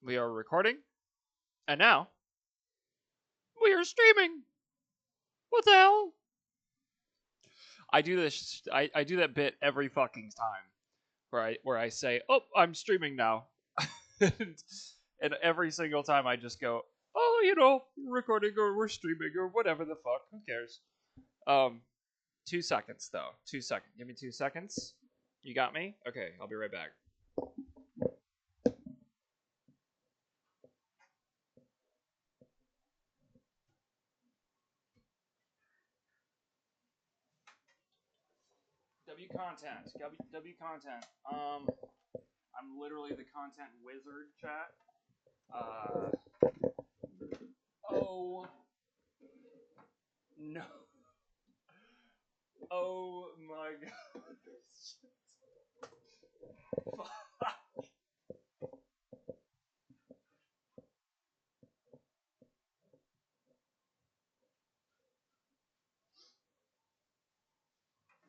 We are recording, and now we are streaming. What the hell? I do this. I do that bit every fucking time where I say, "Oh, I'm streaming now," and every single time I just go, "Oh, recording or we're streaming or whatever the fuck. Who cares?" 2 seconds though. 2 seconds. Give me 2 seconds. You got me? Okay, I'll be right back. W content. W content. I'm literally the content wizard, chat. Oh no. Oh my god.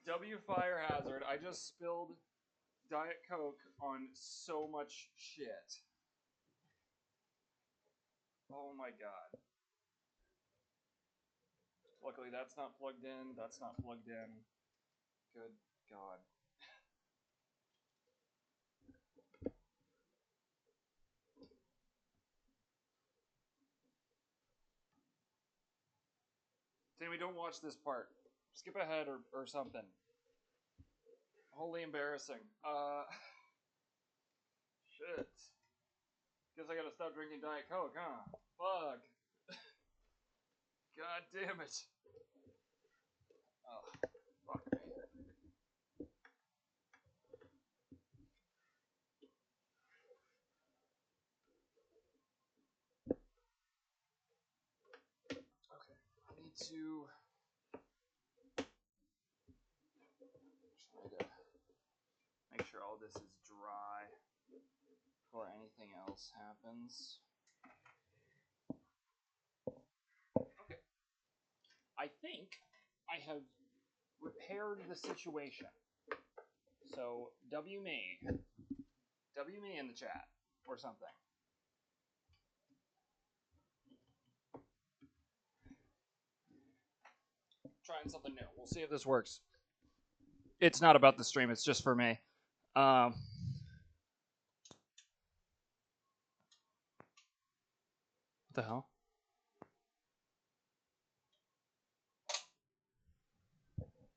W Fire Hazard, I just spilled Diet Coke on so much shit. Oh my god. Luckily that's not plugged in, that's not plugged in. Good god. Sammy, don't watch this part. Skip ahead or something. Wholly embarrassing. Shit. Guess I gotta stop drinking Diet Coke, huh? Fuck. God damn it. Oh, fuck me. Okay, I need to try to make sure all this is dry before anything else happens. Okay. I think I have repaired the situation. So, W me. W me in the chat or something. Trying something new. We'll see if this works. It's not about the stream, it's just for me. What the hell?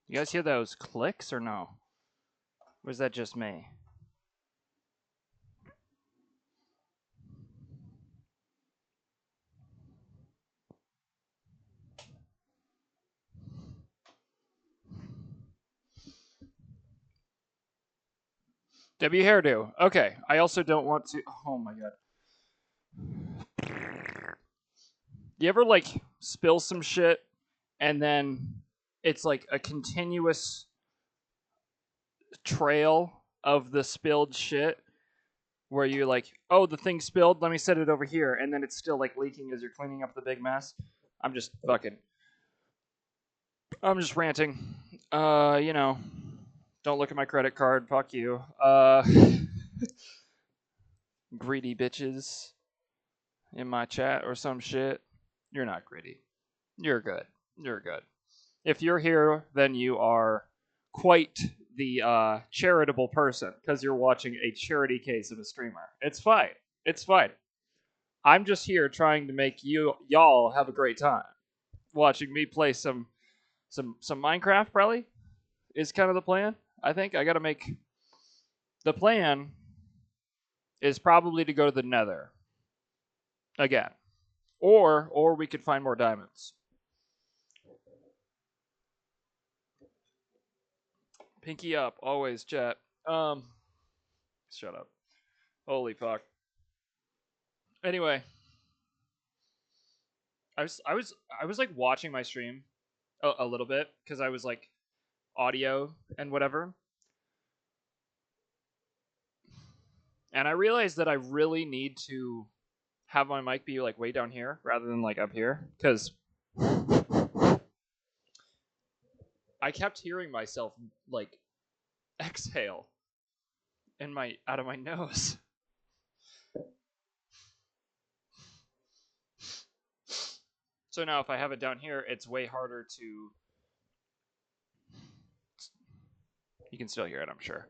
You guys hear those clicks or no? Or is that just me? W hairdo. Okay. I also don't want to. Oh my god. You ever like spill some shit and then it's like a continuous trail of the spilled shit where you're like, oh, the thing spilled, let me set it over here, and then it's still like leaking as you're cleaning up the big mess. I'm just ranting. Don't look at my credit card. Fuck you. Greedy bitches in my chat or some shit. You're not greedy. You're good. You're good. If you're here, then you are quite the charitable person because you're watching a charity case of a streamer. It's fine. It's fine. I'm just here trying to make y'all have a great time watching me play some Minecraft. Probably is kind of the plan. I think I got to make the plan is probably to go to the Nether again, or we could find more diamonds. Pinky up, always, chat. Shut up. Holy fuck. Anyway, I was like watching my stream a little bit because I was like audio and whatever, and I realized that I really need to have my mic be like way down here rather than like up here because I kept hearing myself like exhale in my out of my nose. So now if I have it down here, it's way harder to... You can still hear it, I'm sure.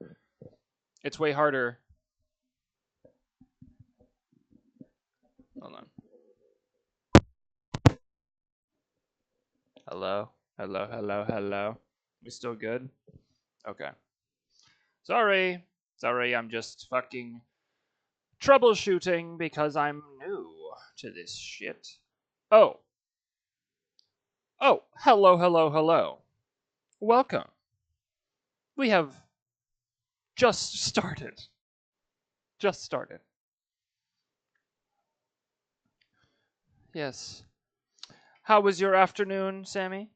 It's way harder... Hold on. Hello? Hello, hello, hello. We still good? Okay. Sorry. Sorry, I'm just fucking troubleshooting because I'm new to this shit. Oh. Oh, hello, hello, hello. Welcome. We have just started. Just started. Yes. How was your afternoon, Sammy?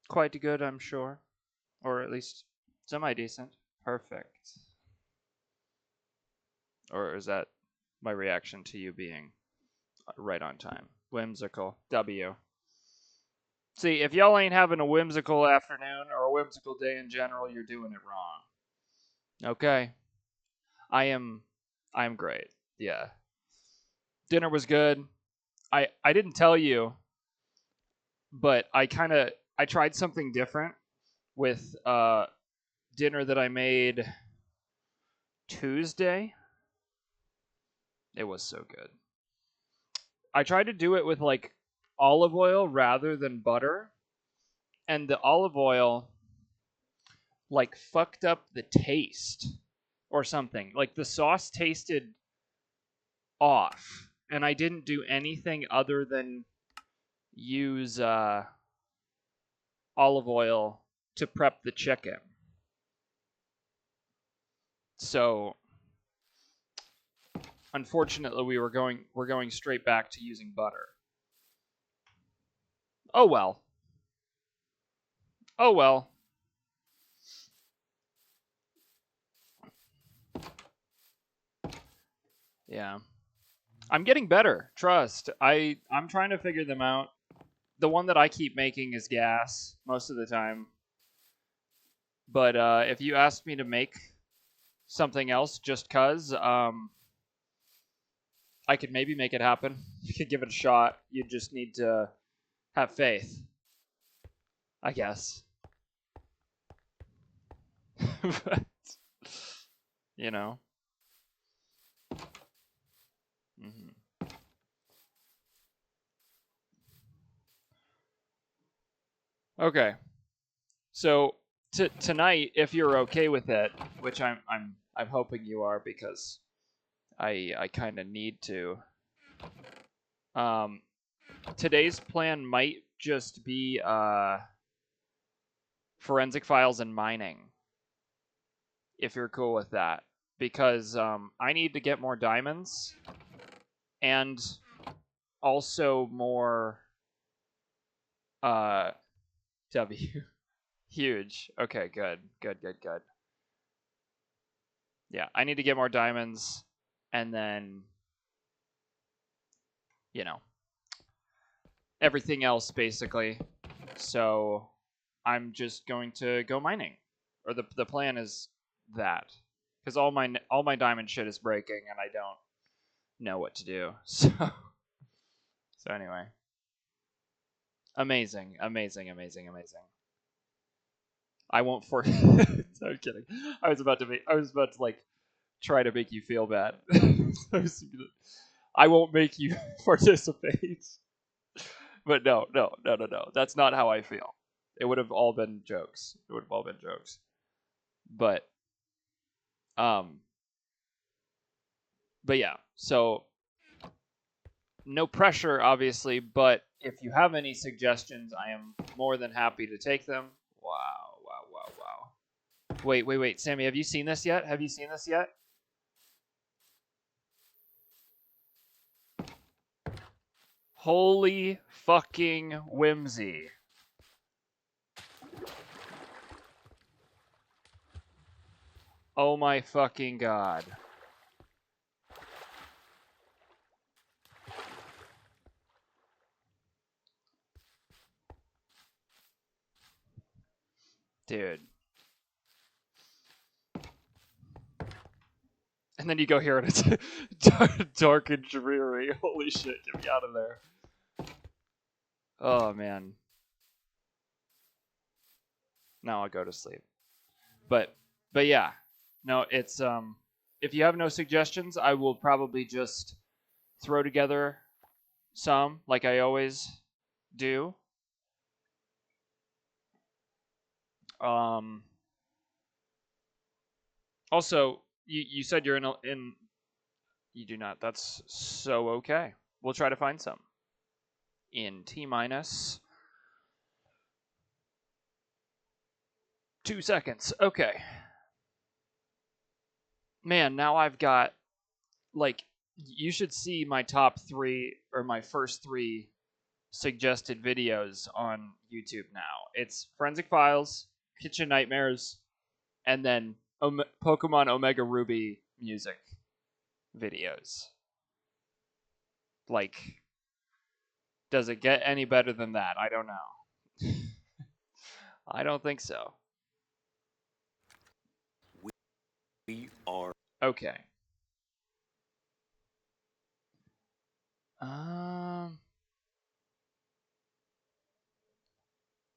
Quite good, I'm sure. Or at least semi-decent. Perfect. Or is that my reaction to you being right on time? Whimsical. W. See, if y'all ain't having a whimsical afternoon or a whimsical day in general, you're doing it wrong. Okay. I'm great. Yeah. Dinner was good. I didn't tell you, but I tried something different with dinner that I made Tuesday. It was so good. I tried to do it with like olive oil rather than butter, and the olive oil like fucked up the taste or something. Like the sauce tasted off, and I didn't do anything other than use olive oil to prep the chicken. So unfortunately we're going straight back to using butter. Oh well. Oh well. Yeah. I'm getting better. Trust. I'm trying to figure them out. The one that I keep making is gas most of the time. But if you asked me to make something else just cuz I could maybe make it happen. You could give it a shot. You just need to have faith, I guess. But, you know. Hmm. Okay. So tonight, if you're okay with it, which I'm hoping you are because I kind of need to. Um, today's plan might just be forensic files and mining, if you're cool with that, because I need to get more diamonds and also more uh W. Huge. Okay, good. Good, good, good. Yeah, I need to get more diamonds and then you know, everything else basically. So I'm just going to go mining. Or the plan is that cuz all my diamond shit is breaking and I don't know what to do. So anyway, amazing, amazing, amazing, amazing. I won't for. I'm kidding. I was about to like try to make you feel bad. I won't make you participate. But no, no, no, no, no. That's not how I feel. It would have all been jokes. It would have all been jokes. But um, but yeah. So no pressure, obviously. But if you have any suggestions, I am more than happy to take them. Wow, wow, wow, wow. Wait, wait, wait, Sammy, have you seen this yet? Have you seen this yet? Holy fucking whimsy. Oh my fucking god. Dude. And then you go here and it's dark and dreary. Holy shit, get me out of there. Oh man. Now I'll go to sleep. But yeah. No, it's if you have no suggestions, I will probably just throw together some like I always do. Also, you said you're in you do not. That's so okay. We'll try to find some. In T-minus 2 seconds. Okay. Man, now I've got like you should see my top 3 or my first 3 suggested videos on YouTube now. It's Forensic Files, Kitchen Nightmares, and then Pokemon Omega Ruby music videos. Like, does it get any better than that? I don't know. I don't think so. We are okay.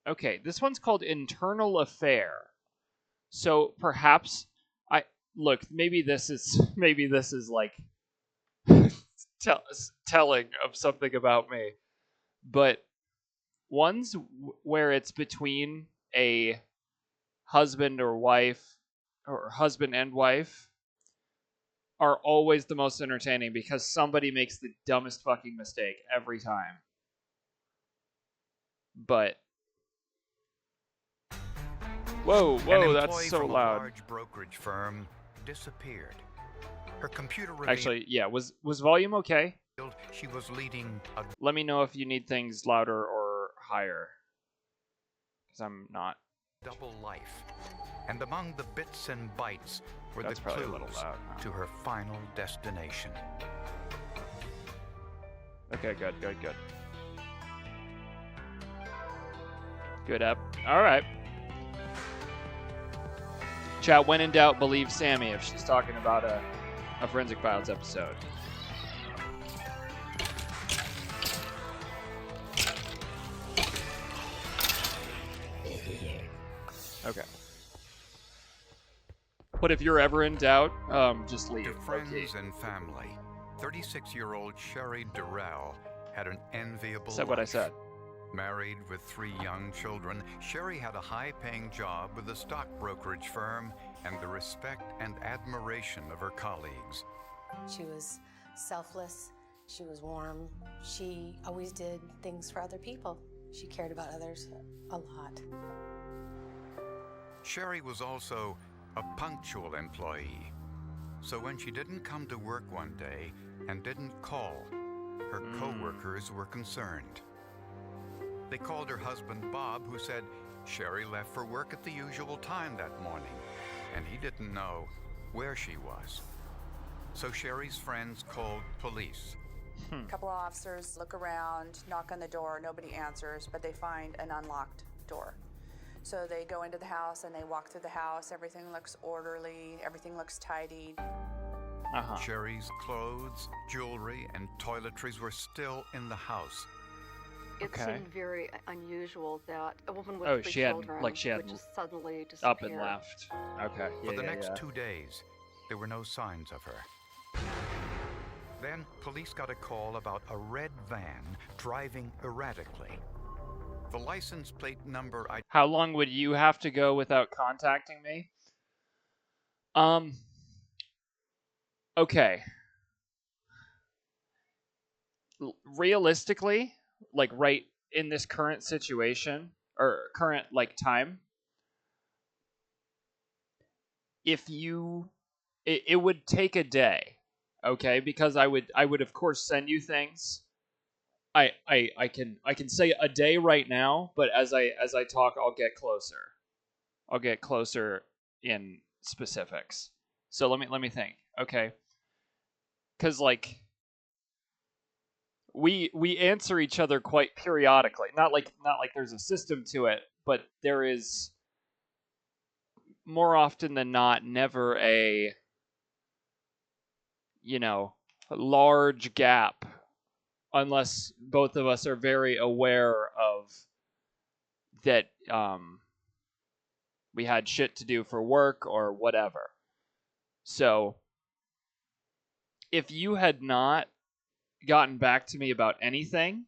Okay, this one's called Internal Affair. So perhaps I look. Maybe this is like telling of something about me. But ones where it's between a husband or wife or husband and wife are always the most entertaining because somebody makes the dumbest fucking mistake every time. But whoa, that's so loud. A large brokerage firm disappeared. Her computer revealed Actually, yeah, was volume okay? She was leading a Let me know if you need things louder or higher. Because I'm not. double life. And among the bits and bytes were That's the probably a clues little loud. to her final destination. Okay, good. Good up. All right. Chat, when in doubt, believe Sammy if she's talking about a Forensic Files episode. Okay. But if you're ever in doubt, just leave. To friends okay. and family, 36-year-old Sherry Durrell had an enviable Said what I life. said. Married with 3 young children, Sherry had a high-paying job with a stock brokerage firm and the respect and admiration of her colleagues. She was selfless, she was warm, she always did things for other people. She cared about others a lot. Sherry was also a punctual employee. So when she didn't come to work one day and didn't call, her co-workers were concerned. They called her husband Bob, who said Sherry left for work at the usual time that morning, and he didn't know where she was. So Sherry's friends called police. A couple of officers look around, knock on the door, nobody answers, but they find an unlocked door. So they go into the house and they walk through the house. Everything looks orderly, everything looks tidy. Sherry's clothes, jewelry, and toiletries were still in the house. It seemed very unusual that a woman with three she had children like she had would just suddenly disappear. up and left. Okay. For the next 2 days, there were no signs of her. Then police got a call about a red van driving erratically. The license plate number How long would you have to go without contacting me? Okay. Realistically, like right in this current situation or current like time, if you it would take a day, okay? Because I would of course send you things. I can say a day right now, but as I talk, I'll get closer. I'll get closer in specifics. So let me think. Okay. Cuz like we answer each other quite periodically. Not like there's a system to it, but there is more often than not never a large gap unless both of us are very aware of that we had shit to do for work or whatever. So if you had not gotten back to me about anything,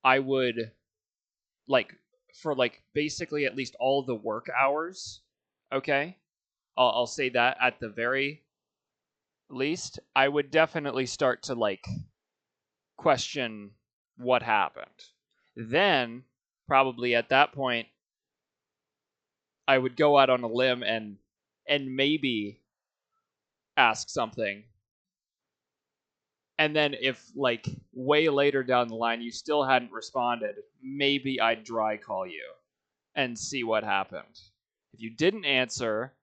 I would for basically at least all the work hours, okay? I'll say that at the very least, I would definitely start to question what happened. Then probably at that point I would go out on a limb and maybe ask something. And then if way later down the line you still hadn't responded, maybe I'd dry call you and see what happened. If you didn't answer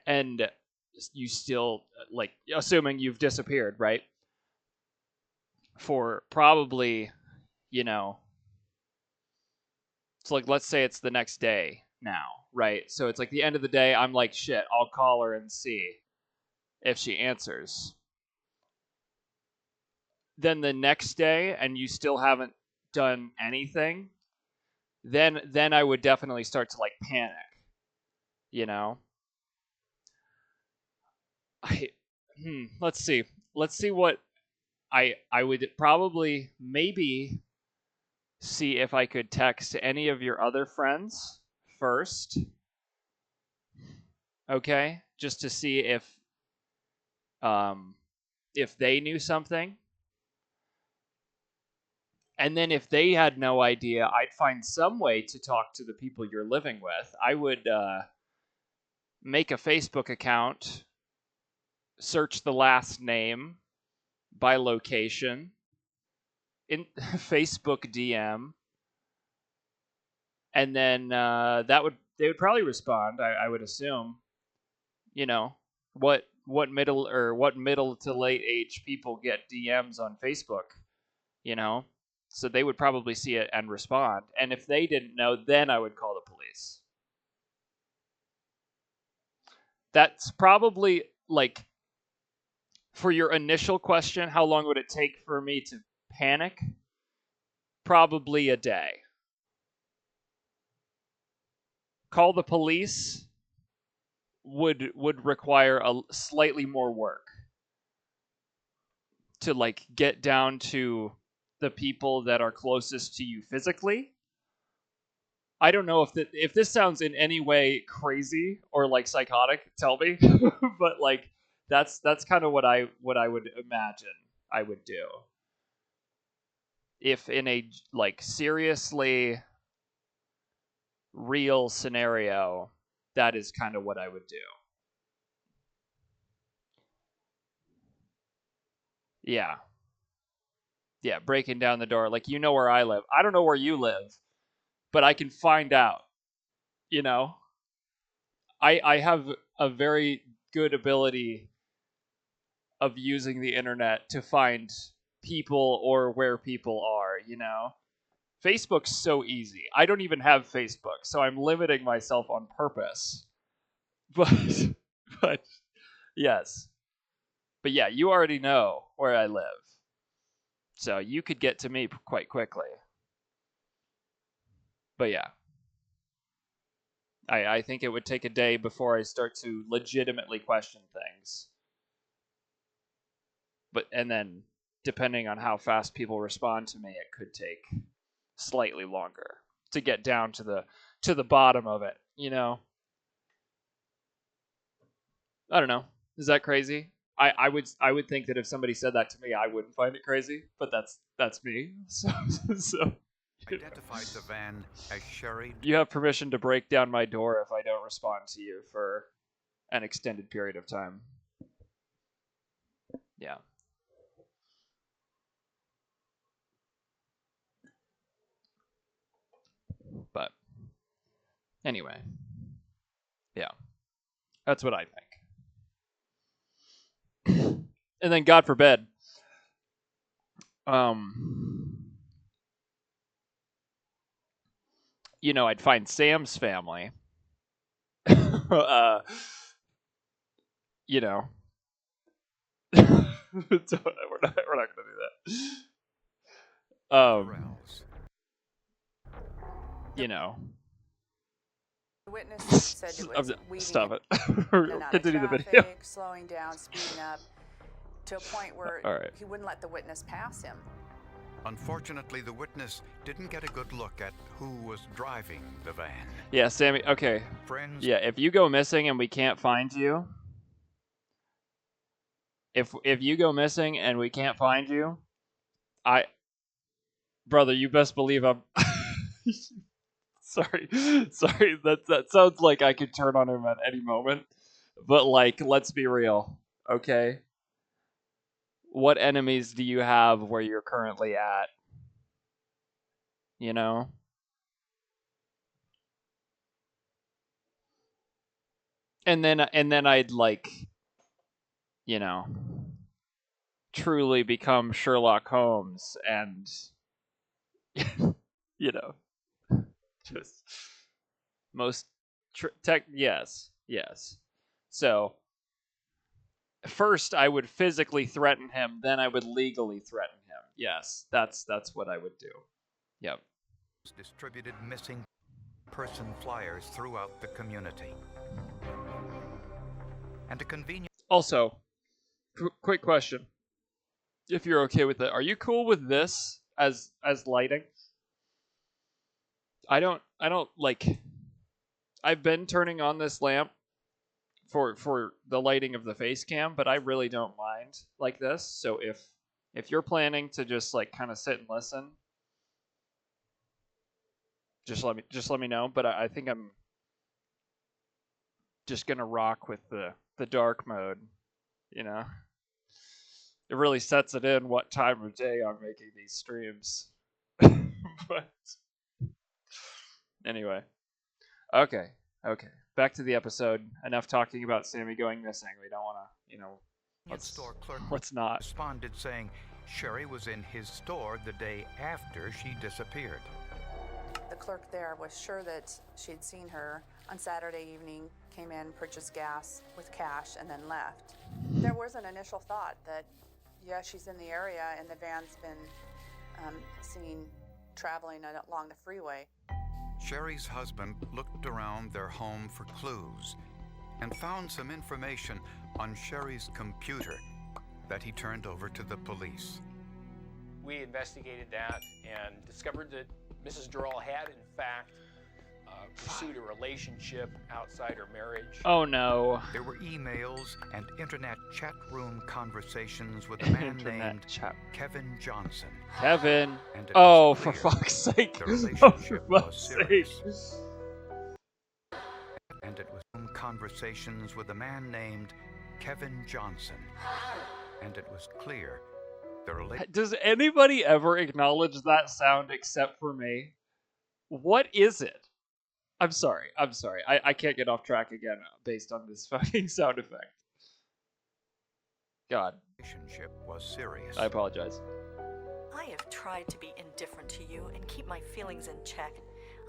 and you still assuming you've disappeared, right? For probably, it's let's say it's the next day now, right? So it's the end of the day, I'm shit, I'll call her and see if she answers. Then the next day and you still haven't done anything, then I would definitely start to panic. Let's see what I would probably maybe see if I could text any of your other friends first. Okay? Just to see if they knew something. And then if they had no idea, I'd find some way to talk to the people you're living with. I would make a Facebook account, search the last name by location, in Facebook DM, and then they would probably respond. I would assume. What middle to late age people get DMs on Facebook, so they would probably see it and respond. And if they didn't know, then I would call the police. That's probably for your initial question, how long would it take for me to panic? Probably a day. Call the police would require a slightly more work to get down to the people that are closest to you physically. I don't know if this sounds in any way crazy or psychotic, tell me. But that's kind of what I would imagine I would do. If in a seriously real scenario, that is kind of what I would do. Yeah. Yeah, breaking down the door. You know where I live. I don't know where you live, but I can find out. I have a very good ability of using the internet to find people or where people are, Facebook's so easy. I don't even have Facebook, so I'm limiting myself on purpose. But yes. But yeah, you already know where I live. So you could get to me quite quickly. But yeah. I think it would take a day before I start to legitimately question things. And then, depending on how fast people respond to me, it could take slightly longer to get down to the bottom of it, I don't know. Is that crazy? I would think that if somebody said that to me, I wouldn't find it crazy, but that's me. So Identified the van as Sherry. You have permission to break down my door if I don't respond to you for an extended period of time. Yeah. But anyway, yeah, that's what I think. And then, God forbid, I'd find Sam's family, we're not gonna do that. Durrells. You know. The witness said it was weaving Stop in it. and out of Continue the traffic, video. slowing down, speeding up, to a point where All right. he wouldn't let the witness pass him. Unfortunately, the witness didn't get a good look at who was driving the van. Yeah, Sammy. Okay. Friends Yeah, if you go missing and we can't find you, if you go missing and we can't find you, brother, you best believe I'm. Sorry, that sounds like I could turn on him at any moment, but like, let's be real, okay? What enemies do you have where you're currently at? You know? And then I'd like, you know, truly become Sherlock Holmes and, you know, just most yes. So first I would physically threaten him, then I would legally threaten him. Yes, that's what I would do. Yep. distributed missing person flyers throughout the community. And a convenient Also, quick question. If you're okay with it, are you cool with this as lighting? I don't like. I've been turning on this lamp for the lighting of the face cam, but I really don't mind like this. So if you're planning to just like kind of sit and listen, just let me know. But I think I'm just gonna rock with the dark mode. You know, it really sets it in what time of day I'm making these streams. But anyway, okay. Back to the episode. Enough talking about Sammy going missing. We don't want to, you know. store clerk Let's not. responded saying Sherry was in his store the day after she disappeared. The clerk there was sure that she'd seen her on Saturday evening, came in, purchased gas with cash, and then left. There was an initial thought that, yeah, she's in the area and the van's been seen traveling along the freeway. Sherry's husband looked around their home for clues and found some information on Sherry's computer that he turned over to the police. We investigated that and discovered that Mrs. Durrell had, in fact, pursued a relationship outside her marriage. Oh no. There were emails and internet chat room conversations with a man named Kevin Johnson. Kevin. And it Oh, was for clear fuck's sake. the Oh, relationship for was fuck's serious. sake. And it was conversations with a man named Kevin Johnson. And it was clear the relationship. Does anybody ever acknowledge that sound except for me? What is it? I'm sorry. I can't get off track again based on this fucking sound effect. God. Relationship was serious. I apologize. I have tried to be indifferent to you and keep my feelings in check.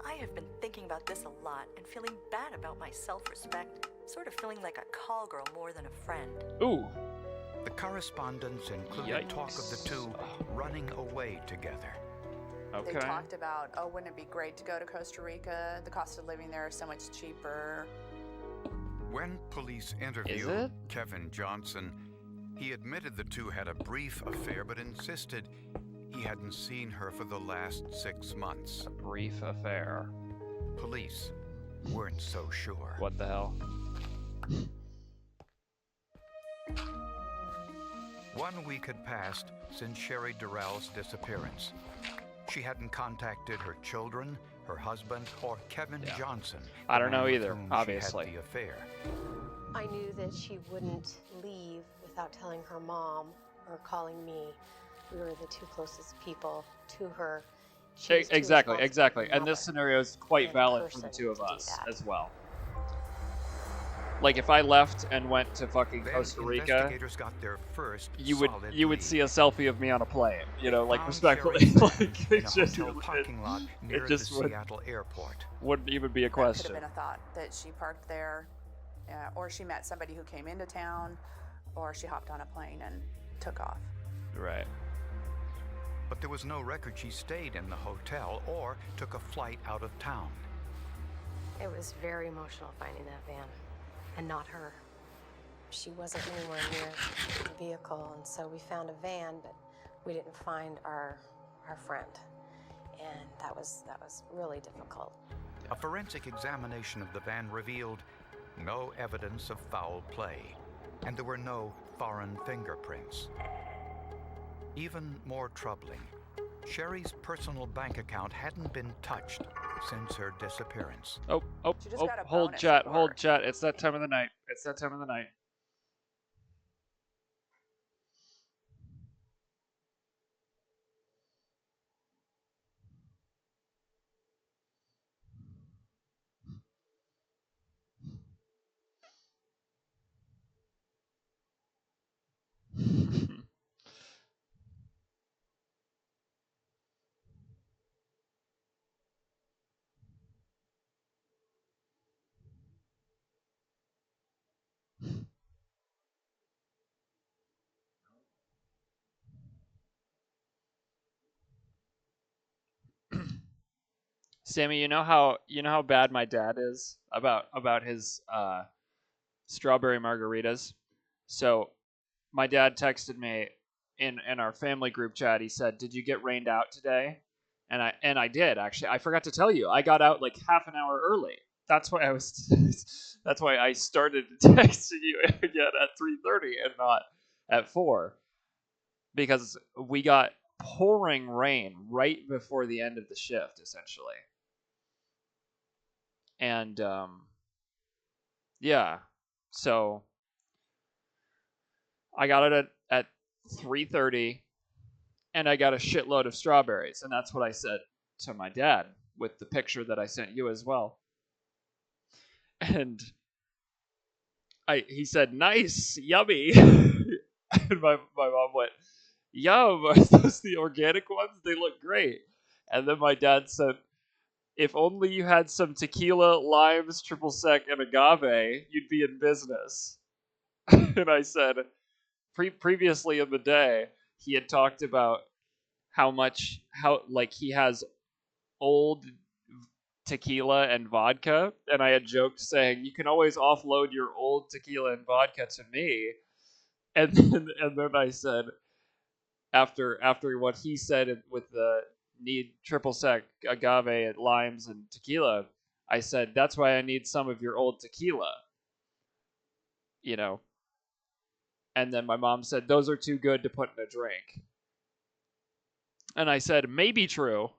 I have been thinking about this a lot and feeling bad about my self-respect, sort of feeling like a call girl more than a friend. Ooh. The correspondence included talk of the two running away together. Okay. They talked about, oh, wouldn't it be great to go to Costa Rica? The cost of living there is so much cheaper. When police Is interviewed it? Kevin Johnson, he admitted the two had a brief affair but insisted he hadn't seen her for the last 6 months. A brief affair. Police weren't so sure. What the hell? 1 week had passed since Sherry Durrell's disappearance. She hadn't contacted her children, her husband, or Kevin Johnson. I don't the man know with either, whom obviously. She had the affair. I knew that she wouldn't leave without telling her mom or calling me. We were the two closest people to her. She was too Exactly. responsible for And this mother scenario is quite in valid for the person two of to do us that. as well. Like if I left and went to fucking Then Costa Rica, investigators got their first you solid would lead. see a selfie of me on a plane. You know, like Found respectfully, Sherry's van like in it a just hotel parking lot near just the would- Seattle airport. wouldn't even be a That could have question. been a thought that she parked there, or she met somebody who came into town, or she hopped on a plane and took off. Right. But there was no record she stayed in the hotel or took a flight out of town. It was very emotional finding that van, and not her. She wasn't anywhere near the vehicle, and so we found a van, but we didn't find our friend, and that was really difficult. A forensic examination of the van revealed no evidence of foul play, and there were no foreign fingerprints. Even more troubling, Sherry's personal bank account hadn't been touched since her disappearance. She just got a Hold bonus chat, at hold work. chat. It's that time of the night. It's that time of the night. Sammy, you know how bad my dad is about his strawberry margaritas. So my dad texted me in our family group chat. He said, "Did you get rained out today?" And I did, actually. I forgot to tell you. I got out like half an hour early. That's why that's why I started texting you again at 3:30 and not at 4, because we got pouring rain right before the end of the shift, essentially. And yeah, so I got it at 3:30, and I got a shitload of strawberries, and that's what I said to my dad with the picture that I sent you as well. And he said, "Nice, yummy," and my mom went, "Yum, are those the organic ones? They look great." And then my dad said, "If only you had some tequila, limes, triple sec, and agave, you'd be in business." And I said, previously in the day, he had talked about how he has old tequila and vodka, and I had joked saying, "You can always offload your old tequila and vodka to me." And then I said, after what he said with the need triple sec, agave, limes, and tequila, I said, "That's why I need some of your old tequila." You know. And then my mom said, "Those are too good to put in a drink." And I said, "Maybe true.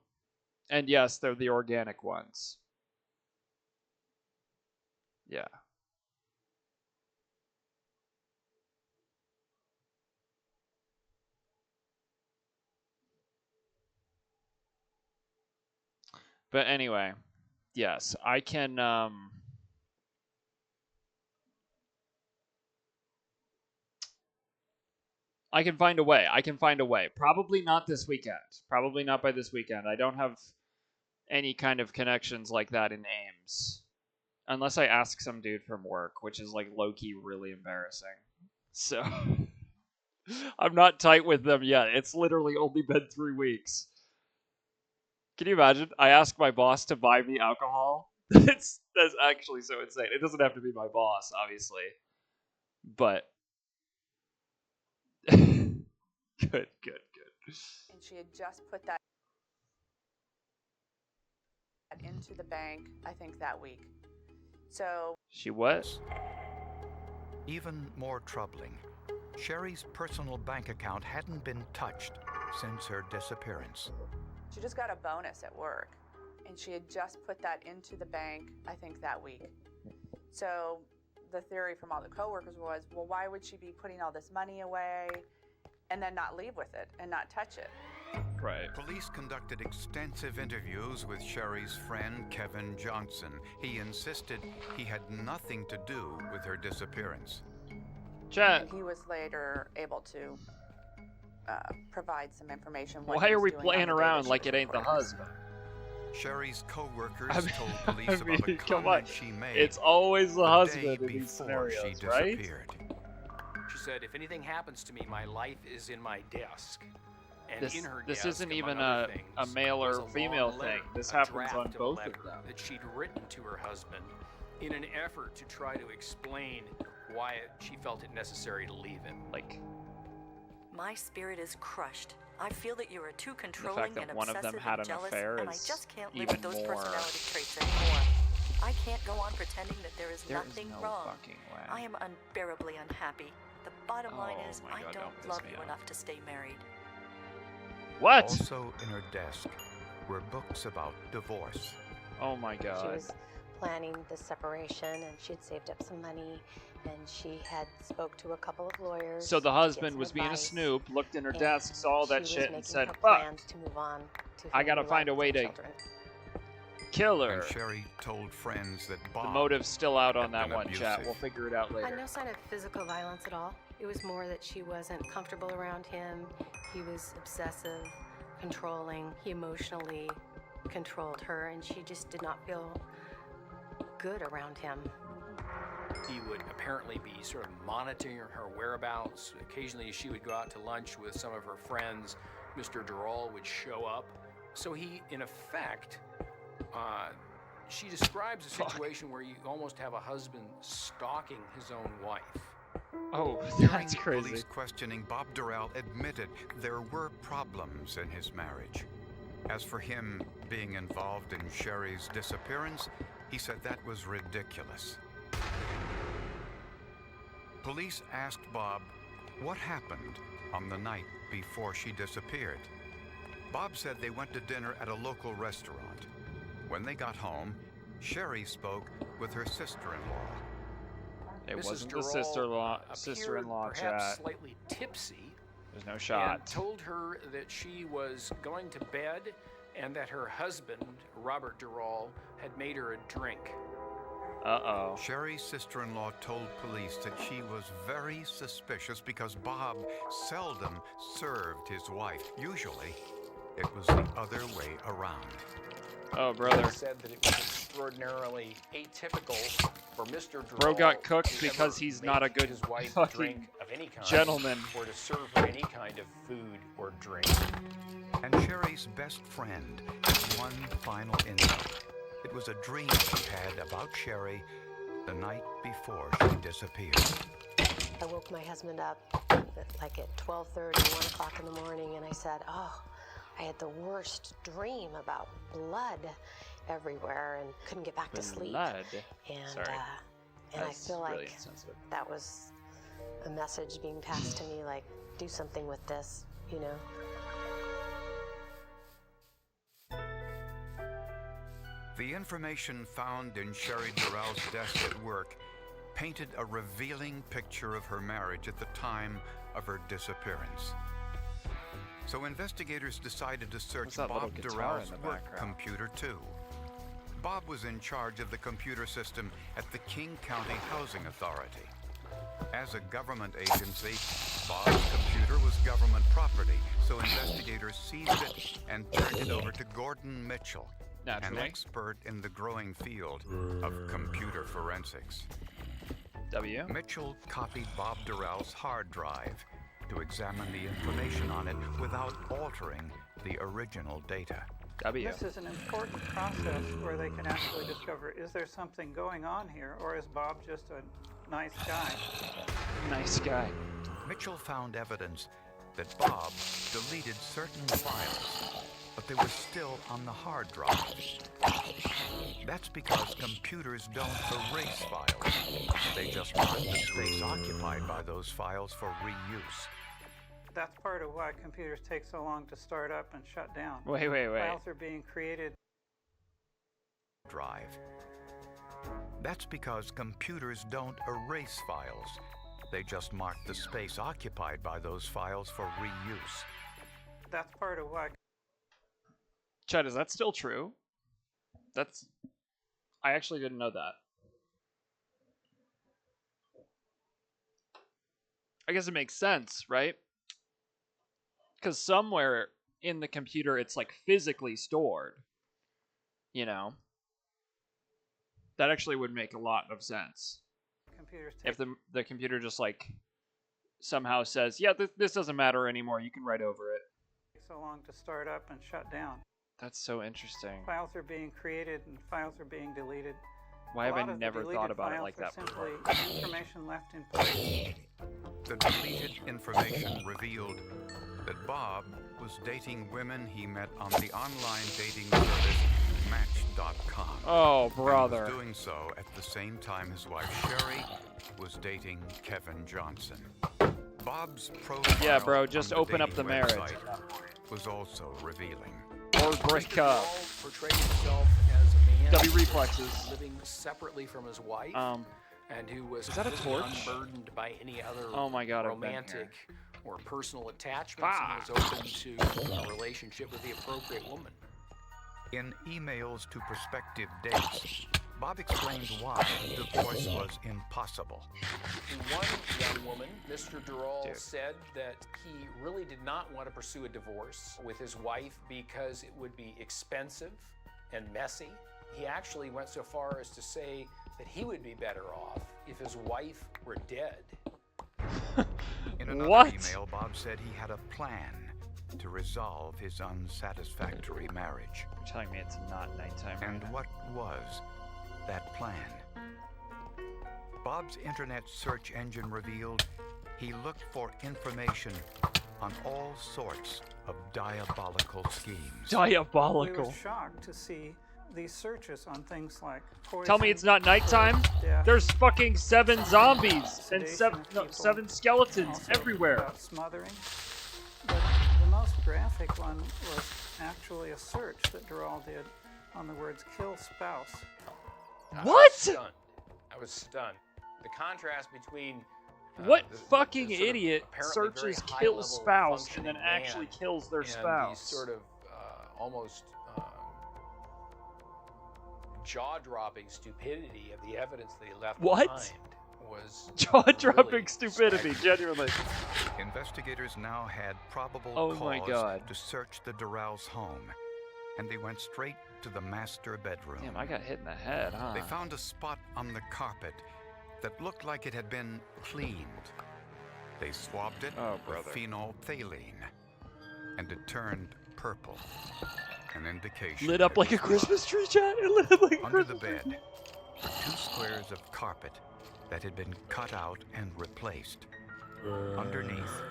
And yes, they're the organic ones." Yeah. But anyway, yes, I can find a way. I can find a way. Probably not this weekend. Probably not by this weekend. I don't have any kind of connections like that in Ames. Unless I ask some dude from work, which is like low-key really embarrassing. So I'm not tight with them yet. It's literally only been 3 weeks. Can you imagine? I asked my boss to buy me alcohol. That's actually so insane. It doesn't have to be my boss, obviously. But good. And she had just put that into the bank, I think, that week. So she was. Even more troubling, Sherry's personal bank account hadn't been touched since her disappearance. she just got a bonus at work, and she had just put that into the bank, I think, that week. So the theory from all the coworkers was, well, why would she be putting all this money away and then not leave with it and not touch it? Right. Police conducted extensive interviews with Sherry's friend, Kevin Johnson. He insisted he had nothing to do with her disappearance. Chat. And he was later able to provide some information. Why are we playing around like it ain't the husband? Sherry's co-workers told police about a come on. comment she made. It's always the the husband day in these before scenarios, she right? disappeared. She said, if anything happens to me, my life is in my desk. And This in her this desk, isn't among even other a things, male was or a long female letter, thing. This a happens draft on of a both letter of them. that she'd written to her husband in an effort to try to explain why she felt it necessary to leave him. Like, My spirit is crushed. I feel that you are too the controlling fact that and one of obsessive them had and an jealous, affair and I is just can't live even with those more. personality traits anymore. I can't go on pretending that there is There is nothing no wrong. fucking way. I am unbearably unhappy. The bottom line Oh is, my I God, don't don't piss love me you off. enough to stay married. What? Also in her desk were books about divorce. Oh my She god. was planning the separation, and she had saved up some money, and she had spoke to a couple of lawyers. So the to get husband some was being a advice, snoop, looked in her and desk, saw all that she shit, was and said, making her "Fuck, plans to move on to I her gotta new find a life way with to children. kill And her." Sherry told friends that Bob The motive's still out on had that been one, chat. abusive. We'll figure it out I had later. no sign of physical violence at all. It was more that she wasn't comfortable around him. He was obsessive, controlling. He emotionally controlled her, and she just did not feel good around him. He would apparently be sort of monitoring her whereabouts. Occasionally, she would go out to lunch with some of her friends. Mr. Durrell would show up. So he, in effect, she describes a situation where you almost have a husband stalking his own wife. Oh, During that's crazy. police questioning, Bob Durrell admitted there were problems in his marriage. As for him being involved in Sherry's disappearance, he said that was ridiculous. Police asked Bob what happened on the night before she disappeared. Bob said they went to dinner at a local restaurant. When they got home, Sherry spoke with her sister-in-law. It Mrs. wasn't the Durrell sister-in-law appeared perhaps chat. slightly tipsy. There's no And shot. told her that she was going to bed and that her husband, Robert Durrell, had made her a drink. Uh-oh. Sherry's sister-in-law told police that she was very suspicious because Bob seldom served his wife. Usually, it was the other way around. Oh, brother. Said that it was extraordinarily atypical for Mr. Durrell Bro got cooked to because ever he's not a make good his wife fucking drink of any kind, gentleman. or to serve her any kind of food or drink. And Sherry's best friend had one final insight. It was a dream she had about Sherry the night before she disappeared. I woke my husband up like at 12:30, 1 o'clock in the morning, and I said, "Oh, I had the worst dream about blood everywhere and couldn't get back to sleep." Blood. And Sorry. and I That's feel really like insensitive. that was a message being passed to me, like, do something with this, you know? The information found in Sherry Durrell's desk at work painted a revealing picture of her marriage at the time of her disappearance. So investigators decided to search What's that little Bob guitar Durrell's in the work background? computer too. Bob was in charge of the computer system at the King County Housing Authority. As a government agency, Bob's computer was government property, so investigators seized it and turned it over to Gordon Mitchell, an Naturally. expert in the growing field of computer forensics. W. Mitchell copied Bob Durrell's hard drive to examine the information on it without altering the original data. W. This is an important process where they can actually discover, is there something going on here, or is Bob just a nice guy? Nice guy. Mitchell found evidence that Bob deleted certain files, but they were still on the hard drive. That's because computers don't erase files. They just mark the space occupied by those files for reuse. That's part of why computers take so long to start up and shut down. Wait. Files are being created. Drive. That's because computers don't erase files. They just mark the space occupied by those files for reuse. That's part of why. Chad, is that still true? I actually didn't know that. I guess it makes sense, right? Because somewhere in the computer it's like physically stored. You know? That actually would make a lot of sense. Computers take If the computer just like somehow says, yeah, this doesn't matter anymore. You can write over it. So long to start up and shut down. That's so interesting. Files are being created and files are being deleted. Why have I never thought about it like that simply before? Information left in place. The deleted information revealed that Bob was dating women he met on the online dating service Match.com. Oh, brother. And was doing so at the same time his wife Sherry was dating Kevin Johnson. Bob's profile Yeah, bro, just on the open up the dating marriage. website was also revealing. Or break up. Durrell portrayed himself as a man W reflexes. living separately from his wife, and who was is that a completely torch? unburdened by any other Oh my God, I've been here. romantic or personal attachments, and was open to a relationship with the appropriate woman. In emails to prospective dates, Bob explained why divorce was impossible. One young woman, Mr. Durrell, said that he really did not want to pursue a divorce with his wife because it would be expensive and messy. He actually went so far as to say that he would be better off if his wife were dead. In another What? email, Bob said he had a plan to resolve his unsatisfactory marriage. You're telling me it's not nighttime. And what was that plan? Bob's internet search engine revealed he looked for information on all sorts of diabolical schemes. We Diabolical. were shocked to see these searches on things like poison. Tell me it's not nighttime? death, There's fucking 7 zombies and sedation of people, 7 skeletons also everywhere. about smothering. But the most graphic one was actually a search that Durrell did on the words "kill spouse." What? I was stunned. The contrast between What the fucking sort of idiot apparently very searches high kill level spouse and functioning then actually man kills their and spouse? These sort of almost jaw-dropping stupidity of the evidence that he left What? behind was Jaw-dropping really stupidity, staggering. genuinely. Investigators now had probable Oh cause my God. to search the Durrells' home, and they went straight to the master bedroom. Damn, I got hit in the head, huh? They found a spot on the carpet that looked like it had been cleaned. They swabbed it with phenolphthalein, and it turned purple. An indication Lit up it like a was Christmas blood. tree, chat. It lit up like a Under the Christmas tree. bed were 2 squares of carpet that had been cut out and replaced. Underneath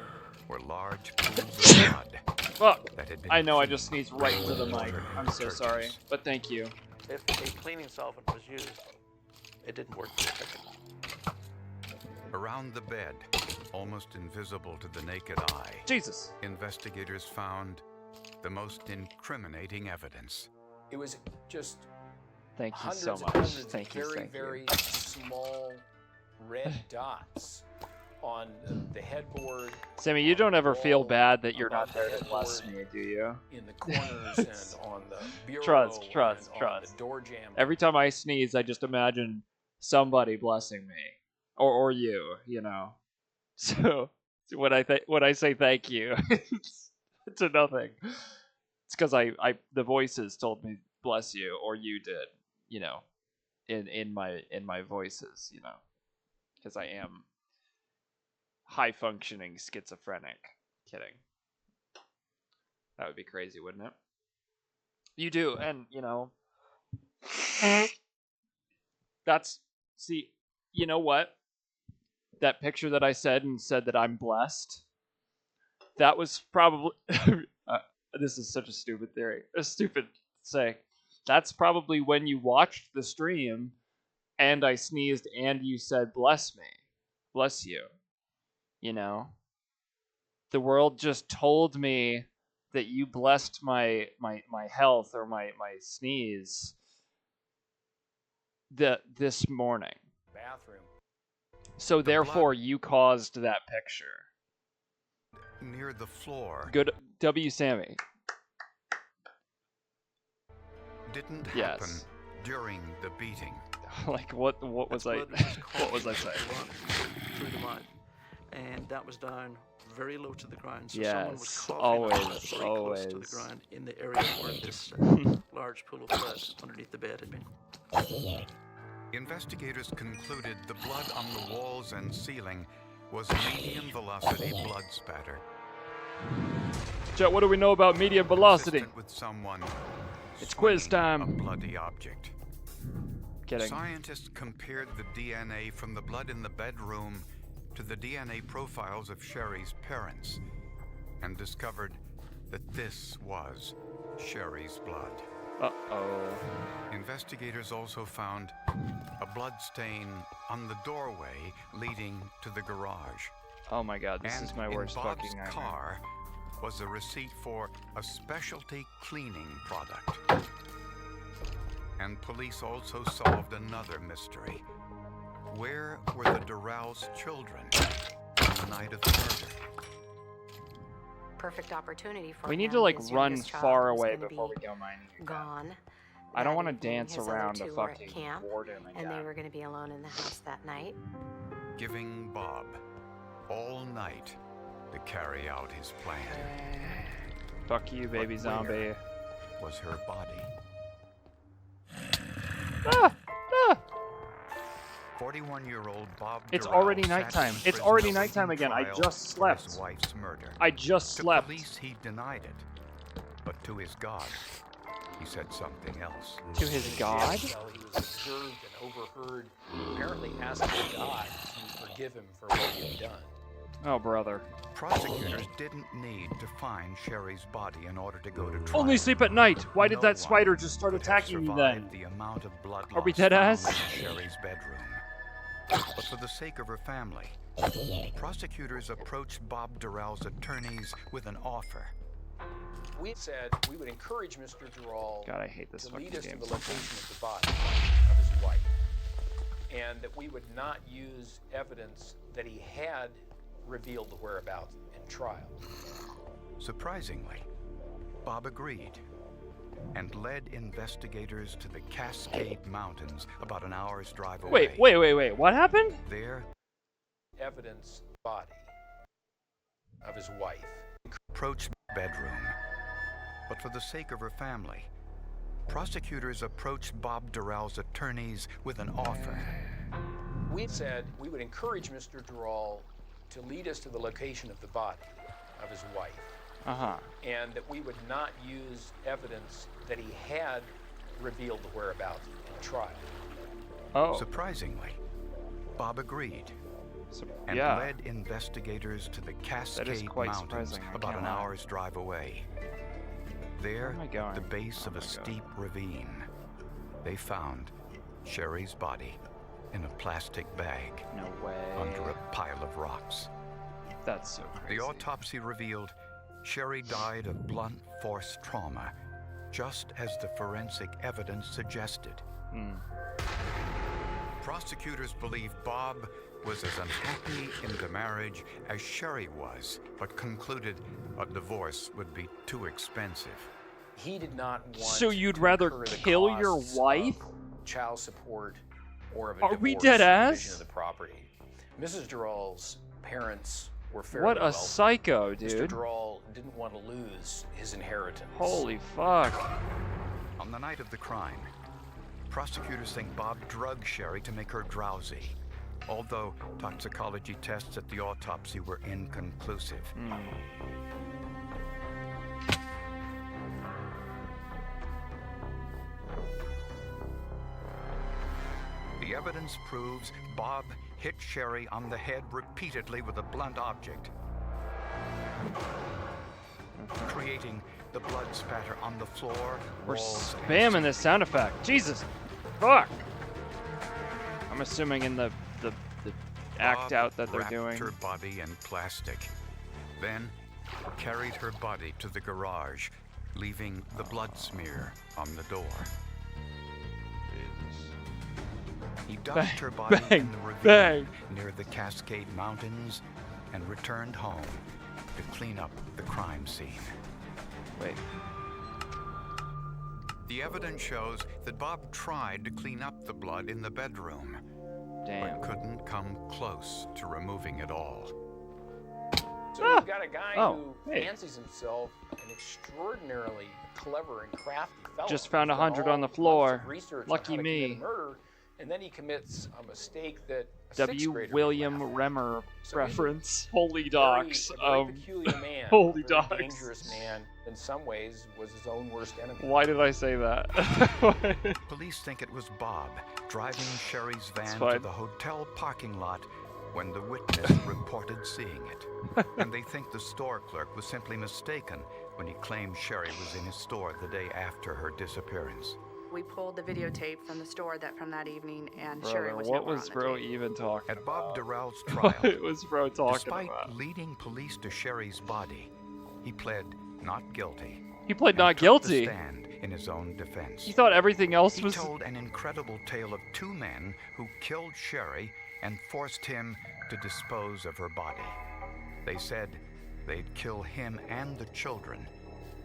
were large pools of blood. Fuck. That had been I know I cleaned just sneezed right into the with mic. I'm so sorry. detergents. But thank you. If a cleaning solvent was used, it didn't work for a second. Around the bed, almost invisible to the naked eye, Jesus. investigators found the most incriminating evidence. It was just Thank you hundreds so and much. hundreds Thank of you. very, Thank you. very small red dots on the headboard. Sammy, you don't ever feel wall, bad that you're above not there the to bless headboard, me, do you? in the corners and on the bureau Trust, and trust, on trust. the door jamb. Every time I sneeze, I just imagine somebody blessing me, or you, you know. So when I say thank you, it's to nothing. It's because the voices told me bless you, or you did, you know, in my voices, you know, because I am high functioning schizophrenic. Kidding. That would be crazy, wouldn't it? You do, and you know. See, you know what? That picture that I said that I'm blessed, that was probably, this is such a stupid theory, a stupid say. That's probably when you watched the stream and I sneezed and you said, bless me, bless you. You know? The world just told me that you blessed my health or my sneeze this morning. Bathroom. So therefore, you caused that picture. Near the floor Good W. Sammy. didn't happen Yes. during the beating. Like what was I? Blood was just What was I coursing saying? through the mud, and that was down very low to the ground. So someone was Yes, coughing always, very close to the always. ground in the area where this large pool of blood underneath the bed had been. Investigators concluded the blood on the walls and ceiling was medium velocity blood spatter. Chet, what do we know about medium velocity? Consistent with someone It's quiz swinging time. A bloody object. Kidding. Scientists compared the DNA from the blood in the bedroom to the DNA profiles of Sherry's parents and discovered that this was Sherry's blood. Uh-oh. Investigators also found a blood stain on the doorway leading to the garage. Oh my god, this And is my in worst Bob's fucking nightmare. car was a receipt for a specialty cleaning product. And police also solved another mystery. Where were the Durrell's children on the night of the murder? Perfect opportunity for We need him. to like His run youngest child far was away gonna before be we go mining again. Gone. I don't That want to evening, dance his other around a two were at fucking camp, boredom and they again. were going to be alone in the house that night. Giving Bob all night to carry out his plan. Fuck you, baby But zombie. where was her body? Ah! Ah! 41-year-old Bob It's Durrell already sat nighttime. in It's prison already awaiting nighttime again. I trial just for his slept. wife's murder. I just To slept. police, he denied it, but to his God, he said something else. To his god? So he was observed and overheard, apparently asking God to forgive him for what he had done. Oh, brother. Prosecutors didn't need to find Sherry's body in order to go to trial. Only sleep at night. Why did No that one spider just start could have attacking me then? survived the amount of blood Are we loss dead found ass? in Sherry's bedroom. But for the sake of her family, prosecutors approached Bob Durrell's attorneys with an offer. We said we would encourage Mr. Durrell God, I hate this to fucking lead us to game the sometimes. location of the body of his wife, and that we would not use evidence that he had revealed the whereabouts in trial. Surprisingly, Bob agreed and led investigators to the Cascade Mountains, about an hour's drive away. Wait. What happened? There, Evidence body of his wife. approached the bedroom. But for the sake of her family, prosecutors approached Bob Durrell's attorneys with an offer. We said we would encourage Mr. Durrell to lead us to the location of the body of his wife, Uh-huh. and that we would not use evidence that he had revealed the whereabouts in trial. Oh. Surprisingly, Bob agreed and yeah. led investigators to the Cascade quite Mountains, surprising, I about can't an lie. hour's drive away. There, am I going? at the base Oh of a my God. steep ravine, they found Sherry's body in a plastic bag No way. under a pile of rocks. That's so crazy. The autopsy revealed Sherry died of blunt force trauma, just as the forensic evidence suggested. Prosecutors believe Bob was as unhappy in the marriage as Sherry was, but concluded a divorce would be too expensive. He did not want So you'd to rather incur the kill your costs wife? of child support or of a Are divorce we dead ass? division of the property. Mrs. Durrell's parents were fairly What a wealthy. psycho, Mr. dude. Durrell didn't want to lose his inheritance. Holy fuck. On the night of the crime, prosecutors think Bob drugged Sherry to make her drowsy, although toxicology tests at the autopsy were inconclusive. The evidence proves Bob hit Sherry on the head repeatedly with a blunt object, creating the blood spatter on the floor. We're walls, and spamming this sound effect. Jesus. Fuck. I'm assuming in the act Bob out that they're wrapped doing. her body in plastic, then carried her body to the garage, leaving the blood smear on the door. He dumped Bang, her body bang, in the ravine bang. near the Cascade Mountains and returned home to clean up the crime scene. Wait. The evidence shows that Bob tried to clean up the blood in the bedroom, Damn. but couldn't come close to removing it all. So we've got a guy Oh, who hey. fancies himself an extraordinarily clever and crafty fellow. Just found He's done 100 all on the months of floor. research on Lucky how to me. commit a murder And then he commits a mistake that a W. sixth grader would William laugh at. Remmer So he's reference. Holy a docs. very peculiar man. Holy a very docs. dangerous man. In some ways, was his own worst enemy. Why did I say that? Police think it was Bob driving Sherry's van to fine. the hotel parking lot when the witness reported seeing it. And they think the store clerk was simply mistaken when he claimed Sherry was in his store the day after her disappearance. We pulled the videotape from the store from that evening, and Brother, Sherry was what nowhere was on the bro tape. even talking At Bob about? Durrell's trial, What was bro talking despite about? leading police to Sherry's body, he pled not guilty. He pled and not took guilty. The stand in his own defense. He thought everything else He was... told an incredible tale of two men who killed Sherry and forced him to dispose of her body. They said they'd kill him and the children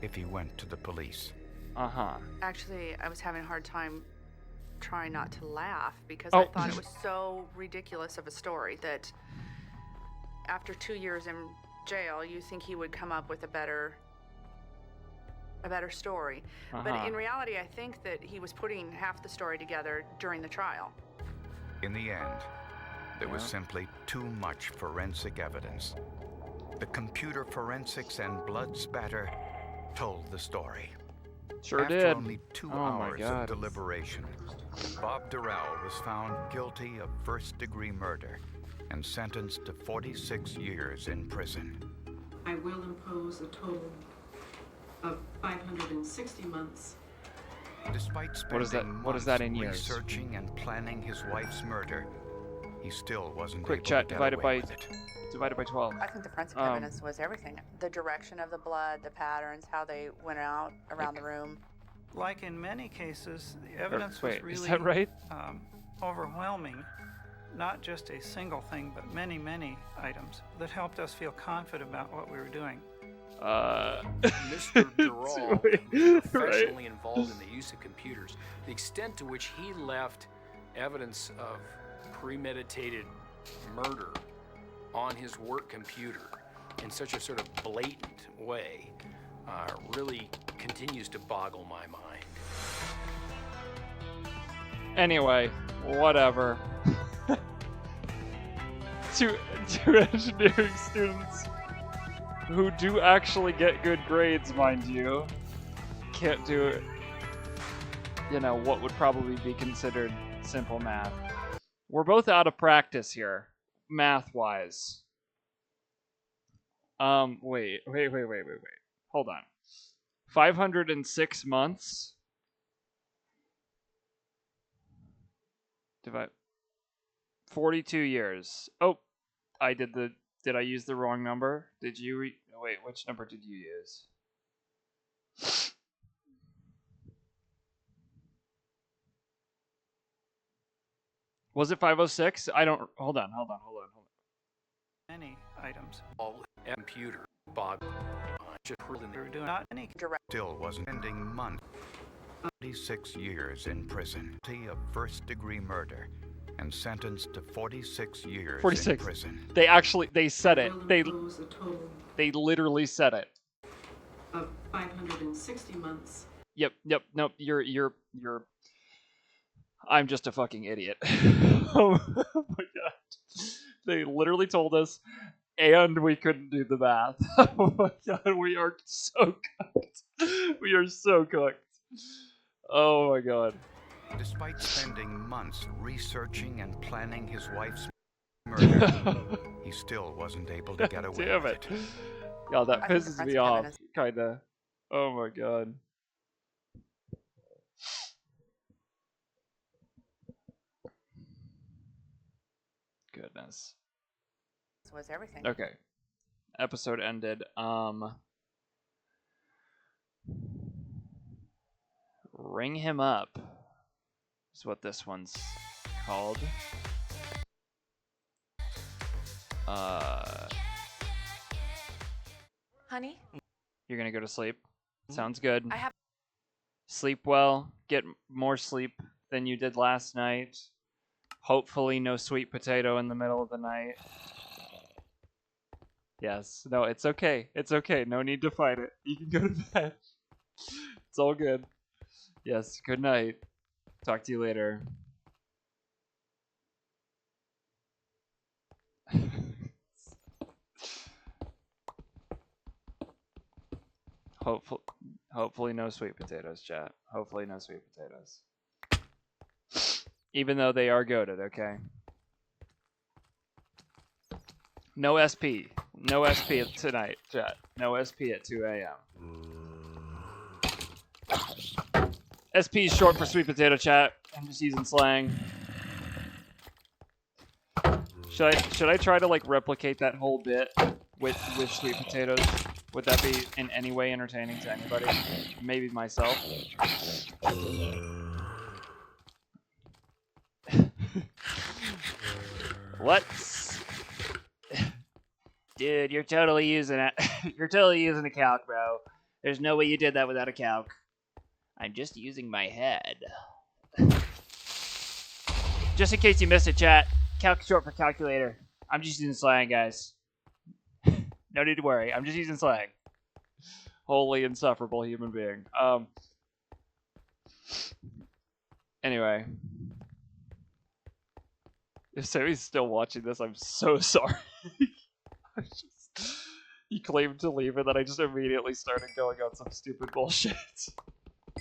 if he went to the police. Uh-huh. Actually, I was having a hard time trying not to laugh because Oh. I thought it was so ridiculous of a story that after 2 years in jail, you think he would come up with a better story. But Uh-huh. in reality, I think that he was putting half the story together during the trial. In the end, there was Yeah. simply too much forensic evidence. The computer forensics and blood spatter told the story. Sure After did. only 2 Oh my hours God. of deliberation, Bob Durrell was found guilty of first-degree murder and sentenced to 46 years in prison. I will impose a total of 560 months. Despite spending What is that- months what is that in years? researching and planning his wife's murder, he still wasn't Quick able chat, to get divided away by- with it. Divided by 12. I think the forensic Um, evidence was everything. The direction of the blood, the patterns, how they went out around the room. Like in many cases, the evidence wait, was is really that right? Overwhelming. Not just a single thing, but many, many items that helped us feel confident about what we were doing. Mr. Durrell was professionally right? involved in the use of computers. The extent to which he left evidence of premeditated murder on his work computer in such a sort of blatant way really continues to boggle my mind. Anyway, whatever. Two engineering students who do actually get good grades, mind you, can't do it. You know, what would probably be considered simple math. We're both out of practice here, math-wise. Wait. Hold on. 506 months. Divide 42 years. Oh, did I use the wrong number? Did you wait, which number did you use? Was it 506? I don't, hold on. Many items. All computer boggle my mind. Just really We were doing not any Still wasn't ending months. 46 years in prison. Guilty of first-degree murder and sentenced to 46 years in 46. prison. They said it. Will They impose a total literally said it. of 560 months. Yep. Nope. You're. I'm just a fucking idiot. Oh my god. They literally told us, and we couldn't do the math. Oh my god, we are so cooked. We are so cooked. Oh my god. Despite spending months researching and planning his wife's murder, he still wasn't able to get away Damn with it. it. God, that I think the pisses me forensic off, evidence- kinda. Oh my god. Goodness. Was everything. Okay. Episode ended. Ring him up is what this one's called. Honey? You're gonna go to sleep. Sounds good. I have- Sleep well. Get more sleep than you did last night. Hopefully no sweet potato in the middle of the night. Yes. No, it's okay. It's okay. No need to fight it. You can go to bed. It's all good. Yes. Good night. Talk to you later. Hopefully no sweet potatoes, chat. Hopefully no sweet potatoes. Even though they are goated, okay? No SP. No SP tonight, chat. No SP at 2 a.m. SP is short for sweet potato, chat. I'm just using slang. Should I try to like replicate that whole bit with sweet potatoes? Would that be in any way entertaining to anybody? Maybe myself. What? Dude, you're totally using it. You're totally using a calc, bro. There's no way you did that without a calc. I'm just using my head. Just in case you missed it, chat. Calc short for calculator. I'm just using slang, guys. No need to worry. I'm just using slang. Wholly insufferable human being. Anyway. If Sammy's still watching this, I'm so sorry. He claimed to leave and then I just immediately started going on some stupid bullshit.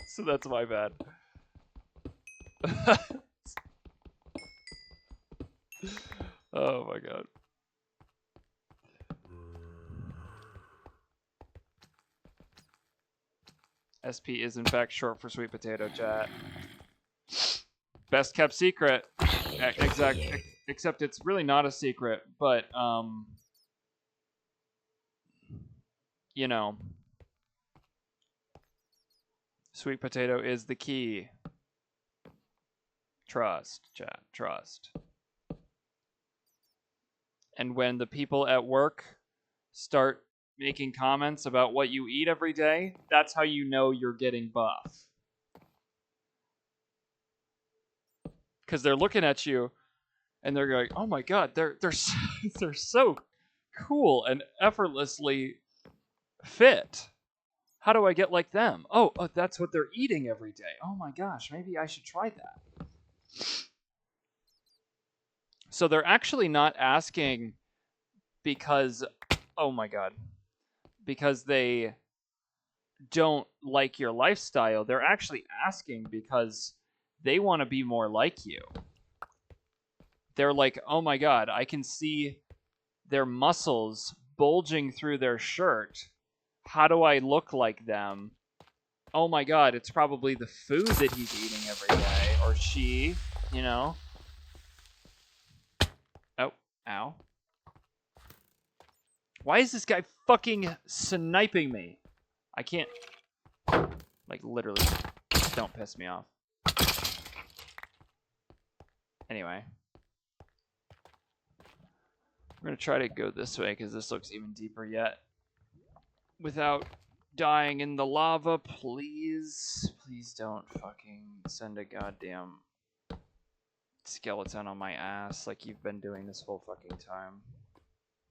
So that's my bad. Oh my god. SP is in fact short for sweet potato, chat. Best kept secret. Except it's really not a secret, but you know, sweet potato is the key. Trust, chat, trust. And when the people at work start making comments about what you eat every day, that's how you know you're getting buff. Because they're looking at you and they're going, "Oh my god, they're so cool and effortlessly fit. How do I get like them? Oh, that's what they're eating every day. Oh my gosh, maybe I should try that." So they're actually not asking because, oh my god, because they don't like your lifestyle. They're actually asking because they want to be more like you. They're like, "Oh my god, I can see their muscles bulging through their shirt. How do I look like them? Oh my god, it's probably the food that he's eating every day, or she, you know." Oh, ow. Why is this guy fucking sniping me? I can't, like, literally, don't piss me off. Anyway. We're gonna try to go this way, because this looks even deeper yet. Without dying in the lava, please. Please don't fucking send a goddamn skeleton on my ass like you've been doing this whole fucking time.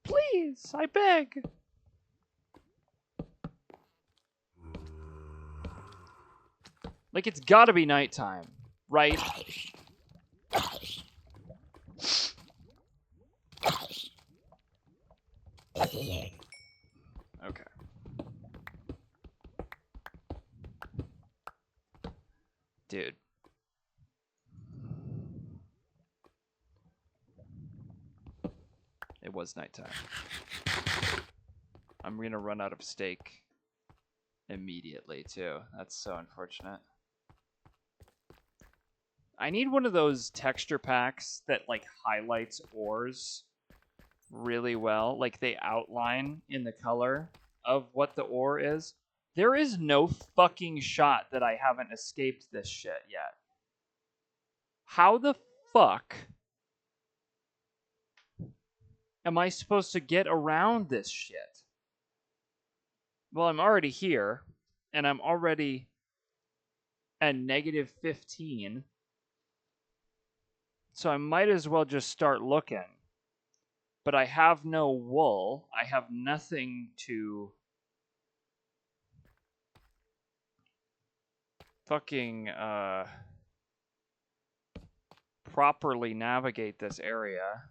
Please, I beg. Like, it's gotta be nighttime, right? Okay. Dude. It was nighttime. I'm gonna run out of steak immediately, too. That's so unfortunate. I need one of those texture packs that, like, highlights ores really well. Like, they outline in the color of what the ore is. There is no fucking shot that I haven't escaped this shit yet. How the fuck am I supposed to get around this shit? Well, I'm already here, and I'm already at -15. So I might as well just start looking. But I have no wool. I have nothing to fucking properly navigate this area.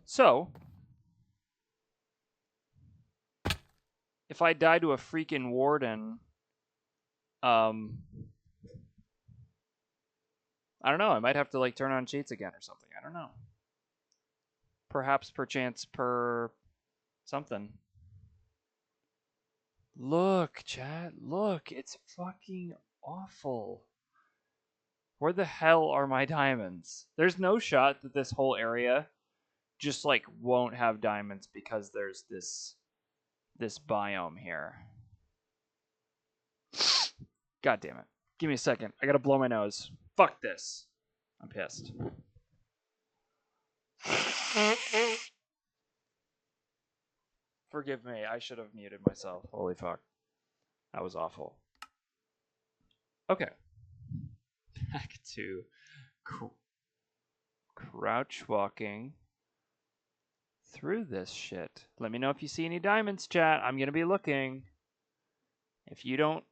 So, if I die to a freaking warden, I don't know. I might have to like turn on cheats again or something. I don't know. Perhaps, perchance, per something. Look, chat. Look, it's fucking awful. Where the hell are my diamonds? There's no shot that this whole area just like won't have diamonds because there's this biome here. God damn it. Give me a second. I gotta blow my nose. Fuck this. I'm pissed. Forgive me. I should have muted myself. Holy fuck. That was awful. Okay. Back to crouch walking through this shit. Let me know if you see any diamonds, chat. I'm gonna be looking. If you don't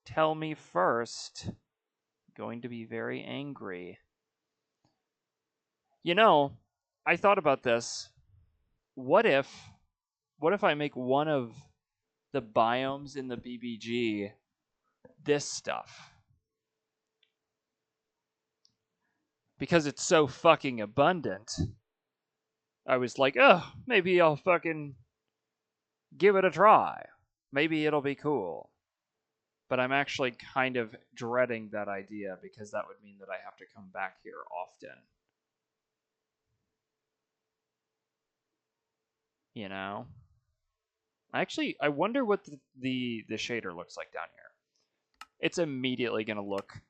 tell me first, I'm going to be very angry. You know, I thought about this. What if I make one of the biomes in the BBG this stuff? Because it's so fucking abundant, I was like, oh, maybe I'll fucking give it a try. Maybe it'll be cool. But I'm actually kind of dreading that idea because that would mean that I have to come back here often. You know? Actually, I wonder what the shader looks like down here. It's immediately going to look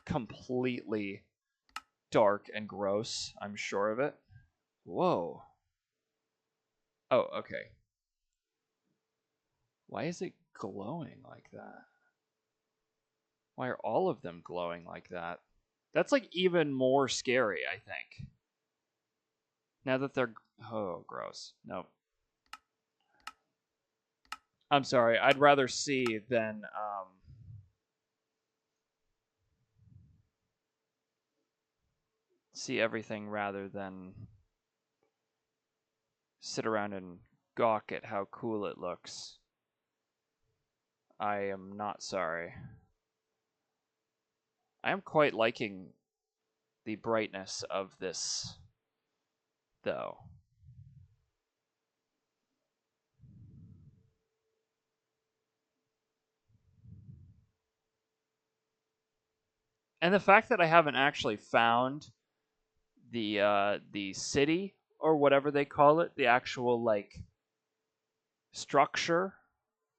completely dark and gross. I'm sure of it. Whoa. Oh, okay. Why is it glowing like that? Why are all of them glowing like that? That's like even more scary, I think. Now that they're... Oh, gross. Nope. I'm sorry. I'd rather see than... see everything rather than sit around and gawk at how cool it looks. I am not sorry. I am quite liking the brightness of this, though. And the fact that I haven't actually found the city or whatever they call it, the actual like structure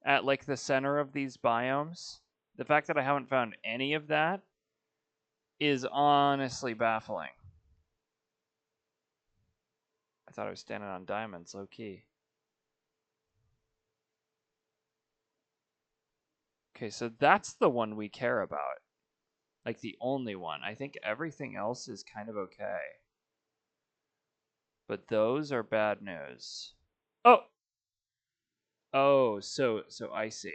at like the center of these biomes, the fact that I haven't found any of that is honestly baffling. I thought I was standing on diamonds, low key. Okay, so that's the one we care about. Like the only one. I think everything else is kind of okay. But those are bad news. Oh! Oh, so I see.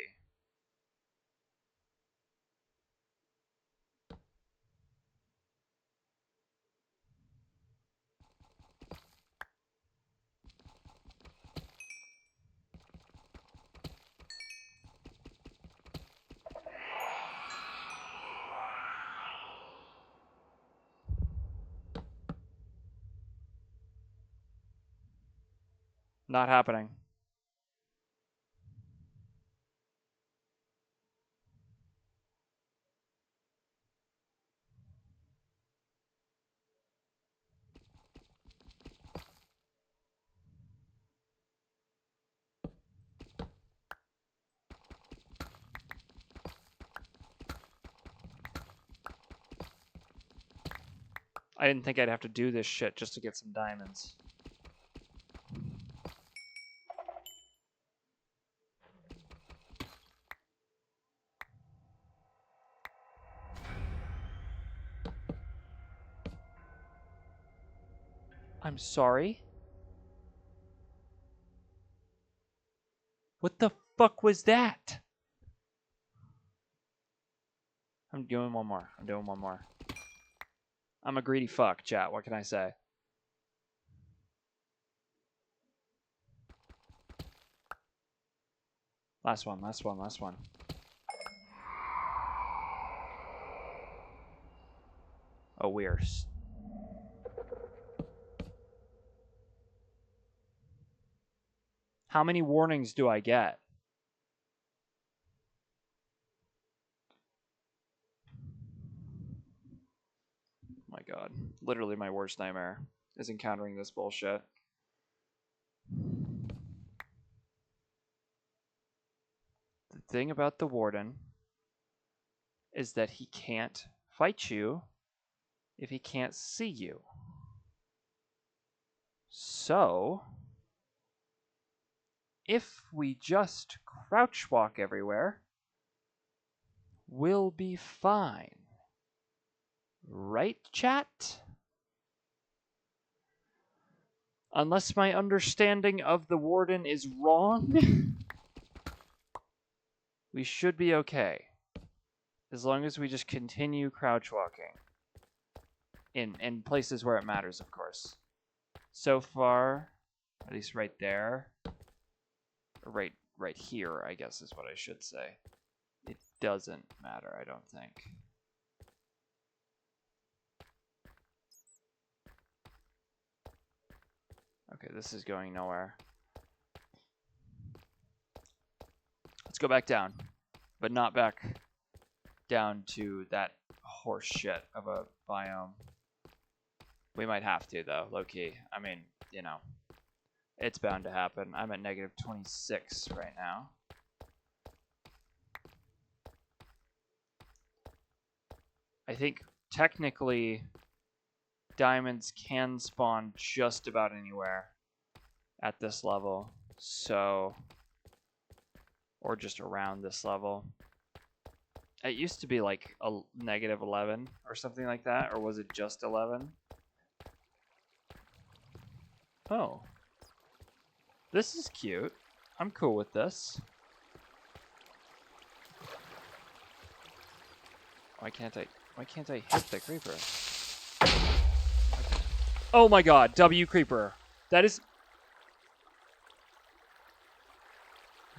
Not happening. I didn't think I'd have to do this shit just to get some diamonds. I'm sorry? What the fuck was that? I'm doing one more. I'm a greedy fuck, chat. What can I say? Last one, last one, last one. Oh, we're... How many warnings do I get? My God. Literally my worst nightmare is encountering this bullshit. The thing about the warden is that he can't fight you if he can't see you. So, if we just crouch walk everywhere, we'll be fine. Right, chat? Unless my understanding of the warden is wrong, we should be okay. As long as we just continue crouch walking. In places where it matters, of course. So far, at least right there, or right here, I guess is what I should say. It doesn't matter, I don't think. Okay, this is going nowhere. Let's go back down, but not back down to that horse shit of a biome. We might have to, though, low-key. I mean, you know, it's bound to happen. I'm at negative 26 right now. I think, technically, diamonds can spawn just about anywhere at this level. So, or just around this level. It used to be like a negative 11 or something like that, or was it just 11? Oh. This is cute. I'm cool with this. Why can't I hit the creeper? Oh my God, W creeper. That is...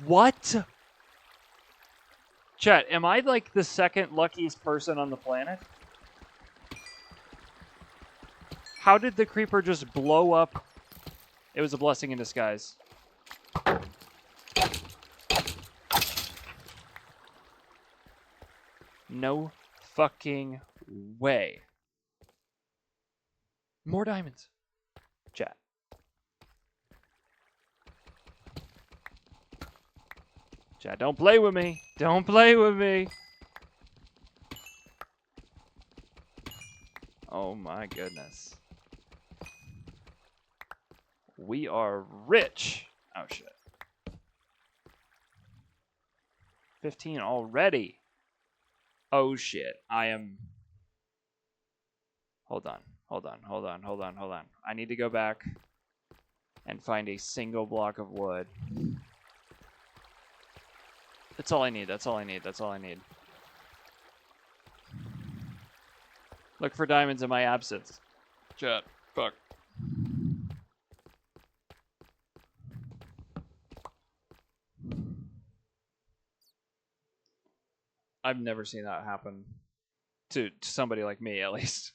What? Chat, am I like the second luckiest person on the planet? How did the creeper just blow up? It was a blessing in disguise. No fucking way. More diamonds. Chat. Chat, don't play with me. Don't play with me. Oh my goodness. We are rich. Oh shit. 15 already. Oh shit. I am... Hold on. I need to go back and find a single block of wood. That's all I need. Look for diamonds in my absence. Chat. Fuck. I've never seen that happen to somebody like me, at least.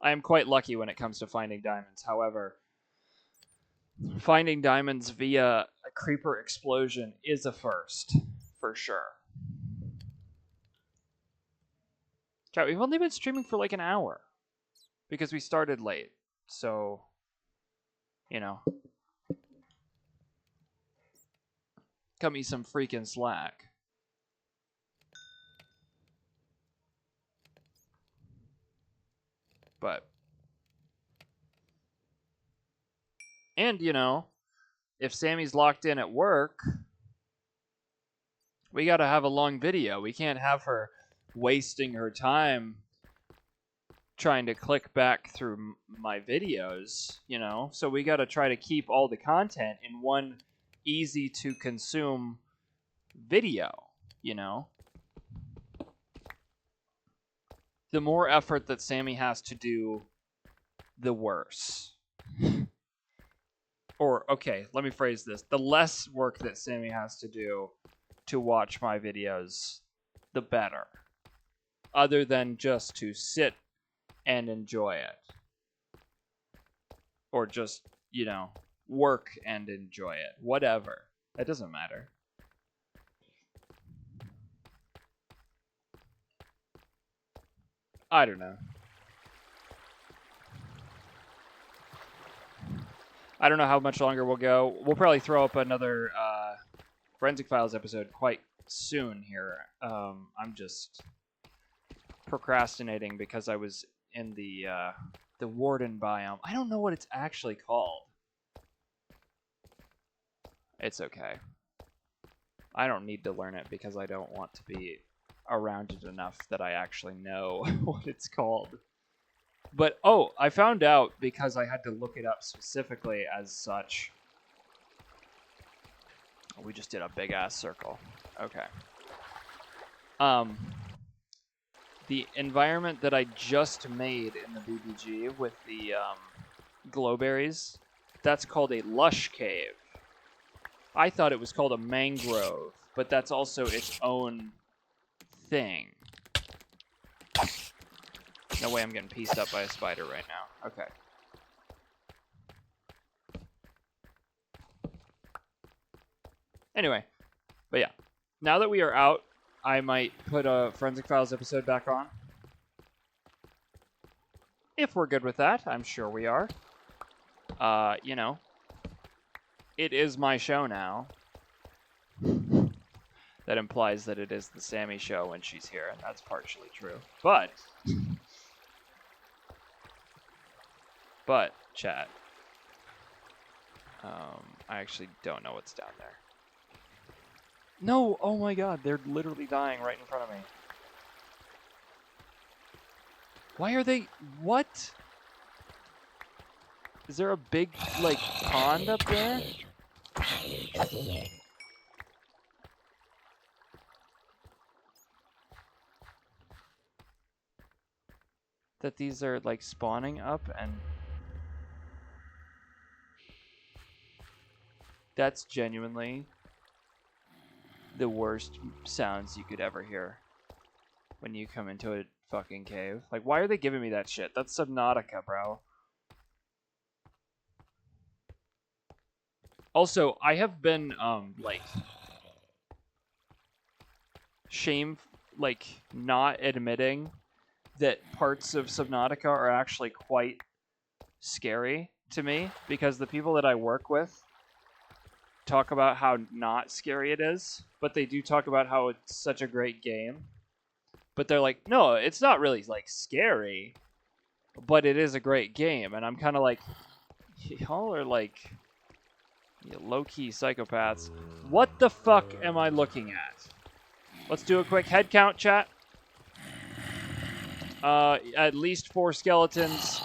I am quite lucky when it comes to finding diamonds. However, finding diamonds via a creeper explosion is a first, for sure. Chat, we've only been streaming for like an hour because we started late. So, you know, cut me some freaking slack. But, and you know, if Sammy's locked in at work, we gotta have a long video. We can't have her wasting her time trying to click back through my videos, you know? So we gotta try to keep all the content in one easy to consume video, you know? The more effort that Sammy has to do, the worse. or okay, let me phrase this. The less work that Sammy has to do to watch my videos, the better. Other than just to sit and enjoy it. Or just, you know, work and enjoy it. Whatever. It doesn't matter. I don't know. I don't know how much longer we'll go. We'll probably throw up another Forensic Files episode quite soon here. I'm just procrastinating because I was in the Warden biome. I don't know what it's actually called. It's okay. I don't need to learn it because I don't want to be around it enough that I actually know what it's called. But, oh, I found out because I had to look it up specifically as such. We just did a big-ass circle. Okay. The environment that I just made in the BBG with the glowberries, that's called a lush cave. I thought it was called a mangrove, but that's also its own thing. No way I'm getting pieced up by a spider right now. Okay. Anyway, but yeah. Now that we are out, I might put a Forensic Files episode back on. If we're good with that, I'm sure we are. You know, it is my show now. That implies that it is the Sammy show when she's here, and that's partially true. But, chat, I actually don't know what's down there. No! Oh my god, they're literally dying right in front of me. Why are they... What? Is there a big, like, pond up there? That these are, like, spawning up and... That's genuinely the worst sounds you could ever hear when you come into a fucking cave. Like, why are they giving me that shit? That's Subnautica, bro. Also, I have been, like, not admitting that parts of Subnautica are actually quite scary to me, because the people that I work with talk about how not scary it is, but they do talk about how it's such a great game. But they're like, no, it's not really, like, scary, but it is a great game. And I'm kind of like, y'all are, like, low-key psychopaths. What the fuck am I looking at? Let's do a quick head count, chat. At least 4 skeletons.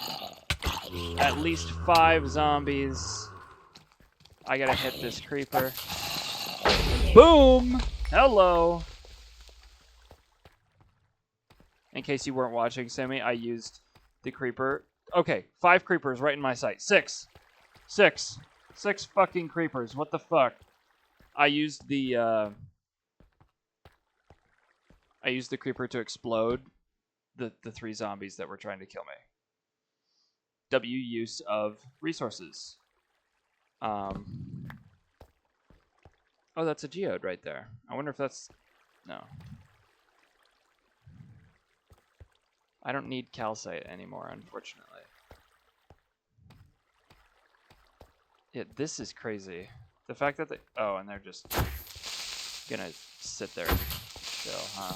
At least 5 zombies. I gotta hit this creeper. Boom! Hello! In case you weren't watching, Sammy, I used the creeper. Okay, 5 creepers right in my sight. 6 fucking creepers. What the fuck? I used the creeper to explode the 3 zombies that were trying to kill me. W use of resources. Oh, that's a geode right there. I wonder if that's... No. I don't need calcite anymore, unfortunately. Yeah, this is crazy. The fact that they... Oh, and they're just gonna sit there still, huh?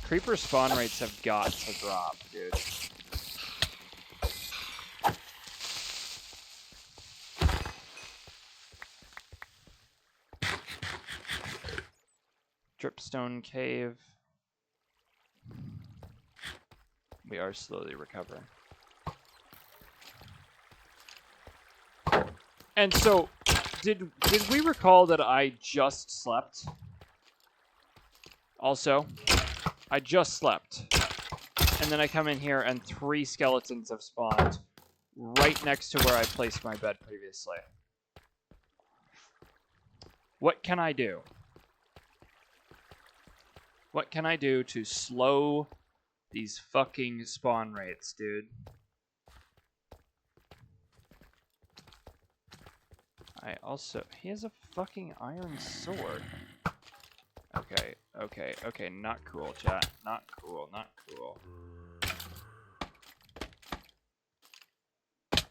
Creeper spawn rates have got to drop, dude. Dripstone cave. We are slowly recovering. And so, did we recall that I just slept? Also, I just slept. And then I come in here and 3 skeletons have spawned right next to where I placed my bed previously. What can I do? What can I do to slow these fucking spawn rates, dude? He has a fucking iron sword. Okay, not cool, chat. Not cool.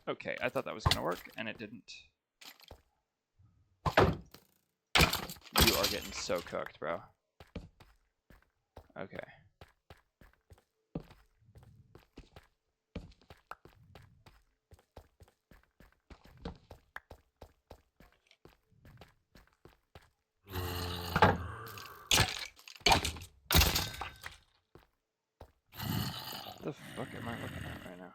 Okay, I thought that was gonna work, and it didn't. You are getting so cooked, bro. Okay. What the fuck am I looking at right now?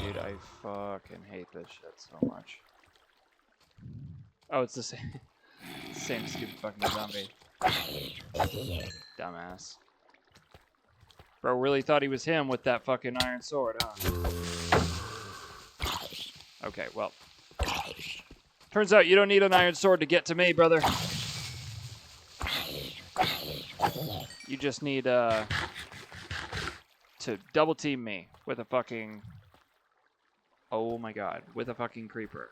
Dude, I fucking hate this shit so much. Oh, it's the same, same stupid fucking zombie. Dumbass. Bro really thought he was him with that fucking iron sword, huh? Okay, well. Turns out you don't need an iron sword to get to me, brother. You just need, to double team me with a fucking... Oh my god, with a fucking creeper.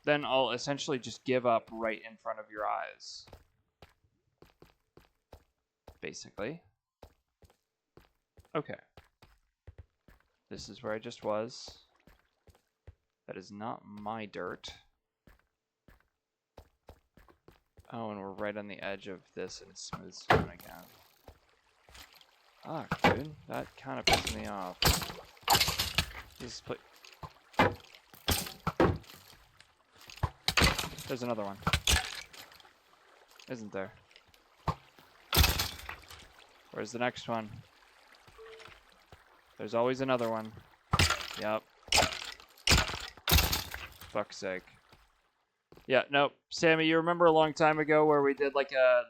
Then I'll essentially just give up right in front of your eyes. Basically. Okay. This is where I just was. That is not my dirt. Oh, and we're right on the edge of this and smooth stone again. Ah, dude, that kind of pissed me off. Just put... There's another one. Isn't there? Where's the next one? There's always another one. Yep. Fuck's sake. Yeah, nope. Sammy, you remember a long time ago where we did like a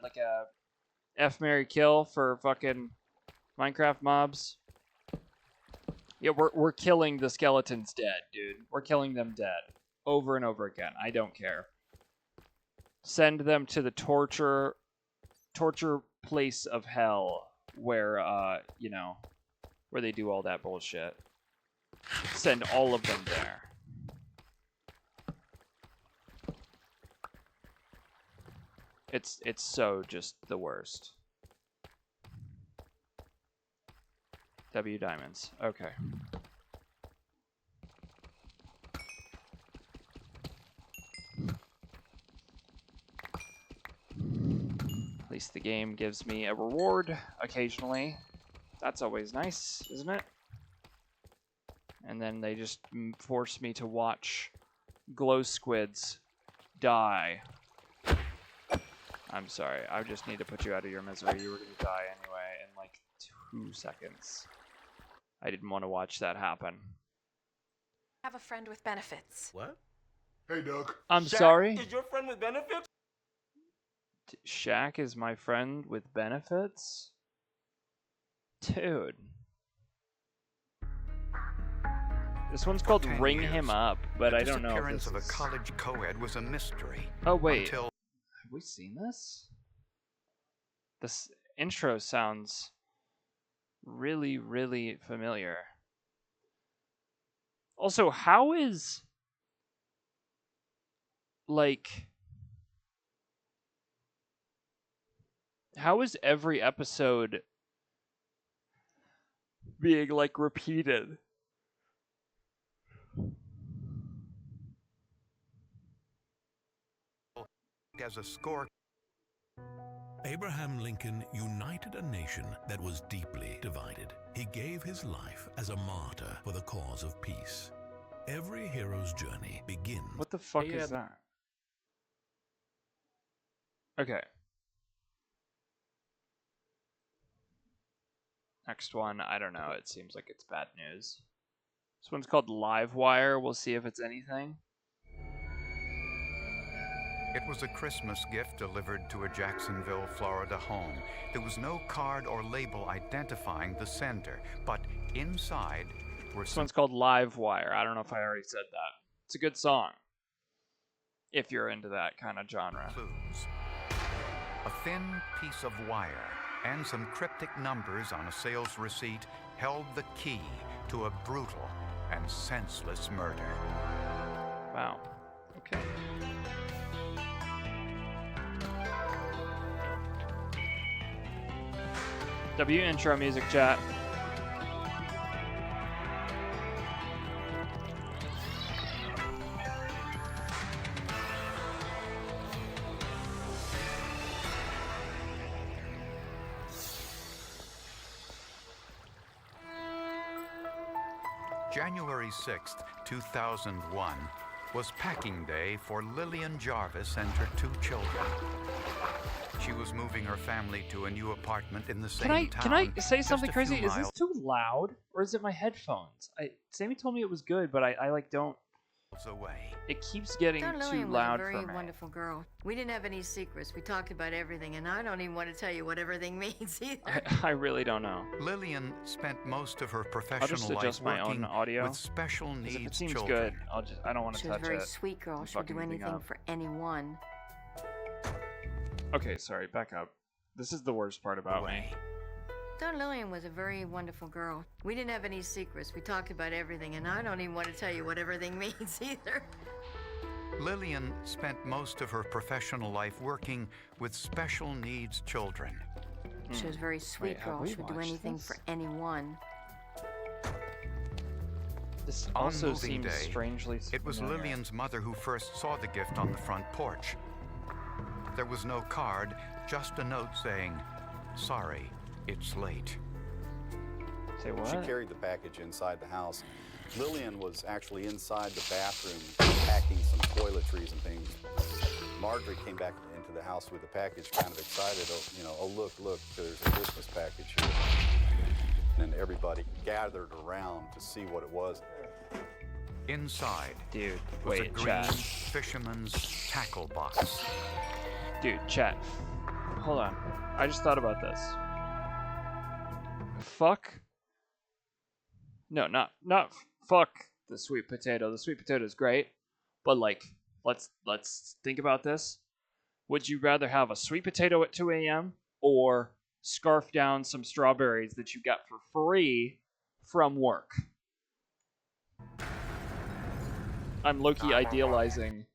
F, marry, kill for fucking Minecraft mobs? Yeah, we're killing the skeletons dead, dude. We're killing them dead. Over and over again. I don't care. Send them to the torture place of hell where, you know, where they do all that bullshit. Send all of them there. It's so just the worst. W diamonds. Okay. At least the game gives me a reward occasionally. That's always nice, isn't it? And then they just force me to watch glow squids die. I'm sorry. I just need to put you out of your misery. You were going to die anyway in like 2 seconds. I didn't want to watch that happen. Have a friend with benefits. What? Hey, Doug. I'm sorry? Is your friend with benefits? Shaq is my friend with benefits? Dude. This one's called Ring Him Up, but I don't know if this The disappearance of is... a college co-ed was a mystery. Oh, wait. Until... Have we seen this? This intro sounds really, really familiar. Also, how is... like... How is every episode being, like, repeated? As a score... Abraham Lincoln united a nation that was deeply divided. He gave his life as a martyr for the cause of peace. Every hero's journey begins... What the fuck is that? Okay. Next one, I don't know. It seems like it's bad news. This one's called Livewire. We'll see if it's anything. It was a Christmas gift delivered to a Jacksonville, Florida home. There was no card or label identifying the sender, but inside were This some one's called Live Wire. I don't know if I already said that. It's a good song, if you're into that kind of genre. clues. A thin piece of wire and some cryptic numbers on a sales receipt held the key to a brutal and senseless murder. Wow. Okay. W intro music chat. January 6th, 2001 was packing day for Lillian Jarvis and her 2 children. She was moving her family to a new apartment in the same town. Can I say just something a few crazy? Is this miles too loud, or is it my headphones? Sammy told me it was good, but I like don't. away. It keeps getting Dawn too Lillian loud was a for very me. wonderful girl. We didn't have any secrets. We talked about everything, and I don't even want to tell you what everything means either. I really don't know. Lillian spent most of her I'll professional just life adjust my working own audio. with special 'Cause if it needs seems children. good, I don't want to She was a touch very it. sweet girl. and She would fuck do anything anything up. for anyone. Okay, sorry, back up. This is the worst part about me. Dawn Lillian was a very wonderful girl. We didn't have any secrets. We talked about everything, and I don't even want to tell you what everything means either. Lillian spent most of her professional life working with special needs children. She was a very sweet have girl. we She would do watched anything this? for anyone. This On also moving seems day, strangely it was familiar. Lillian's mother who first saw the gift on the front porch. There was no card, just a note saying, "Sorry, it's late." Say what? She carried the package inside the house. Lillian was actually inside the bathroom packing some toiletries and things. Marjorie came back into the house with the package, kind of excited. Oh, look, there's a Christmas package here. And everybody gathered around to see what it was. Inside Dude, was a wait, green chat. fisherman's tackle box. Dude, chat. Hold on. I just thought about this. Fuck. No, not fuck the sweet potato. The sweet potato is great, but like, let's think about this. Would you rather have a sweet potato at 2 a.m. or scarf down some strawberries that you got for free from work? I'm low-key idealizing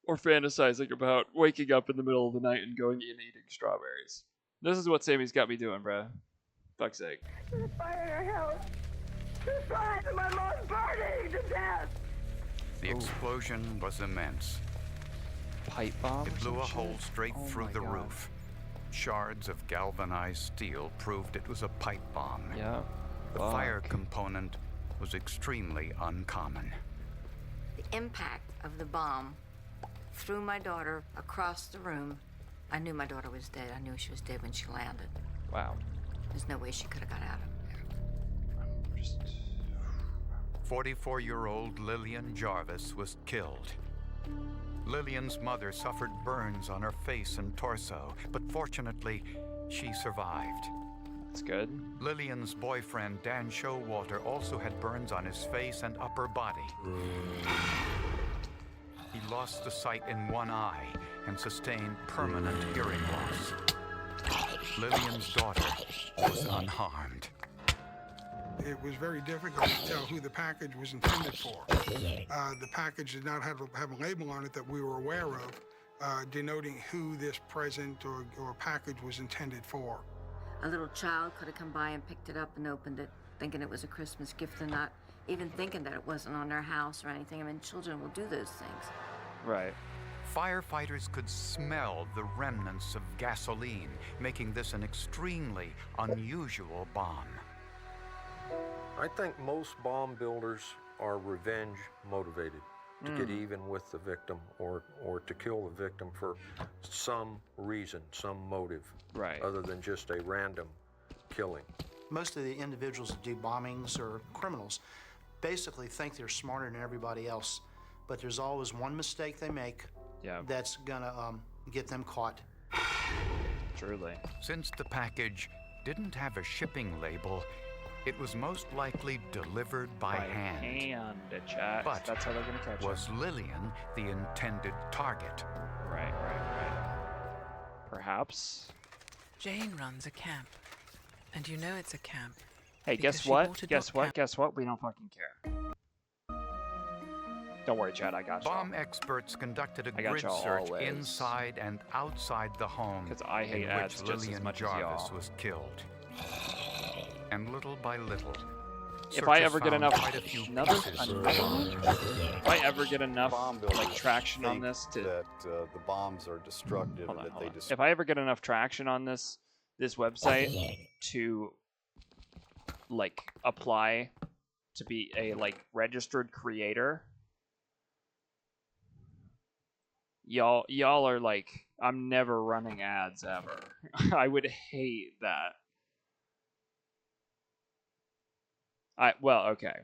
or fantasizing about waking up in the middle of the night and going and eating strawberries. This is what Sammy's got me doing, bruh. Fuck's sake. There's a fire in our house. There's fire and my mom's burning to death. The explosion was immense. Pipe bomb? It blew a hole straight Oh through my the God. roof. Shards of galvanized steel proved it was a pipe bomb. Yeah. The fire component was extremely uncommon. The impact of the bomb threw my daughter across the room. I knew my daughter was dead. I knew she was dead when she landed. Wow. There's no way she could have got out of there. 44-year-old Lillian Jarvis was killed. Lillian's mother suffered burns on her face and torso, but fortunately, she survived. That's good. Lillian's boyfriend, Dan Showalter, also had burns on his face and upper body. He lost the sight in one eye and sustained permanent hearing loss. Lillian's daughter was unharmed. It was very difficult to tell who the package was intended for. The package did not have a label on it that we were aware of, denoting who this present or package was intended for. A little child could have come by and picked it up and opened it, thinking it was a Christmas gift and not even thinking that it wasn't on their house or anything. I mean, children will do those things. Right. Firefighters could smell the remnants of gasoline, making this an extremely unusual bomb. I think most bomb builders are revenge motivated to get even with the victim or to kill the victim for some reason, some motive, right, other than just a random killing. Most of the individuals that do bombings or criminals basically think they're smarter than everybody else, but there's always one mistake they make that's gonna get them caught. Truly. Since the package didn't have a shipping label, it was most likely delivered by hand. Chat. But that's how they're gonna catch was Lillian the intended target? Right. Perhaps. Jane runs a camp, and you know it's a camp. Hey, guess what? Guess what? We don't fucking care. Don't worry, Chad. I got you. Bomb experts conducted a grid search inside and outside the home because I hate in ads which just Lillian as much Jarvis as y'all. was killed. And little by little, if I ever get found enough, quite a few if I ever get enough like traction on this to that the bombs are destructive and that they destroy. if I ever get enough traction on this website to like apply to be a like registered creator, y'all are like, I'm never running ads ever. I would hate that. Okay.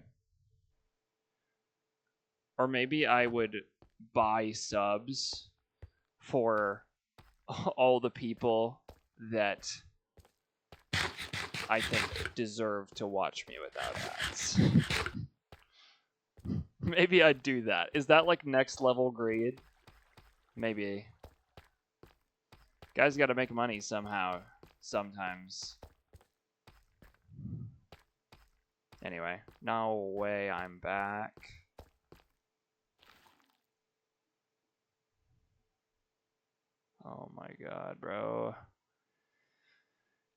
Or maybe I would buy subs for all the people that I think deserve to watch me without ads. Maybe I'd do that. Is that like next level greed? Maybe. Guys gotta make money somehow, sometimes. Anyway, no way I'm back. Oh my god, bro.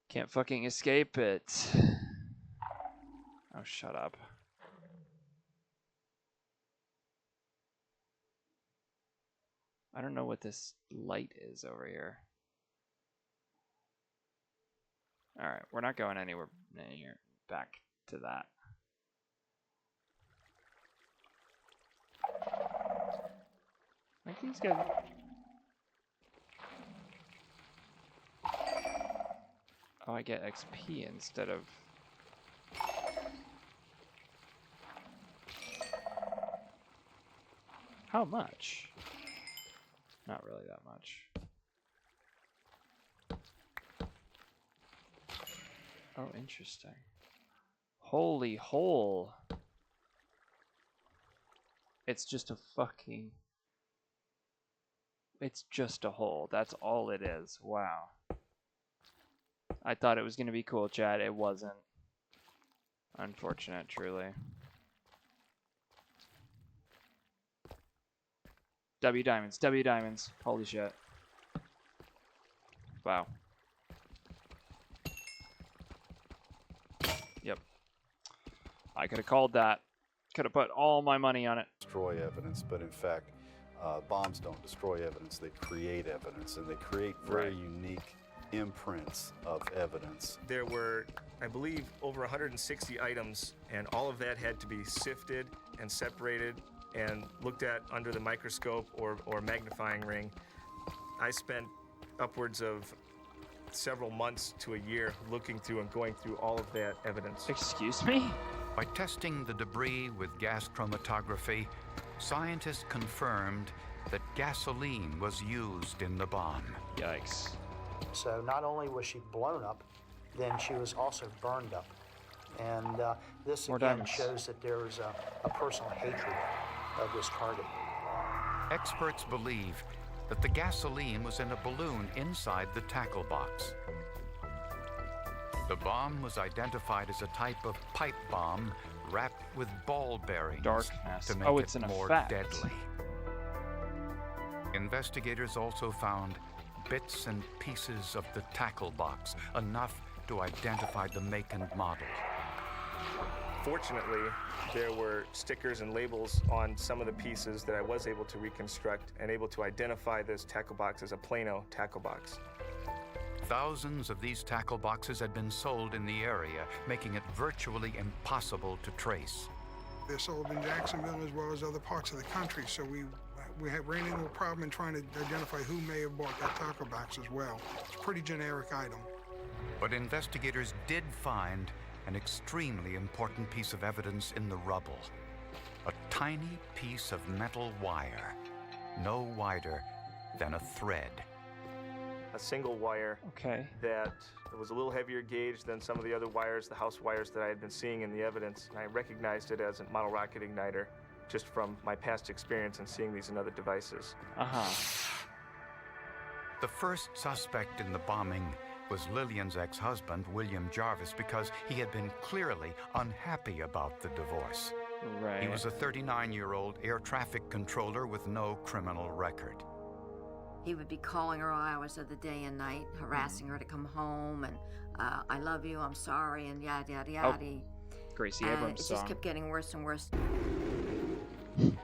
Can't fucking escape it. Oh, shut up. I don't know what this light is over here. Alright, we're not going anywhere near back to that. I think these guys... Oh, I get XP instead of... How much? Not really that much. Oh, interesting. Holy hole. It's just a fucking... It's just a hole. That's all it is. Wow. I thought it was going to be cool, chat. It wasn't. Unfortunate, truly. W diamonds. W diamonds. Holy shit. Wow. Yep. I could have called that. Could have put all my money on it. Destroy evidence, but in fact, bombs don't destroy evidence. They create evidence, and they create very unique imprints of evidence. There were, I believe, over 160 items, and all of that had to be sifted and separated and looked at under the microscope or magnifying ring. I spent upwards of several months to a year looking through and going through all of that evidence. Excuse me? By testing the debris with gas chromatography, scientists confirmed that gasoline was used in the bomb. Yikes. So not only was she blown up, then she was also burned up. And this More again diamonds. shows that there was a personal hatred of this target. Experts believe that the gasoline was in a balloon inside the tackle box. The bomb was identified as a type of pipe bomb wrapped with ball bearings Darkness. to make Oh, it's it an more effect. deadly. Investigators also found bits and pieces of the tackle box, enough to identify the make and model. Fortunately, there were stickers and labels on some of the pieces that I was able to reconstruct and able to identify this tackle box as a Plano tackle box. Thousands of these tackle boxes had been sold in the area, making it virtually impossible to trace. They're sold in Jacksonville as well as other parts of the country, so we ran into a problem in trying to identify who may have bought that tackle box as well. It's a pretty generic item. But investigators did find an extremely important piece of evidence in the rubble. A tiny piece of metal wire. no wider than a thread. A single wire that was a little heavier gauge than some of the other wires, the house wires that I had been seeing in the evidence. And I recognized it as a model rocket igniter just from my past experience and seeing these in other devices. The first suspect in the bombing was Lillian's ex-husband, William Jarvis, because he had been clearly unhappy about the divorce. Right. He was a 39-year-old air traffic controller with no criminal record. He would be calling her all hours of the day and night, harassing her to come home, and I love you, I'm sorry, and yada, yada, yada. Gracie And Abrams it song. just kept getting worse and worse.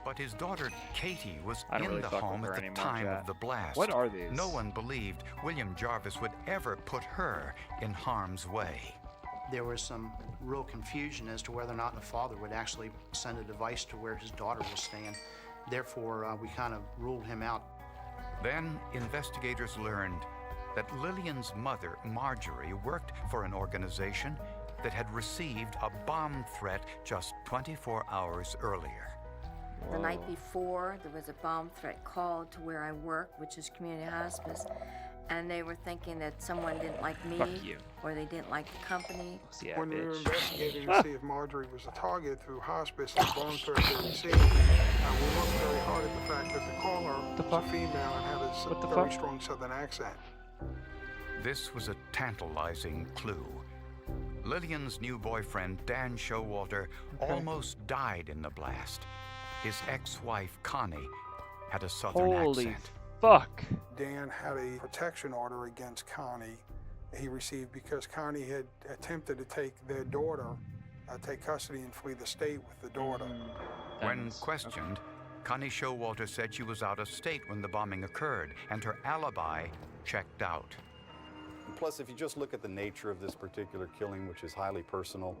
But his daughter, Katie, was I don't in really the fuck with home her at the anymore, time Jack. of the blast. What are these? No one believed William Jarvis would ever put her in harm's way. There was some real confusion as to whether or not the father would actually send a device to where his daughter was staying. Therefore, we kind of ruled him out. Then investigators learned that Lillian's mother, Marjorie, worked for an organization that had received a bomb threat just 24 hours earlier. The night before, there was a bomb threat called to where I work, which is community hospice, and they were thinking that someone didn't like me, Fuck you. or they didn't like the company. Yeah, When we were bitch. investigating to see if Marjorie was a target through hospice and bomb threat they received, we looked very hard at the fact that the caller was a female and had a very strong Southern accent. This was a tantalizing clue. Lillian's new boyfriend, Dan Showalter, almost died in the blast. His ex-wife, Connie, had a Southern accent. Fuck. Dan had a protection order against Connie he received because Connie had attempted to take their daughter, take custody and flee the state with the daughter. When questioned, Connie Showalter said she was out of state when the bombing occurred, and her alibi checked out. Plus, if you just look at the nature of this particular killing, which is highly personal,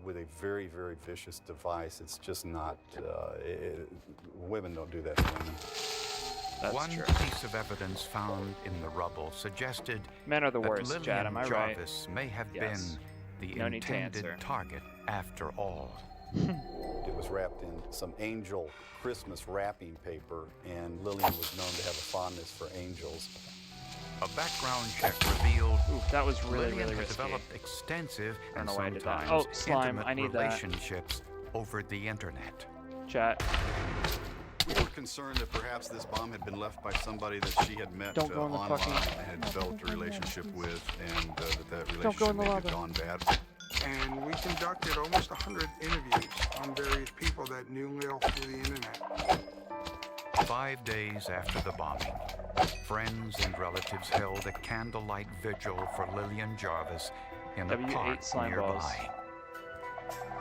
with a very, very vicious device, it's just not, women don't do that to women. That's One true. piece of evidence found in the rubble suggested Men are the that worst, Lillian Chad, am I right? Jarvis may have Yes. been the No need to intended answer. target after all. It was wrapped in some angel Christmas wrapping paper, and Lillian was known to have a fondness for angels. A background check revealed that was really, Lillian really had risky. developed extensive I don't and know why I did that. sometimes Oh, slime, intimate I need that. relationships over the internet. Chat. We were concerned that perhaps this bomb had been left by somebody that she had met Don't go in the online fucking- and had developed a relationship with, and that Don't go relationship in the may have lava. gone bad. And we conducted almost 100 interviews on various people that knew Lil through the internet. 5 days after the bombing, friends and relatives held a candlelight vigil for Lillian Jarvis in a W8 park slime balls. nearby.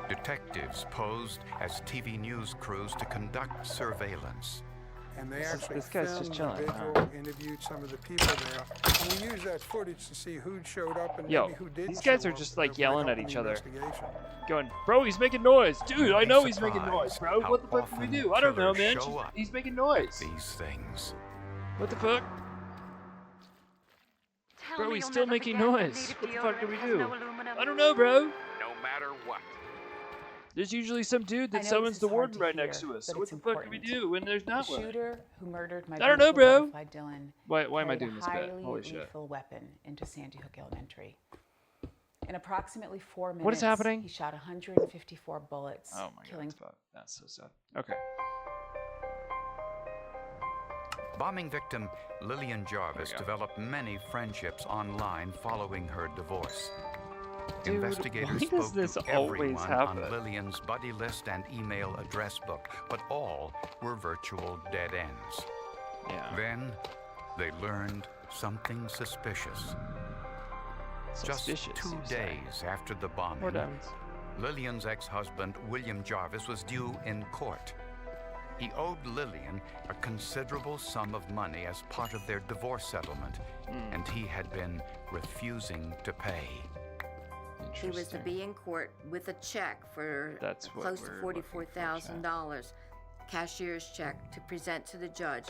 Detectives posed as TV news crews to conduct surveillance. And they This is- actually this guy's filmed just the chilling, vigil, huh? interviewed some of the people there. And we used that footage to see who showed up and Yo, maybe who didn't these guys show are up just that like would yelling help at in each the other. investigation. Going, bro, he's making noise. Dude, I know he's making Surprised noise, bro. how What the fuck do we often do? I don't know, killers man. show Just- up he's making noise. These things. What the fuck? Bro, he's still making noise. What the fuck do we do? I don't know, bro. No matter what. There's usually some dude I that know summons this the is hard warden to right hear, next to us. but So what it's the fuck do we important. do when there's not The one? shooter who murdered my I don't know, beautiful bro. butterfly Dylan Why am I carried doing a this bit? highly Holy shit. lethal weapon into Sandy Hook Elementary. In approximately 4 minutes, What is happening? he shot 154 bullets, Oh my killing god, that's so sad. Okay. Bombing victim Lillian Jarvis developed many friendships online following her divorce. Dude, Investigators why does spoke this to always everyone happen? on Lillian's buddy list and email address book, but all were virtual dead ends. Yeah. Then they learned something suspicious. Suspicious, Just 2 you say? days after the More bombing, diamonds. Lillian's ex-husband, William Jarvis, was due in court. He owed Lillian a considerable sum of money as part of their divorce settlement, and he had been refusing to pay. He was to be in court with a check for That's what close to we're looking for, $44,000, cashier's check to present to the judge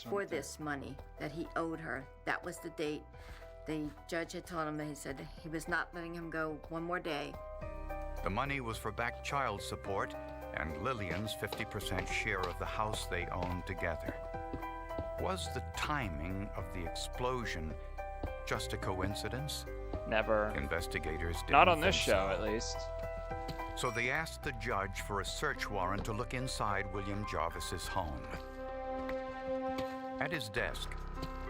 for this money that he owed her. That was the date. The judge had told him that he said he was not letting him go one more day. The money was for back child support and Lillian's 50% share of the house they owned together. Was the timing of the explosion just a coincidence? Never. Investigators didn't Not on this think show, so. at least. So they asked the judge for a search warrant to look inside William Jarvis's home. At his desk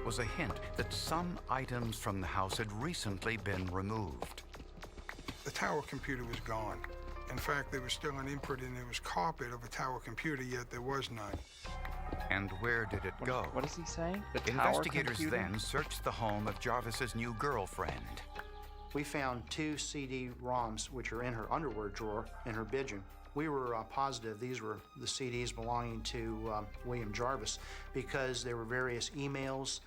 was a hint that some items from the house had recently been removed. The tower computer was gone. In fact, there was still an imprint and there was carpet of a tower computer, yet there was none. And where did it go? What is he saying? The tower Investigators computer? then searched the home of Jarvis's new girlfriend. We found 2 CD-ROMs, which are in her underwear drawer in her bedroom. We were positive these were the CDs belonging to William Jarvis because there were various emails,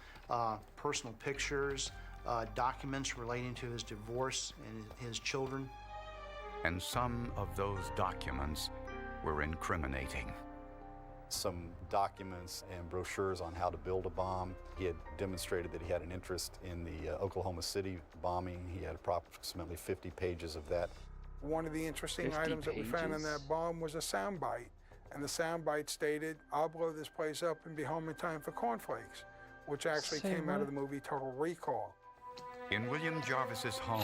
personal pictures, documents relating to his divorce and his children. And some of those documents were incriminating. Some documents and brochures on how to build a bomb. He had demonstrated that he had an interest in the Oklahoma City bombing. He had approximately 50 pages of that. One of the interesting 50 items that we found in that bomb was a soundbite. And the soundbite stated, "I'll blow this place up and be home in time for cornflakes," which actually came out of the movie Total Recall. In William Jarvis's home,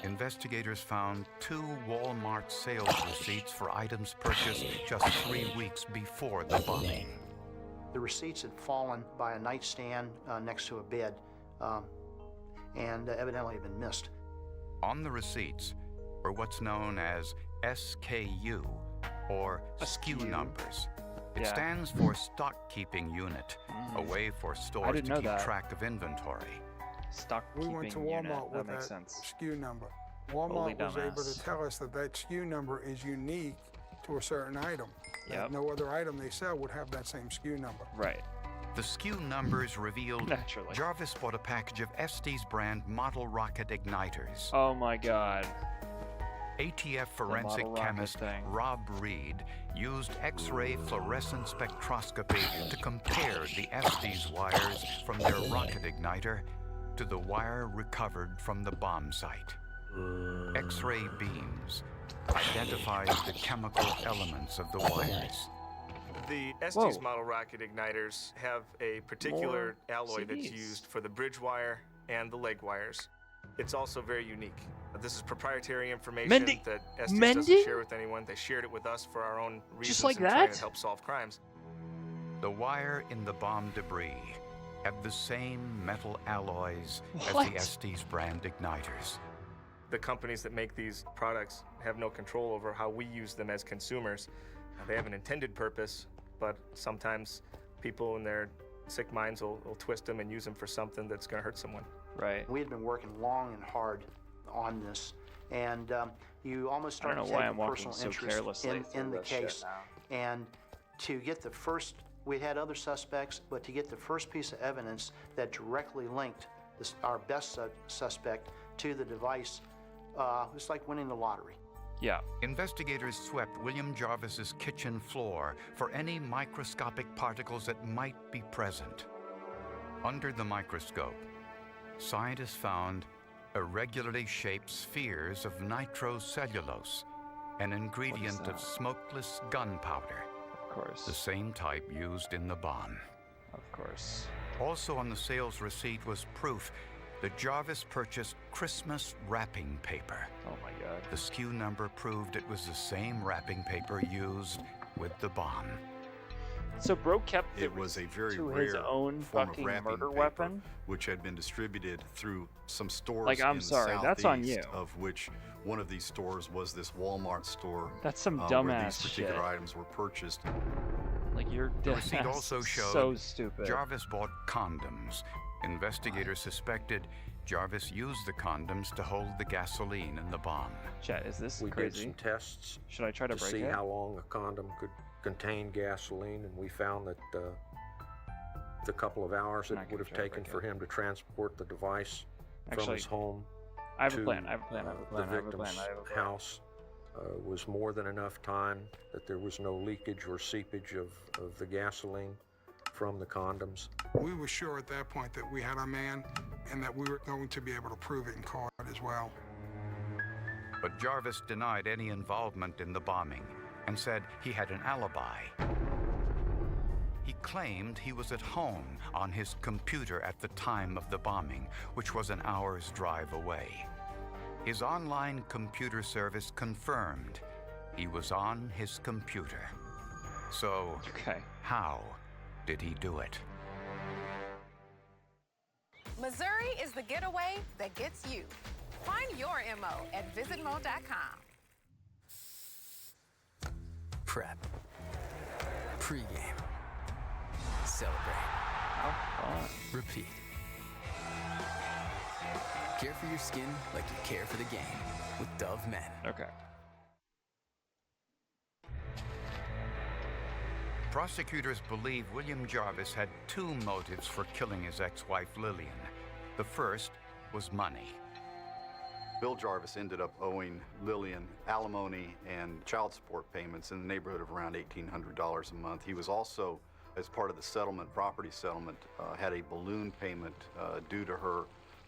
investigators found 2 Walmart sales receipts for items purchased just 3 weeks before the bombing. The receipts had fallen by a nightstand next to a bed and evidently had been missed. On the receipts were what's known as SKU, or SKU numbers. It stands for Stock Keeping Unit, a way for stores to keep track of inventory. Stock We keeping went to unit. Walmart That with makes that sense. SKU number. Holy Walmart was able dumbass. to tell us that that SKU number is unique to a certain item. Yep. That no other item they sell would have that same SKU number. Right. The SKU numbers revealed Naturally. Jarvis bought a package of Estes brand model rocket igniters. Oh my god. ATF forensic model rocket chemist thing. Rob Reed used X-ray fluorescent spectroscopy to compare the Estes wires from their rocket igniter to the wire recovered from the bomb site. X-ray beams identified the chemical elements of the wires. The Estes model rocket igniters have a particular alloy that's CDs. used for the bridge wire and the leg wires. It's also very unique. This is proprietary information that Estes doesn't share with anyone. They shared it with us for our own reasons Just like and trying that? to help solve crimes. The wire in the bomb debris had the same metal alloys as What? the Estes brand igniters. The companies that make these products have no control over how we use them as consumers. They have an intended purpose, but sometimes people in their sick minds will twist them and use them for something that's going to hurt someone. Right. We had been working long and hard on this, and you almost I don't start to know why take I'm a walking personal so interest carelessly in through the this shit case. And to get the first, we had other suspects, but to get the first piece of evidence that directly linked our best suspect to the device, it's like winning the lottery. Yeah. Investigators swept William Jarvis's kitchen floor for any microscopic particles that might be present. Under the microscope, scientists found irregularly shaped spheres of nitrocellulose, an ingredient of smokeless gunpowder. Of course. The same type used in the bomb. Of course. Also on the sales receipt was proof that Jarvis purchased Christmas wrapping paper. Oh my god. The SKU number proved it was the same wrapping paper used with the bomb. So bro kept It was a very to rare his own form of fucking wrapping murder paper, weapon? which had been distributed through some stores Like, I'm in sorry, the that's on Southeast, you. of which one of these stores was this Walmart store. That's some where dumbass these particular shit. items were purchased. Like you're The receipt also showed so stupid. Jarvis bought condoms. Investigators suspected Jarvis used the condoms to hold the gasoline in the bomb. Chat, is this We crazy? did some tests Should I try to break see it? how long a condom could contain gasoline, and we found that the couple of hours I'm it not would gonna have try to taken break for him to transport the device from Actually, his home I have a to plan, I have a plan, I have a plan, the I have a plan, victim's I have a plan. house was more than enough time, that there was no leakage or seepage of the gasoline from the condoms. We were sure at that point that we had our man and that we were going to be able to prove it in court as well. But Jarvis denied any involvement in the bombing and said he had an alibi. He claimed he was at home on his computer at the time of the bombing, which was an hour's drive away. His online computer service confirmed he was on his computer. So, how did he do it? Missouri is the getaway that gets you. Find your MO at visitmo.com. Prep. Pre-game. Celebrate. Repeat. Care for your skin like you care for the game with Dove Men. Okay. Prosecutors believe William Jarvis had two motives for killing his ex-wife Lillian. The first was money. Bill Jarvis ended up owing Lillian alimony and child support payments in the neighborhood of around $1,800 a month. He was also, as part of the settlement, property settlement, had a balloon payment due to her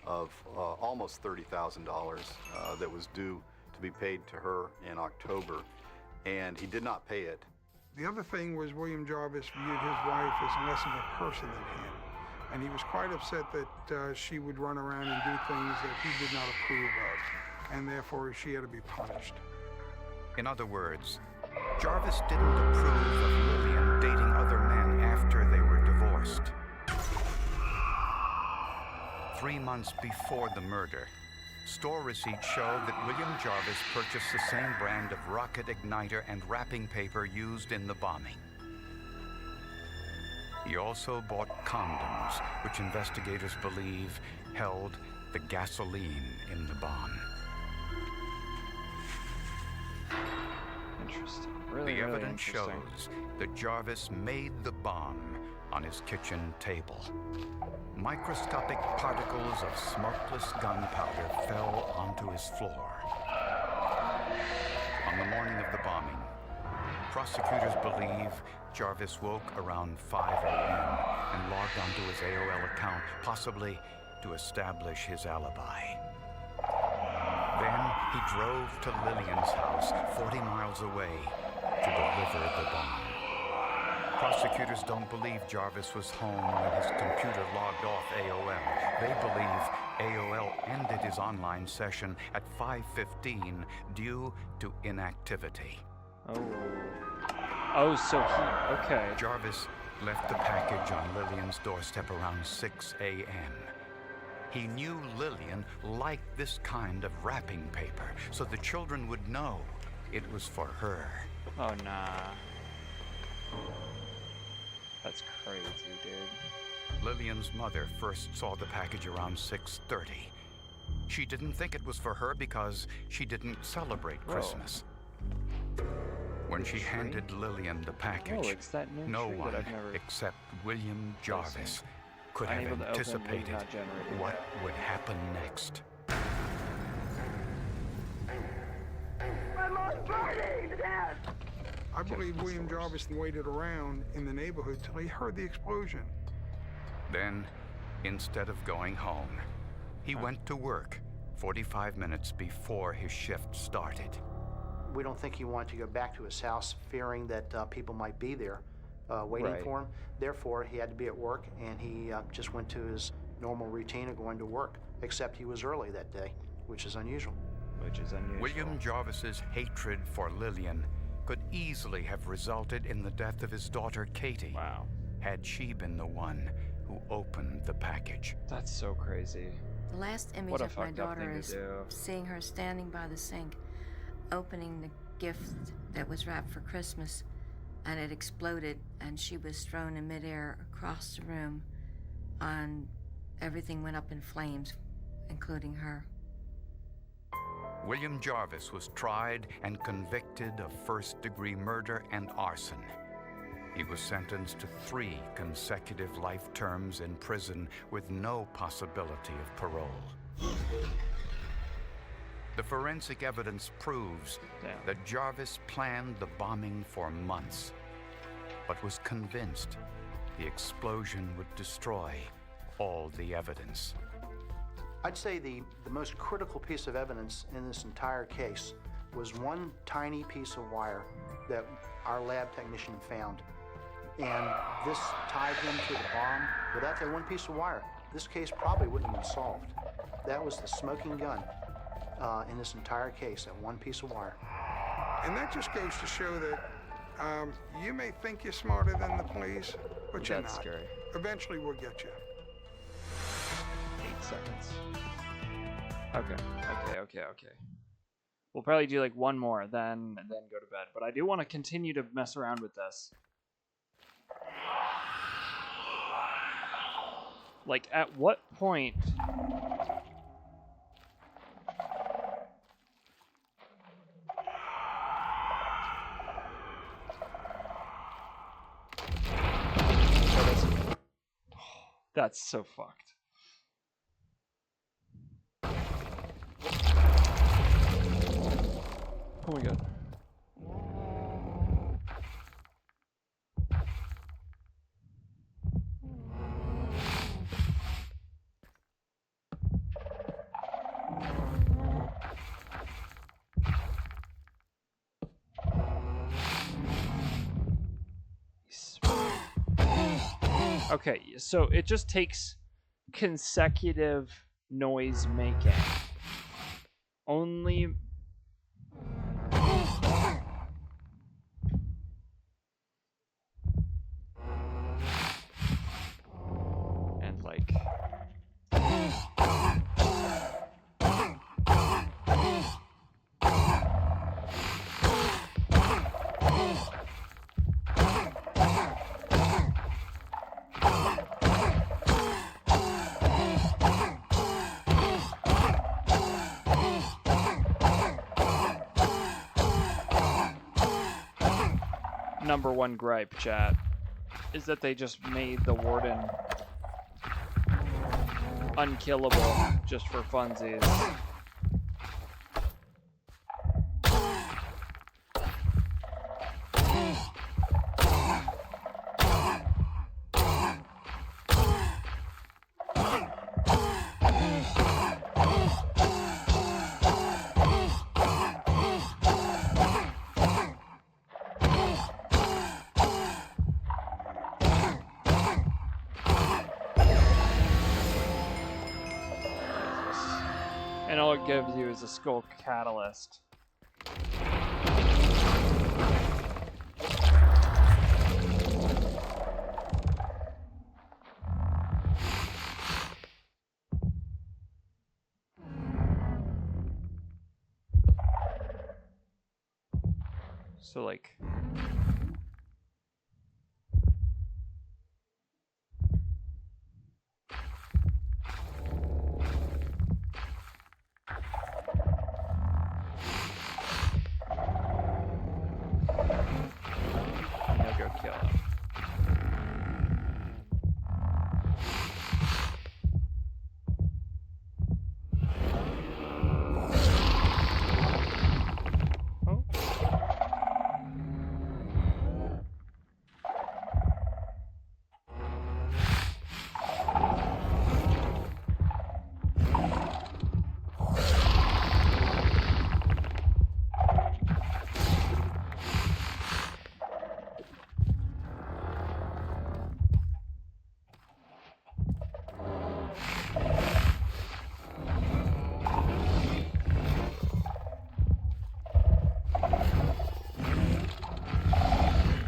of almost $30,000 that was due to be paid to her in October, and he did not pay it. The other thing was William Jarvis viewed his wife as less of a person than him. And he was quite upset that she would run around and do things that he did not approve of, and therefore she had to be punished. In other words, Jarvis didn't approve of Lillian dating other men after they were divorced. 3 months before the murder, store receipts showed that William Jarvis purchased the same brand of rocket igniter and wrapping paper used in the bombing. He also bought condoms, which investigators believe held the gasoline in the bomb. Interesting. Really, The really evidence interesting. shows that Jarvis made the bomb on his kitchen table. Microscopic particles of smokeless gunpowder fell onto his floor. On the morning of the bombing, prosecutors believe Jarvis woke around 5 a.m. and logged onto his AOL account, possibly to establish his alibi. Then he drove to Lillian's house 40 miles away to deliver the bomb. Prosecutors don't believe Jarvis was home when his computer logged off AOL. They believe AOL ended his online session at 5:15 due to inactivity. Oh, so he... Okay. Jarvis left the package on Lillian's doorstep around 6 a.m. He knew Lillian liked this kind of wrapping paper, so the children would know it was for her. Oh, nah. That's crazy, dude. Lillian's mother first saw the package around 6:30. She didn't think it was for her because she didn't celebrate Christmas. When she handed Lillian the package, it's that new no tree that one I've never except William Jarvis could Unable have to open, anticipated not generated what yet. would happen next. My mom's burning, Dad! I believe William Jarvis waited around in the neighborhood till he heard the explosion. Then, instead of going home, he went to work 45 minutes before his shift started. We don't think he wanted to go back to his house fearing that people might be there waiting Right. for him. Therefore, he had to be at work, and he just went to his normal routine of going to work, except he was early that day, which is unusual. William Jarvis's hatred for Lillian could easily have resulted in the death of his daughter Katie. Wow. Had she been the one who opened the package. That's so crazy. The last image What a of my fucked up daughter thing to is do. seeing her standing by the sink, opening the gift that was wrapped for Christmas, and it exploded, and she was thrown in midair across the room, and everything went up in flames, including her. William Jarvis was tried and convicted of first-degree murder and arson. He was sentenced to 3 consecutive life terms in prison with no possibility of parole. The forensic evidence proves that Jarvis planned the bombing for months, but was convinced the explosion would destroy all the evidence. I'd say the most critical piece of evidence in this entire case was one tiny piece of wire that our lab technician found. and this tied him to the bomb. Without that one piece of wire, this case probably wouldn't have been solved. That was the smoking gun in this entire case, that one piece of wire. And that just goes to show that you may think you're smarter than the police, but you're That's not. scary. Eventually, we'll get you. 8 seconds. Okay. We'll probably do like one more, then go to bed. But I do want to continue to mess around with this. Like, at what point... That's so fucked. Oh my god. Okay, so it just takes consecutive noise making. Only... And like... Number one gripe, chat, is that they just made the warden unkillable just for funsies. And all it gives you is a skull catalyst. So like... Go kill him. Oh.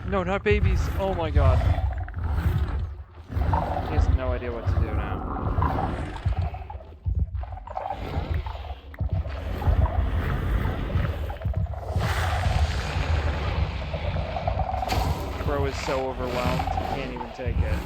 No, not babies. Oh my god. He has no idea what to do now. Bro is so overwhelmed, he can't even take it.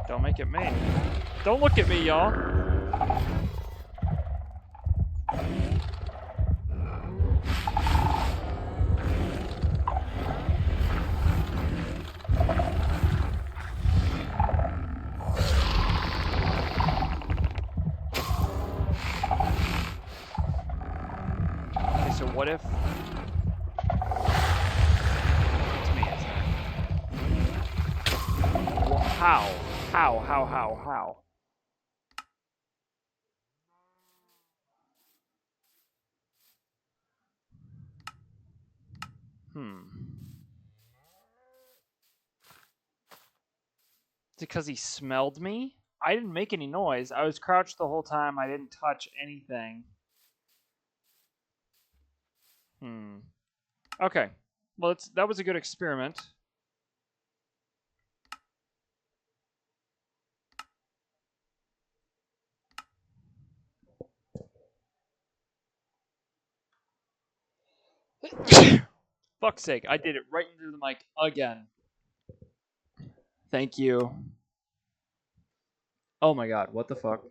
Don't make it me. Don't look at me, y'all. What if... It's me, isn't it? Well, how? How? Is it because he smelled me? I didn't make any noise. I was crouched the whole time. I didn't touch anything. Okay. Well, that was a good experiment. Fuck's sake, I did it right into the mic again. Thank you. Oh my god, what the fuck?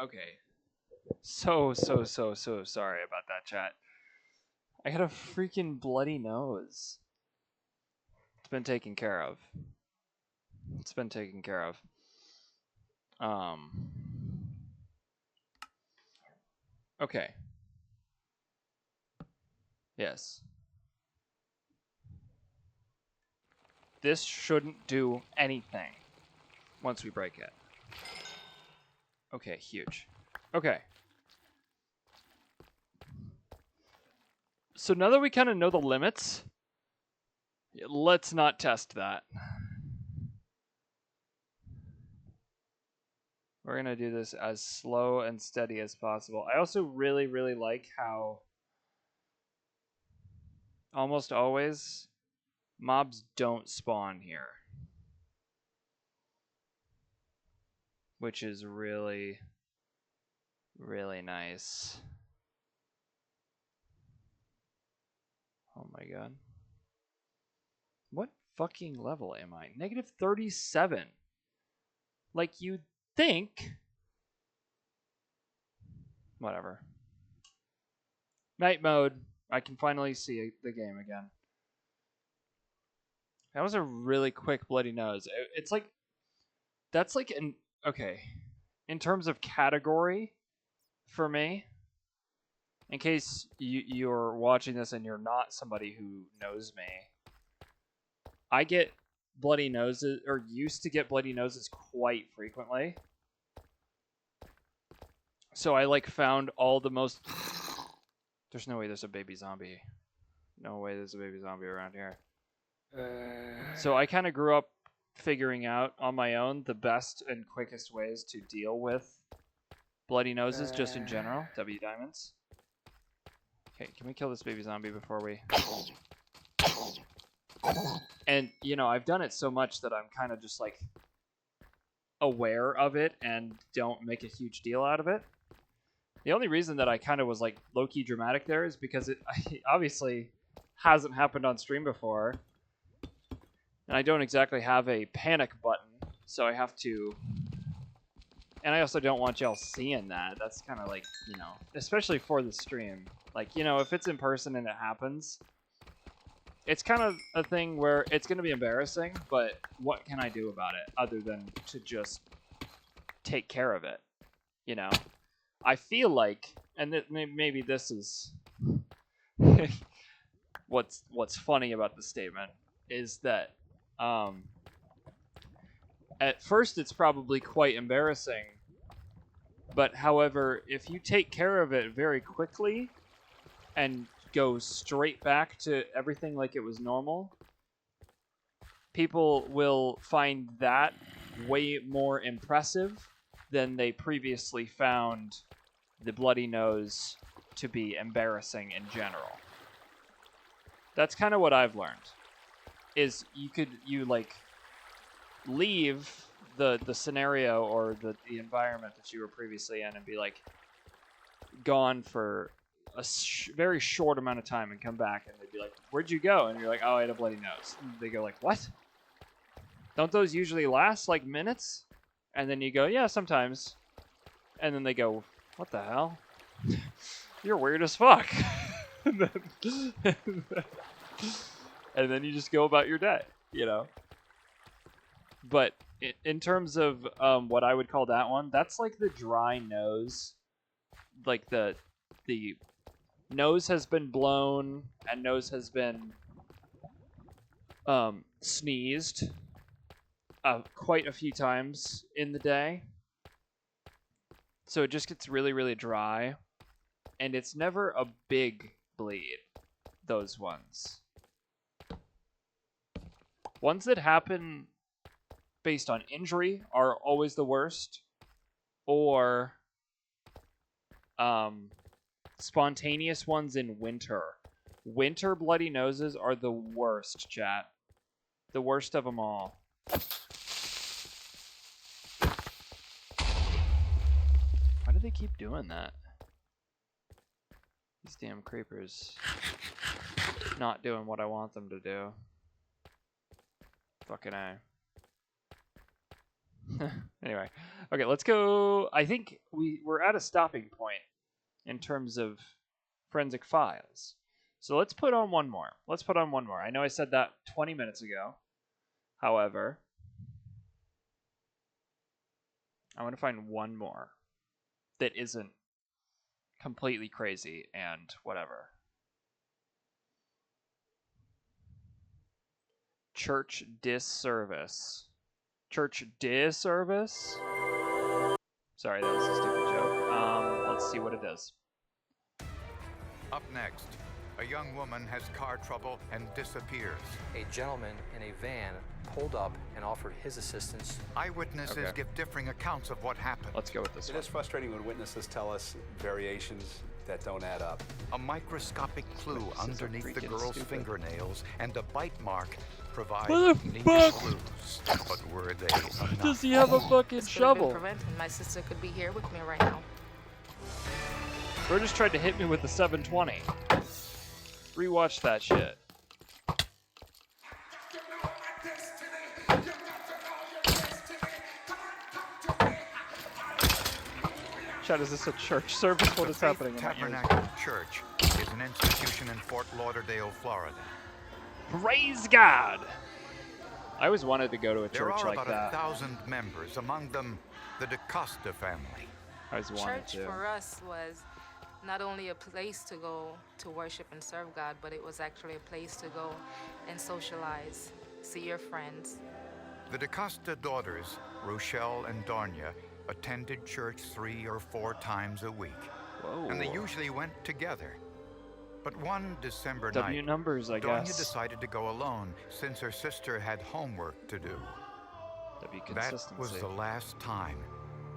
Okay. So sorry about that, chat. I got a freaking bloody nose. It's been taken care of. Okay. Yes. This shouldn't do anything once we break it. Okay, huge. Okay. So now that we kind of know the limits, let's not test that. We're going to do this as slow and steady as possible. I also really, really like how almost always mobs don't spawn here, which is really, really nice. Oh my god. What fucking level am I? Negative 37. Like, you'd think. Whatever. Night mode. I can finally see the game again. That was a really quick bloody nose. It's like, that's like an, okay. In terms of category, for me, in case you're watching this and you're not somebody who knows me, I get bloody noses, or used to get bloody noses quite frequently. So I like found all the most There's no way there's a baby zombie. No way there's a baby zombie around here. So I kind of grew up figuring out on my own the best and quickest ways to deal with bloody noses just in general. W diamonds. Okay, can we kill this baby zombie before we... And, you know, I've done it so much that I'm kind of just, like, aware of it and don't make a huge deal out of it. The only reason that I kind of was, like, low-key dramatic there is because it obviously hasn't happened on stream before. And I don't exactly have a panic button, so I have to... And I also don't want y'all seeing that. That's kind of like, you know, especially for the stream. Like, you know, if it's in person and it happens, it's kind of a thing where it's going to be embarrassing, but what can I do about it other than to just take care of it, you know? I feel like, and maybe this is what's funny about the statement, is that at first it's probably quite embarrassing, but however, if you take care of it very quickly and go straight back to everything like it was normal, people will find that way more impressive than they previously found the bloody nose to be embarrassing in general. That's kind of what I've learned. Is you like leave the scenario or the environment that you were previously in and be like gone for a very short amount of time and come back and they'd be like, "Where'd you go?" And you're like, "Oh, I had a bloody nose." And they go like, "What? Don't those usually last like minutes?" And then you go, "Yeah, sometimes." And then they go, "What the hell? You're weird as fuck." and then you just go about your day, you know? But in terms of what I would call that one, that's like the dry nose. Like the nose has been blown and nose has been sneezed quite a few times in the day. So it just gets really, really dry. And it's never a big bleed, those ones. Ones that happen based on injury are always the worst. Or spontaneous ones in winter. Winter bloody noses are the worst, chat. The worst of them all. Why do they keep doing that? These damn creepers. Not doing what I want them to do. Fucking A. Anyway. Okay, let's go. I think we're at a stopping point in terms of Forensic Files. So let's put on one more. I know I said that 20 minutes ago. However, I want to find one more that isn't completely crazy and whatever. Church disservice. Church disservice? Sorry, that was a stupid joke. Let's see what it is. Up next, a young woman has car trouble and disappears. A gentleman in a van pulled up and offered his assistance. Eyewitnesses give differing accounts of what happened. Let's go with this It one. is frustrating when witnesses tell us variations that don't add up. A microscopic clue underneath the girl's fingernails and a bite mark provide What the neat fuck? clues. But were they enough? Does he have a fucking This could have been shovel? prevented. My sister could be here with me right now. Burgess tried to hit me with the 720. Rewatch that shit. Chad, is this a church service? What is happening in my ears? Tabernacle Church is an institution in Fort Lauderdale, Florida. Praise God! I always wanted to go to a There church are like about that. 1,000 members, among them the DaCosta family. I always wanted Church to. for us was not only a place to go to worship and serve God, but it was actually a place to go and socialize, see your friends. The DaCosta daughters, Rochelle and Darnia, attended church 3 or 4 times a week. Whoa. And they usually went together. But one December W night, numbers, I Donya guess. decided to go alone since her sister had homework to do. W That consistency. was the last time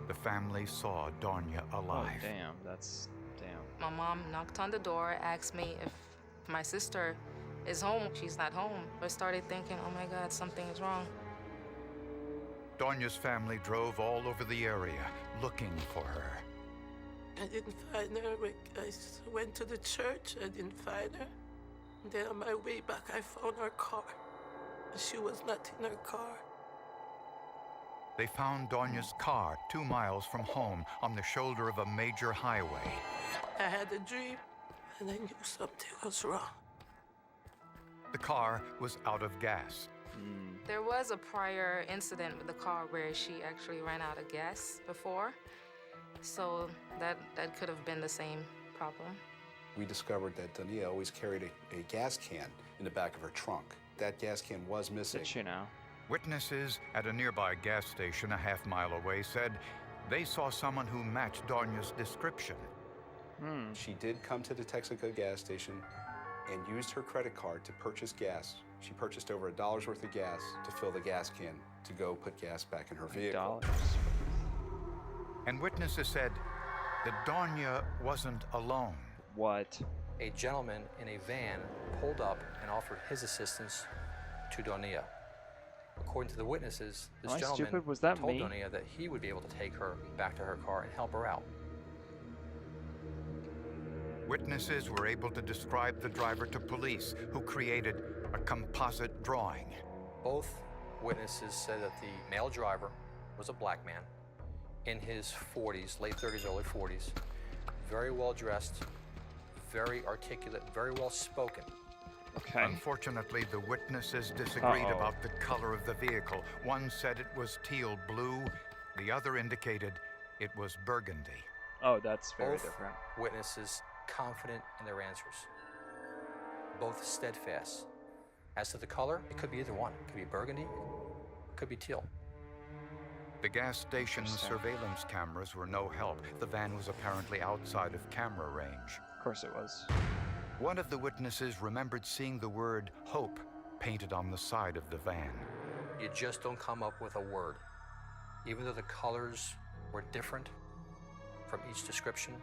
the family saw Donya alive. Oh, damn. That's... Damn. My mom knocked on the door, asked me if my sister is home. She's not home. I started thinking, oh my God, something is wrong. Donya's family drove all over the area looking for her. I didn't find her. I went to the church. I didn't find her. And then on my way back, I found her car. She was not in her car. They found Donya's car 2 miles from home on the shoulder of a major highway. I had a dream, and I knew something was wrong. The car was out of gas. There was a prior incident with the car where she actually ran out of gas before. So that could have been the same problem. We discovered that Donya always carried a gas can in the back of her trunk. That gas can was missing. Did you know? Witnesses at a nearby gas station a half-mile away said they saw someone who matched Donya's description. She did come to the Texaco gas station and used her credit card to purchase gas. She purchased over $1 worth of gas to fill the gas can to go put gas back in her vehicle. And witnesses said that Donya wasn't alone. What? A gentleman in a van pulled up and offered his assistance to Donya. According to the witnesses, this Am I gentleman stupid? Was that told me? Donya that he would be able to take her back to her car and help her out. Witnesses were able to describe the driver to police, who created a composite drawing. Both witnesses said that the male driver was a black man in his 40s, late 30s, early 40s, very well dressed, very articulate, very well spoken. Okay. Unfortunately, the witnesses disagreed about the color of the vehicle. One said it was teal blue, the other indicated it was burgundy. Oh, that's very Both different. witnesses confident in their answers. Both steadfast. As to the color, it could be either one. It could be burgundy, it could be teal. The gas station's surveillance cameras were no help. The van was apparently outside of camera range. Of course it was. One of the witnesses remembered seeing the word hope painted on the side of the van. You just don't come up with a word. Even though the colors were different from each description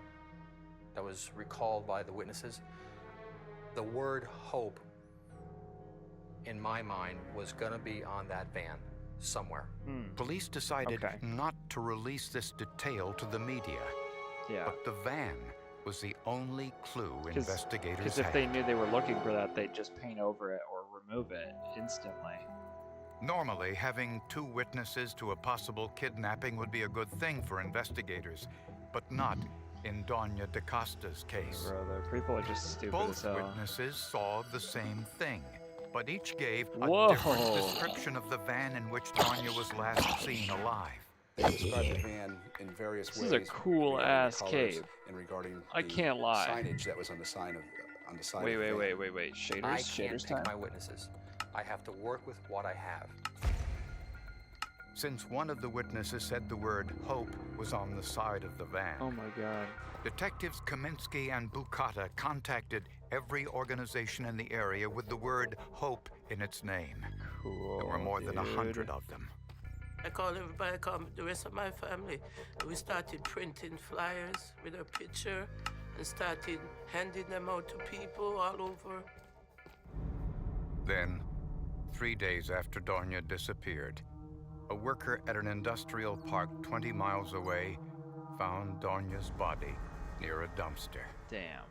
that was recalled by the witnesses, the word hope, in my mind, was gonna be on that van somewhere. Police decided not to release this detail to the media. Yeah. But the van was the only clue investigators Because had. if they knew they were looking for that, they'd just paint over it or remove it instantly. Normally, having 2 witnesses to a possible kidnapping would be a good thing for investigators, but not in Donya DaCosta's case. Brother, people are just stupid Both as hell. witnesses saw the same thing, but each gave a Whoa. different description of the van in which Donya was last seen alive. They described the van in various This ways. is a cool ass regarding cave. colors And regarding I the can't lie. signage that was on the sign of on the side. Wait. of the van. Shaders? I can't Shaders pick time? my witnesses. I have to work with what I have. Since one of the witnesses said the word hope was on the side of the van. Oh my god. Detectives Kaminsky and Bukata contacted every organization in the area with the word hope in its name. Cool. There were more than dude. 100 of them. I called everybody, I called the rest of my family. We started printing flyers with her picture and started handing them out to people all over. Then, 3 days after Donya disappeared, a worker at an industrial park 20 miles away found Donya's body near a dumpster. Damn.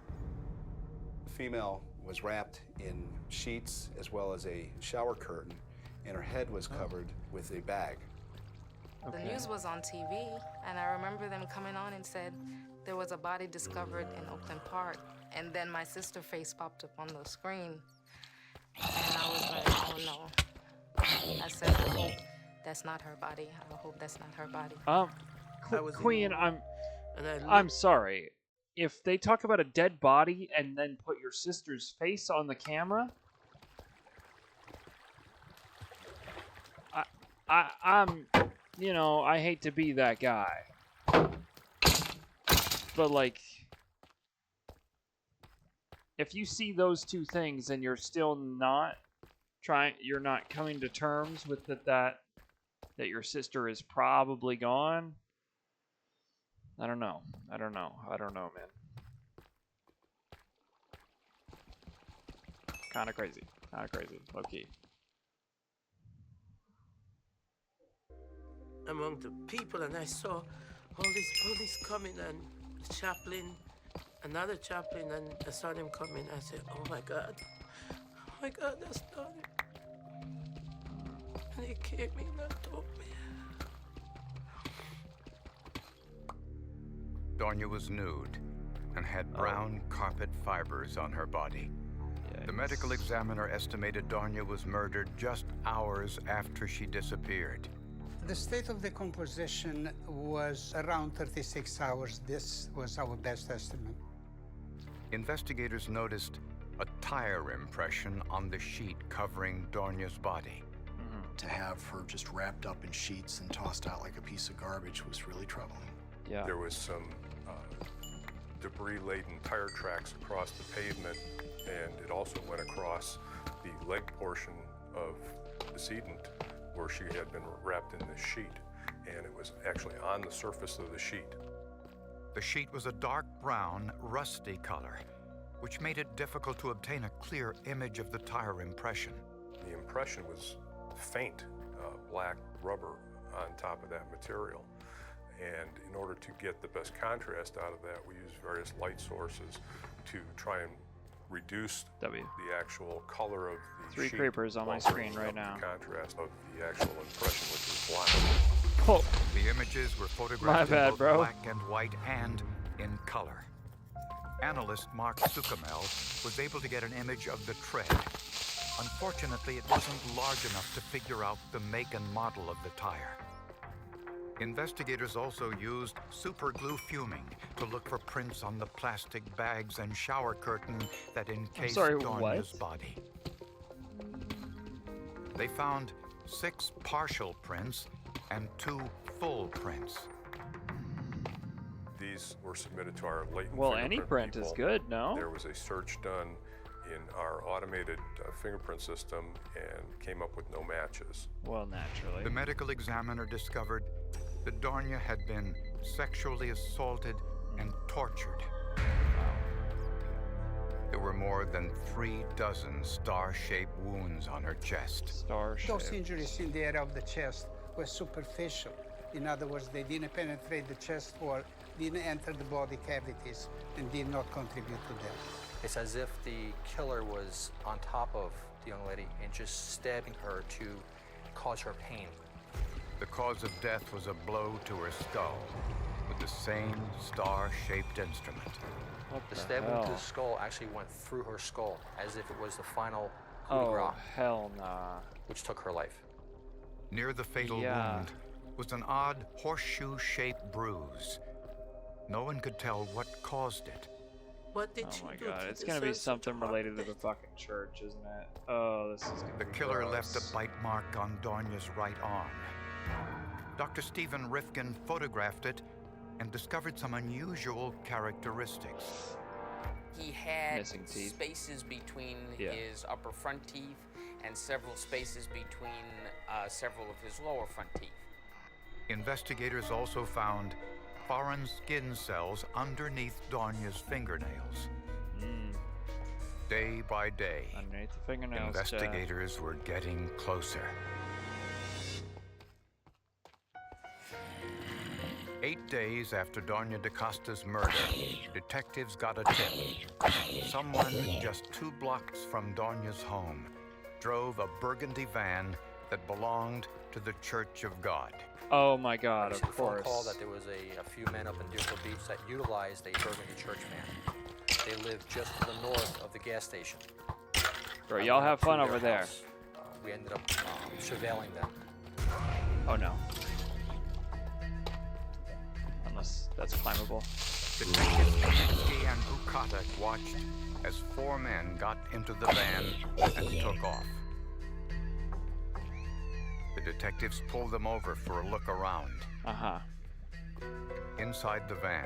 The female was wrapped in sheets as well as a shower curtain, and her head was covered with a bag. The news was on TV, and I remember them coming on and said there was a body discovered in Oakland Park. And then my sister's face popped up on the screen. And I was like, oh no. I said, I hope that's not her body. I hope that's not her body. Queen, I'm sorry. If they talk about a dead body and then put your sister's face on the camera, I'm, you know, I hate to be that guy, but like, if you see those two things and you're still you're not coming to terms with that your sister is probably gone, I don't know, man. Kind of crazy, low key. Among the people, and I saw all these police coming, and the chaplain, another chaplain, and I saw them coming. I said, oh my God, that's Donnie. And he came in and told me. Donya was nude and had brown carpet fibers on her body. The medical examiner estimated Donya was murdered just hours after she disappeared. The state of decomposition was around 36 hours. This was our best estimate. Investigators noticed a tire impression on the sheet covering Donya's body. To have her just wrapped up in sheets and tossed out like a piece of garbage was really troubling. Yeah. There was some debris-laden tire tracks across the pavement, and it also went across the leg portion of the decedent where she had been wrapped in this sheet, and it was actually on the surface of the sheet. The sheet was a dark brown, rusty color, which made it difficult to obtain a clear image of the tire impression. The impression was faint, black rubber on top of that material. And in order to get the best contrast out of that, we used various light sources to try and reduce the actual color of the Three sheet creepers on my while screen bringing right up now. The contrast of the actual impression, which is black. Oh. The images were photographed My bad, in both bro. black and white and in color. Analyst Mark Sukamel was able to get an image of the tread. Unfortunately, it wasn't large enough to figure out the make and model of the tire. Investigators also used super glue fuming to look for prints on the plastic bags and shower curtain that encased Donya's body. They found 6 partial prints and 2 full prints. These were submitted to our latent Well, any fingerprint print is people. good, no? There was a search done in our automated fingerprint system and came up with no matches. Well, naturally. The medical examiner discovered that Donya had been sexually assaulted and tortured. There were more than 3 dozen star-shaped wounds on her chest. Those injuries in the area of the chest were superficial. In other words, they didn't penetrate the chest wall, didn't enter the body cavities, and did not contribute to death. It's as if the killer was on top of the young lady and just stabbing her to cause her pain. The cause of death was a blow to her skull with the same star-shaped instrument. The stab wound to the skull actually went through her skull as if it was the final coup de grace, hell nah. which took her life. Near the fatal wound was an odd horseshoe-shaped bruise. No one could tell what caused it. What did Oh my god, it's gonna be something related to the fucking church, isn't it? Oh, this is gonna The be killer gross. left a bite mark on Donya's right arm. Dr. Stephen Rifkin photographed it and discovered some unusual characteristics. He had Missing teeth. spaces between Yeah. his upper front teeth and several spaces between several of his lower front teeth. Investigators also found foreign skin cells underneath Donya's fingernails. Day by day, underneath the fingernails, investigators were getting closer. 8 days after Donya DaCosta's murder, detectives got a tip. Someone just 2 blocks from Donya's home drove a burgundy van that belonged to the Church of God. Oh my god, Received of a phone course. call that there was a few men up in Newport Beach that utilized a burgundy church van. They lived just to the north of the gas station. Bro, I y'all went have to fun their over there. house. We ended up surveilling them. Oh no. Unless that's climbable. Detectives Kaminsky and Bukatek watched as 4 men got into the van and took off. The detectives pulled them over for a look around. Uh-huh. Inside the van,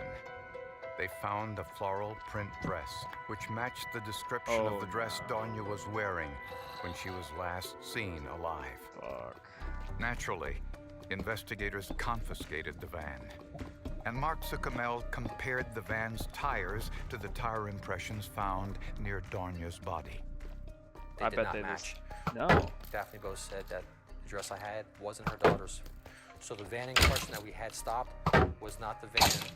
they found a floral print dress, which matched the description of the dress Donya was wearing when she was last seen alive. Fuck. Naturally, investigators confiscated the van, and Mark Zuckamel compared the van's tires to the tire impressions found near Donya's body. They did not match. No. Daphne Bose said that the dress I had wasn't her daughter's. So the van in question that we had stopped was not the van.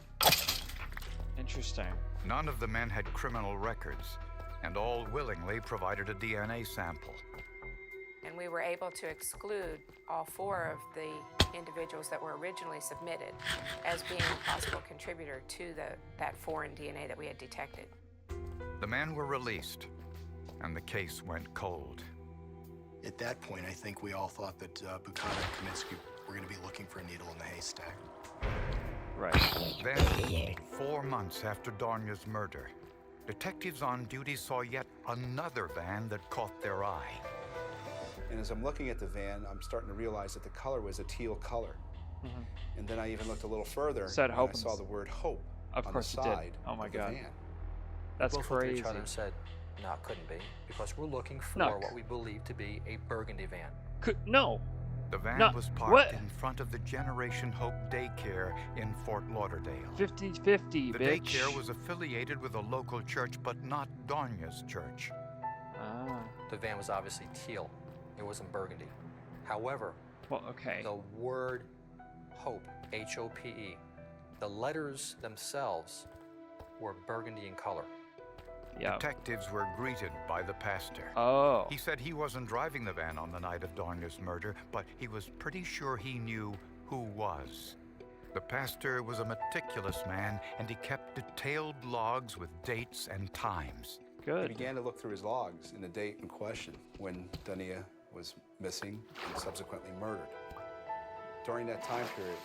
Interesting. None of the men had criminal records, and all willingly provided a DNA sample. And we were able to exclude all 4 of the individuals that were originally submitted as being a possible contributor to that foreign DNA that we had detected. The men were released, and the case went cold. At that point, I think we all thought that Buchanan and Kaminsky were going to be looking for a needle in the haystack. Right. Then, 4 months after Donya's murder, detectives on duty saw yet another van that caught their eye. And as I'm looking at the van, I'm starting to realize that the color was a teal color. And then I even looked a little further, Said and hope I saw the word hope Of on course the it side did. Oh my of the God. van. That's we both looked at crazy. each other and said, no, it couldn't be, because we're looking for No. what we believe to be a burgundy van. No. The van No, was parked what? in front of the Generation Hope Daycare in Fort Lauderdale. 50-50, The bitch. daycare was affiliated with a local church, but not Donya's church. The van was obviously teal. It wasn't burgundy. However, well, okay. the word hope, H-O-P-E, the letters themselves were burgundy in color. Detectives were greeted by the pastor. Oh. He said he wasn't driving the van on the night of Donya's murder, but he was pretty sure he knew who was. The pastor was a meticulous man, and he kept detailed logs with dates and times. I began to look through his logs in the date in question when Donya was missing and subsequently murdered. During that time period,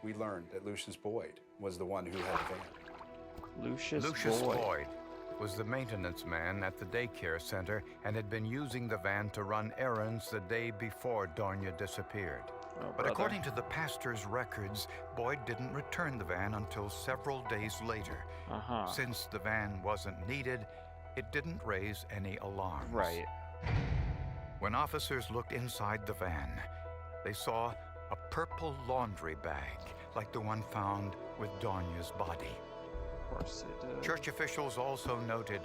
we learned that Lucius Boyd was the one who had the van. Lucius Boyd was the maintenance man at the daycare center and had been using the van to run errands the day before Donya disappeared. But brother. according to the pastor's records, Boyd didn't return the van until several days later. Since the van wasn't needed, it didn't raise any alarms. Right. When officers looked inside the van, they saw a purple laundry bag like the one found with Donya's body. Of course they did. Church officials also noted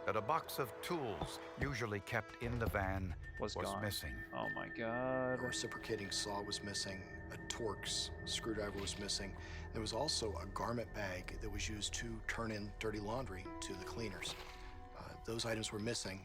that a box of tools usually kept in the van was gone. missing. Oh my God. A reciprocating saw was missing. A Torx screwdriver was missing. There was also a garment bag that was used to turn in dirty laundry to the cleaners. Those items were missing.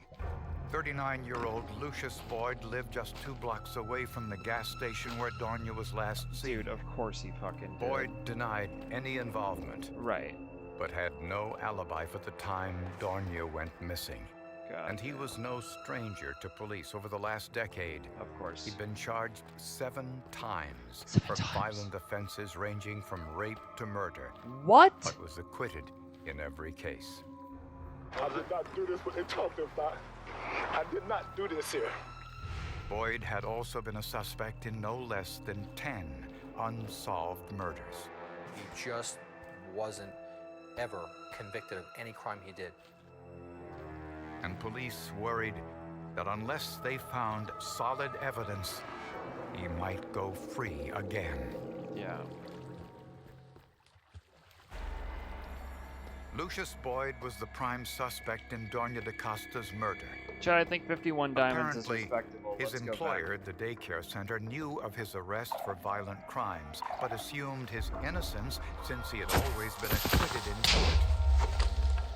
39-year-old Lucius Boyd lived just 2 blocks away from the gas station where Donya was last seen. Dude, of course he fucking did. Boyd denied any involvement. Right. But had no alibi for the time Donya went missing. God. And he was no stranger to police over the last decade. Of course. He'd been charged 7 times 7 for times. violent offenses ranging from rape to murder. What? But was acquitted in every case. I did not do this what they talking about. I did not do this here. Boyd had also been a suspect in no less than 10 unsolved murders. He just wasn't ever convicted of any crime he did. And police worried that unless they found solid evidence, he might go free again. Yeah. Lucius Boyd was the prime suspect in Donya DaCosta's murder. Chad, I think 51 diamonds Apparently, is respectable. his Let's go employer, the daycare center, knew of his arrest for violent crimes, but assumed his innocence since he had always been acquitted in court.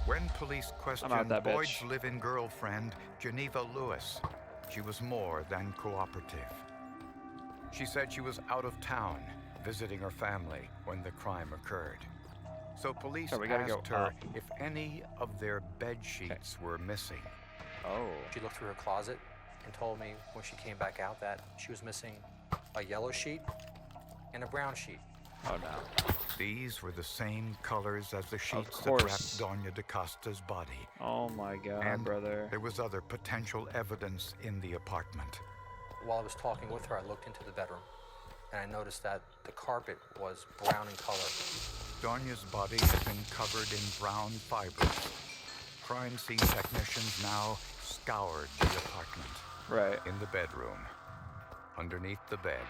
When police questioned that bitch. Boyd's live-in girlfriend, Geneva Lewis, she was more than cooperative. She said she was out of town, visiting her family when the crime occurred. So police we gotta asked go her up. if any of their bed sheets were missing. Oh. She looked through her closet and told me when she came back out that she was missing a yellow sheet and a brown sheet. Oh no. These were the same colors as the sheets that course. wrapped Donya DaCosta's body. Oh my God, And brother. there was other potential evidence in the apartment. While I was talking with her, I looked into the bedroom and I noticed that the carpet was brown in color. Donya's body had been covered in brown fibers. Crime scene technicians now scoured the apartment. Right. In the bedroom, underneath the bed,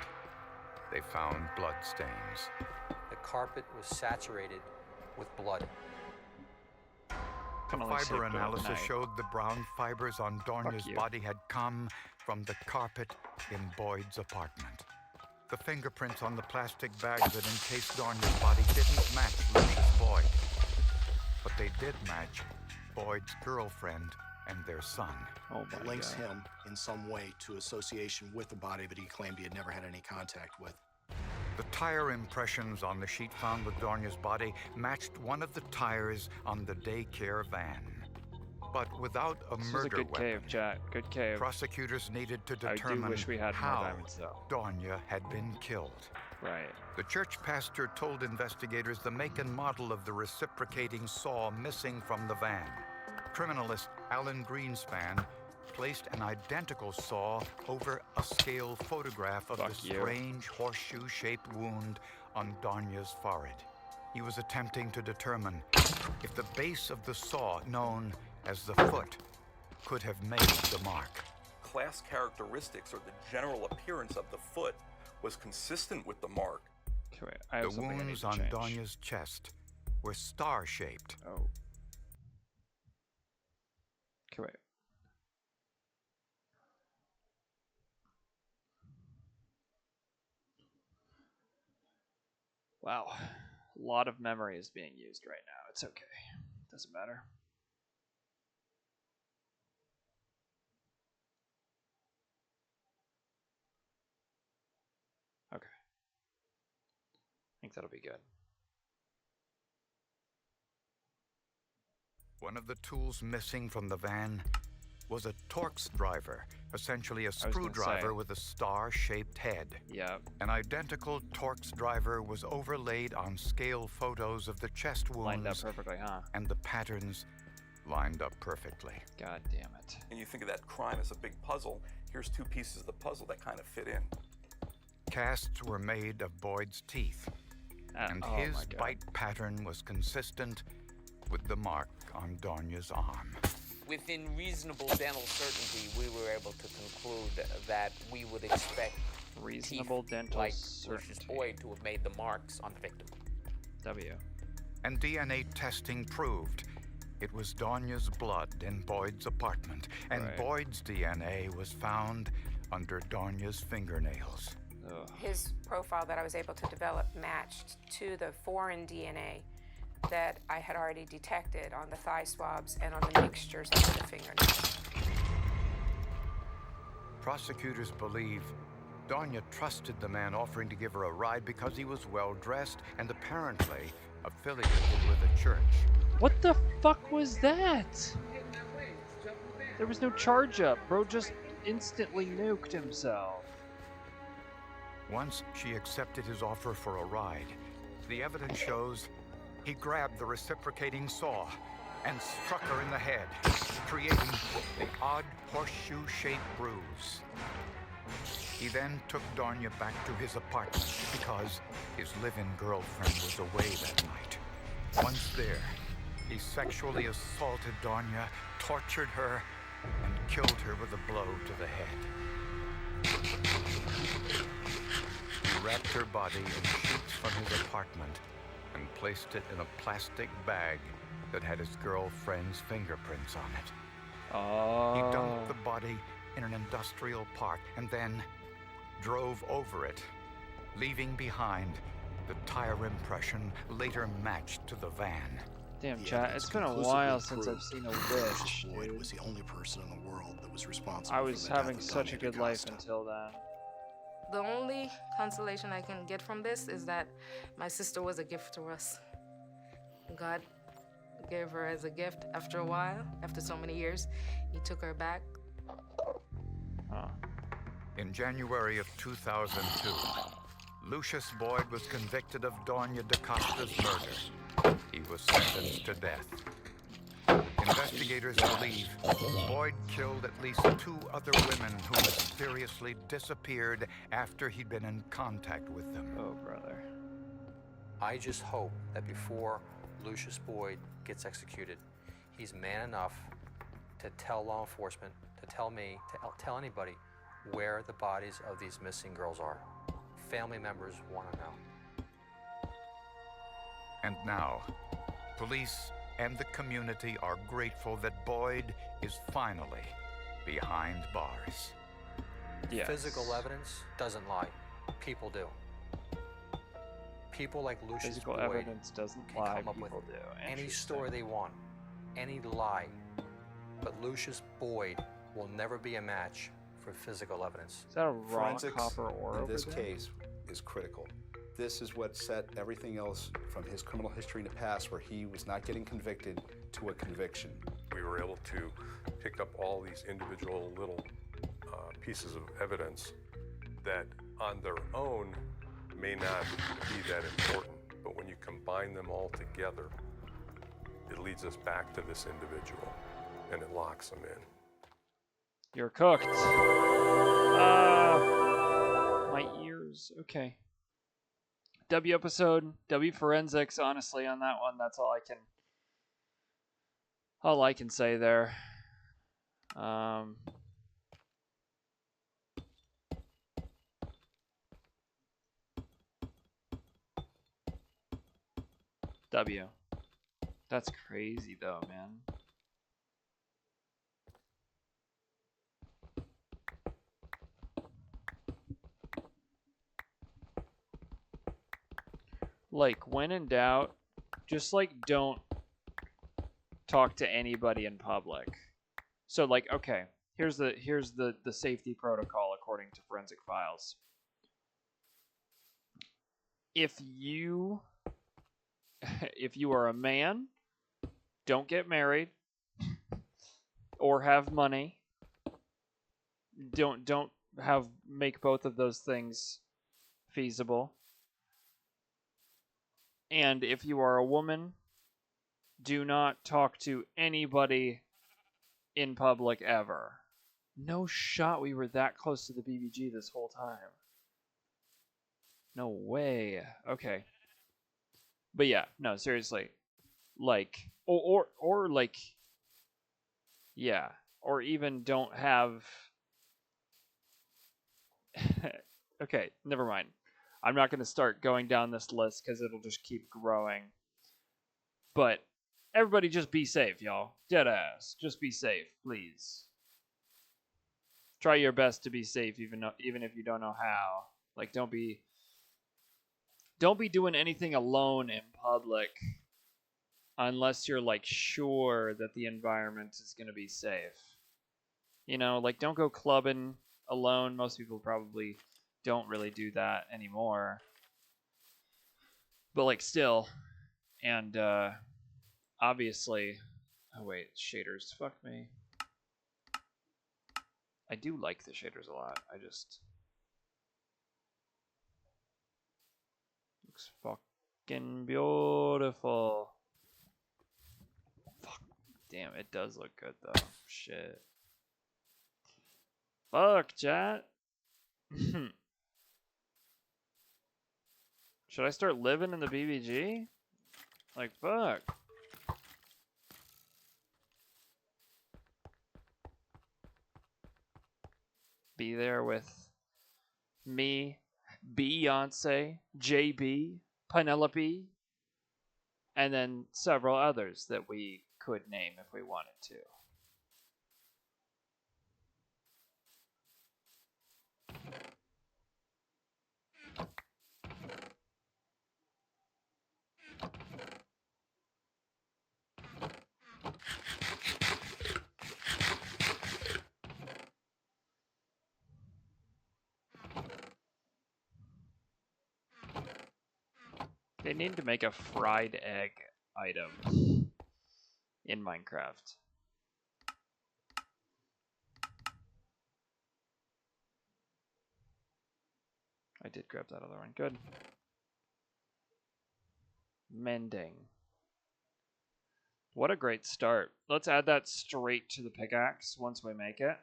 they found blood stains. The carpet was saturated with blood. The fiber analysis showed the brown fibers on Donya's body had come from the carpet in Boyd's apartment. The fingerprints on the plastic bags that encased Donya's body didn't match Lucius Boyd, but they did match Boyd's girlfriend and their son. It links him in some way to association with the body that he claimed he had never had any contact with. The tire impressions on the sheet found with Donya's body matched one of the tires on the daycare van. But without a murder good weapon, cave, chat. Good cave. prosecutors needed to I determine do wish we had more how diamonds, though. Donya had been killed. Right. The church pastor told investigators the make and model of the reciprocating saw missing from the van. Criminalist Alan Greenspan placed an identical saw over a scale photograph of the strange horseshoe-shaped wound on Donya's forehead. He was attempting to determine if the base of the saw, known as the foot, could have made the mark. Class characteristics or the general appearance of the foot was consistent with the mark. The wounds on Donya's chest were star-shaped. Oh. Correct. Wow. A lot of memory is being used right now. It's okay. Doesn't matter. Okay. I think that'll be good. One of the tools missing from the van was a Torx driver, essentially a screwdriver with a star-shaped head. Yeah. An identical Torx driver was overlaid on scale photos of the chest wounds. Lined up perfectly, huh? And the patterns lined up perfectly. God damn it. And you think of that crime as a big puzzle. Here's two pieces of the puzzle that kind of fit in. Casts were made of Boyd's teeth, and his bite pattern was consistent with the mark on Donya's arm. Within reasonable dental certainty, we were able to conclude that we would expect reasonable dental like certainty. Lucius Boyd to have made the marks on the victim. W. And DNA testing proved it was Donya's blood in Boyd's apartment, and Boyd's DNA was found under Donya's fingernails. Ugh. His profile that I was able to develop matched to the foreign DNA that I had already detected on the thigh swabs and on the mixtures under the fingernails. Prosecutors believe Donya trusted the man offering to give her a ride because he was well-dressed and apparently affiliated with a church. What the fuck was that? There was no charge up. Bro just instantly nuked himself. Once she accepted his offer for a ride, the evidence shows he grabbed the reciprocating saw and struck her in the head, creating the odd horseshoe-shaped bruise. He then took Donya back to his apartment because his live-in girlfriend was away that night. Once there, he sexually assaulted Donya, tortured her, and killed her with a blow to the head. He wrapped her body in sheets from his apartment and placed it in a plastic bag that had his girlfriend's fingerprints on it. Oh. He dumped the body in an industrial park and then drove over it, leaving behind the tire impression later matched to the van. Damn, chat, it's been a while since I've seen a witch. Boyd was the only person in the world that was responsible. I was having such a good life until then. The only consolation I can get from this is that my sister was a gift to us. God gave her as a gift after a while, after so many years. He took her back. In January of 2002, Lucius Boyd was convicted of Donya DaCosta's murder. He was sentenced to death. In Investigators believe Boyd killed at least 2 other women who mysteriously disappeared after he'd been in contact with them. Oh, brother. I just hope that before Lucius Boyd gets executed, he's man enough to tell law enforcement, to tell me, to tell anybody where the bodies of these missing girls are. Family members want to know. And now, police and the community are grateful that Boyd is finally behind bars. Yes. Physical evidence doesn't lie. People do. People like Lucius Physical Boyd evidence doesn't can lie. come up with People do. any Interesting. story they want, any lie. But Lucius Boyd will never be a match for physical evidence. Is that a raw Forensics copper ore in over this there? case is critical. This is what set everything else from his criminal history in the past, where he was not getting convicted, to a conviction. We were able to pick up all these individual little pieces of evidence that on their own may not be that important, but when you combine them all together, it leads us back to this individual and it locks them in. You're cooked. My ears. Okay. W episode, W forensics. Honestly, on that one, that's all I can say there. W. That's crazy though, man. Like, when in doubt, just like don't talk to anybody in public. So like, okay, here's the safety protocol according to Forensic Files. If you are a man, don't get married or have money. Don't make both of those things feasible. And if you are a woman, do not talk to anybody in public ever. No shot we were that close to the BBG this whole time. No way. Okay. But yeah, no, seriously. Like, or like, yeah. Or even don't have... Okay, never mind. I'm not going to start going down this list because it'll just keep growing. But everybody just be safe, y'all. Deadass. Just be safe, please. Try your best to be safe, even if you don't know how. Like, don't be doing anything alone in public unless you're, like, sure that the environment is going to be safe. You know, like, don't go clubbing alone. Most people probably don't really do that anymore. But, like, still. And, obviously... Oh, wait. Shaders. Fuck me. I do like the shaders a lot. I just... Looks fucking beautiful. Fuck. Damn, it does look good, though. Shit. Fuck, chat. Should I start living in the BBG? Like, fuck. Be there with me, Beyonce, JB, Penelope, and then several others that we could name if we wanted to. They need to make a fried egg item in Minecraft. I did grab that other one. Good. Mending. What a great start. Let's add that straight to the pickaxe once we make it.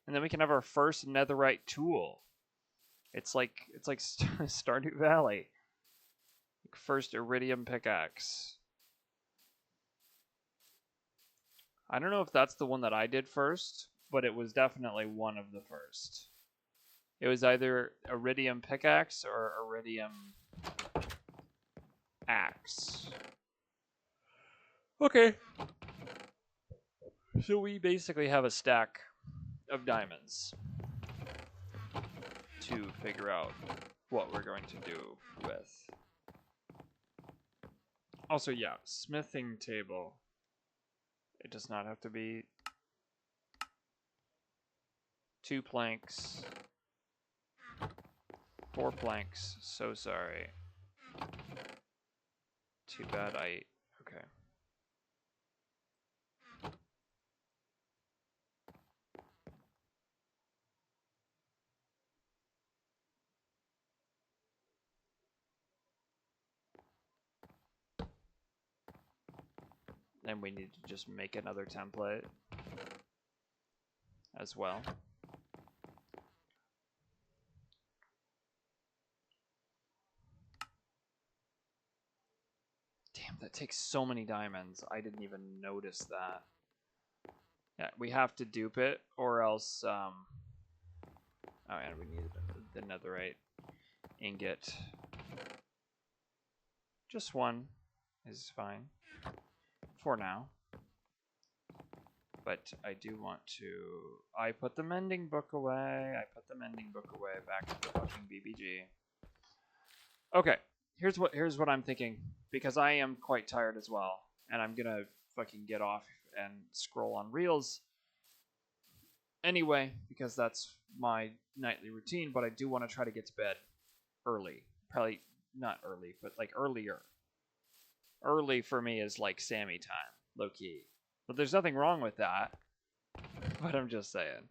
And then we can have our first netherite tool. It's like Stardew Valley. First iridium pickaxe. I don't know if that's the one that I did first, but it was definitely one of the first. It was either iridium pickaxe or iridium axe. Okay. So we basically have a stack of diamonds to figure out what we're going to do with. Also, yeah, smithing table. It does not have to be 2 planks. 4 planks. So sorry. Too bad I... Okay. Then we need to just make another template as well. Damn, that takes so many diamonds. I didn't even notice that. Yeah, we have to dupe it, or else, oh yeah, we need the netherite ingot. Just one is fine for now. But I do want to... I put the mending book away. I put the mending book away back to the fucking BBG. Okay, here's what I'm thinking, because I am quite tired as well, and I'm gonna fucking get off and scroll on Reels anyway, because that's my nightly routine. But I do want to try to get to bed early. Probably not early, but like earlier. Early for me is like Sammy time, low key. But there's nothing wrong with that. But I'm just saying.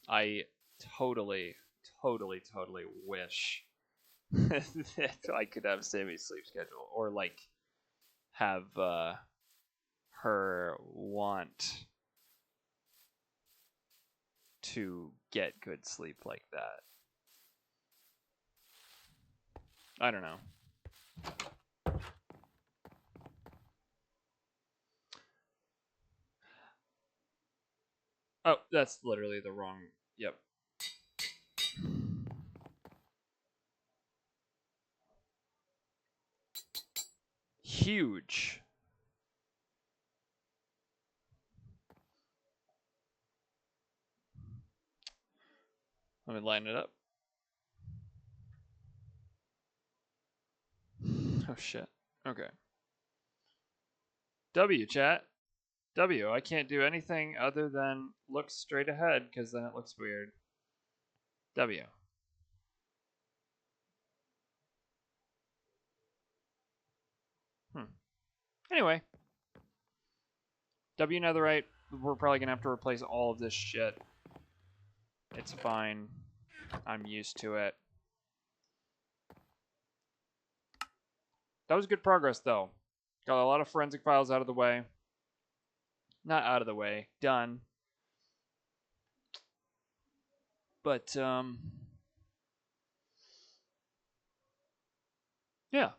I totally wish that I could have Sammy's sleep schedule, or like have her want to get good sleep like that. I don't know. Oh, that's literally the wrong... Yep. Huge. Let me line it up. Oh shit. Okay. W, chat. W, I can't do anything other than look straight ahead, because then it looks weird. W. Anyway. W netherite, we're probably going to have to replace all of this shit. It's fine. I'm used to it. That was good progress, though. Got a lot of forensic files out of the way. Not out of the way. Done. But, yeah.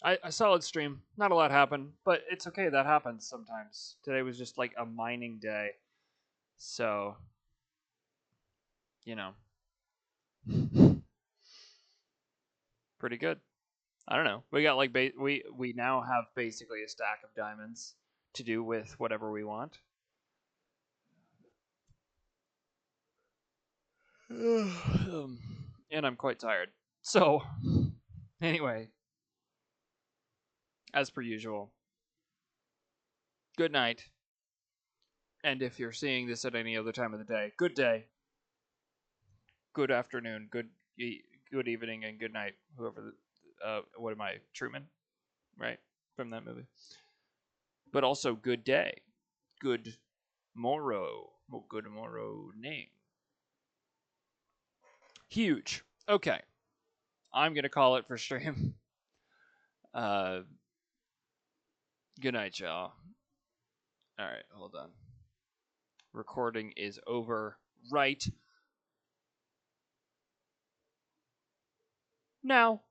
A solid stream. Not a lot happened, but it's okay. That happens sometimes. Today was just like a mining day. So, you know. Pretty good. I don't know. We got like we now have basically a stack of diamonds to do with whatever we want. And I'm quite tired. So, anyway, as per usual, good night. And if you're seeing this at any other time of the day, good day. good afternoon, good evening, and good night. Whoever, what am I, Truman, right, from that movie. But also good day, good morrow, good morning. Huge. Okay, I'm gonna call it for stream. Good night, y'all. All right, hold on. Recording is over right now.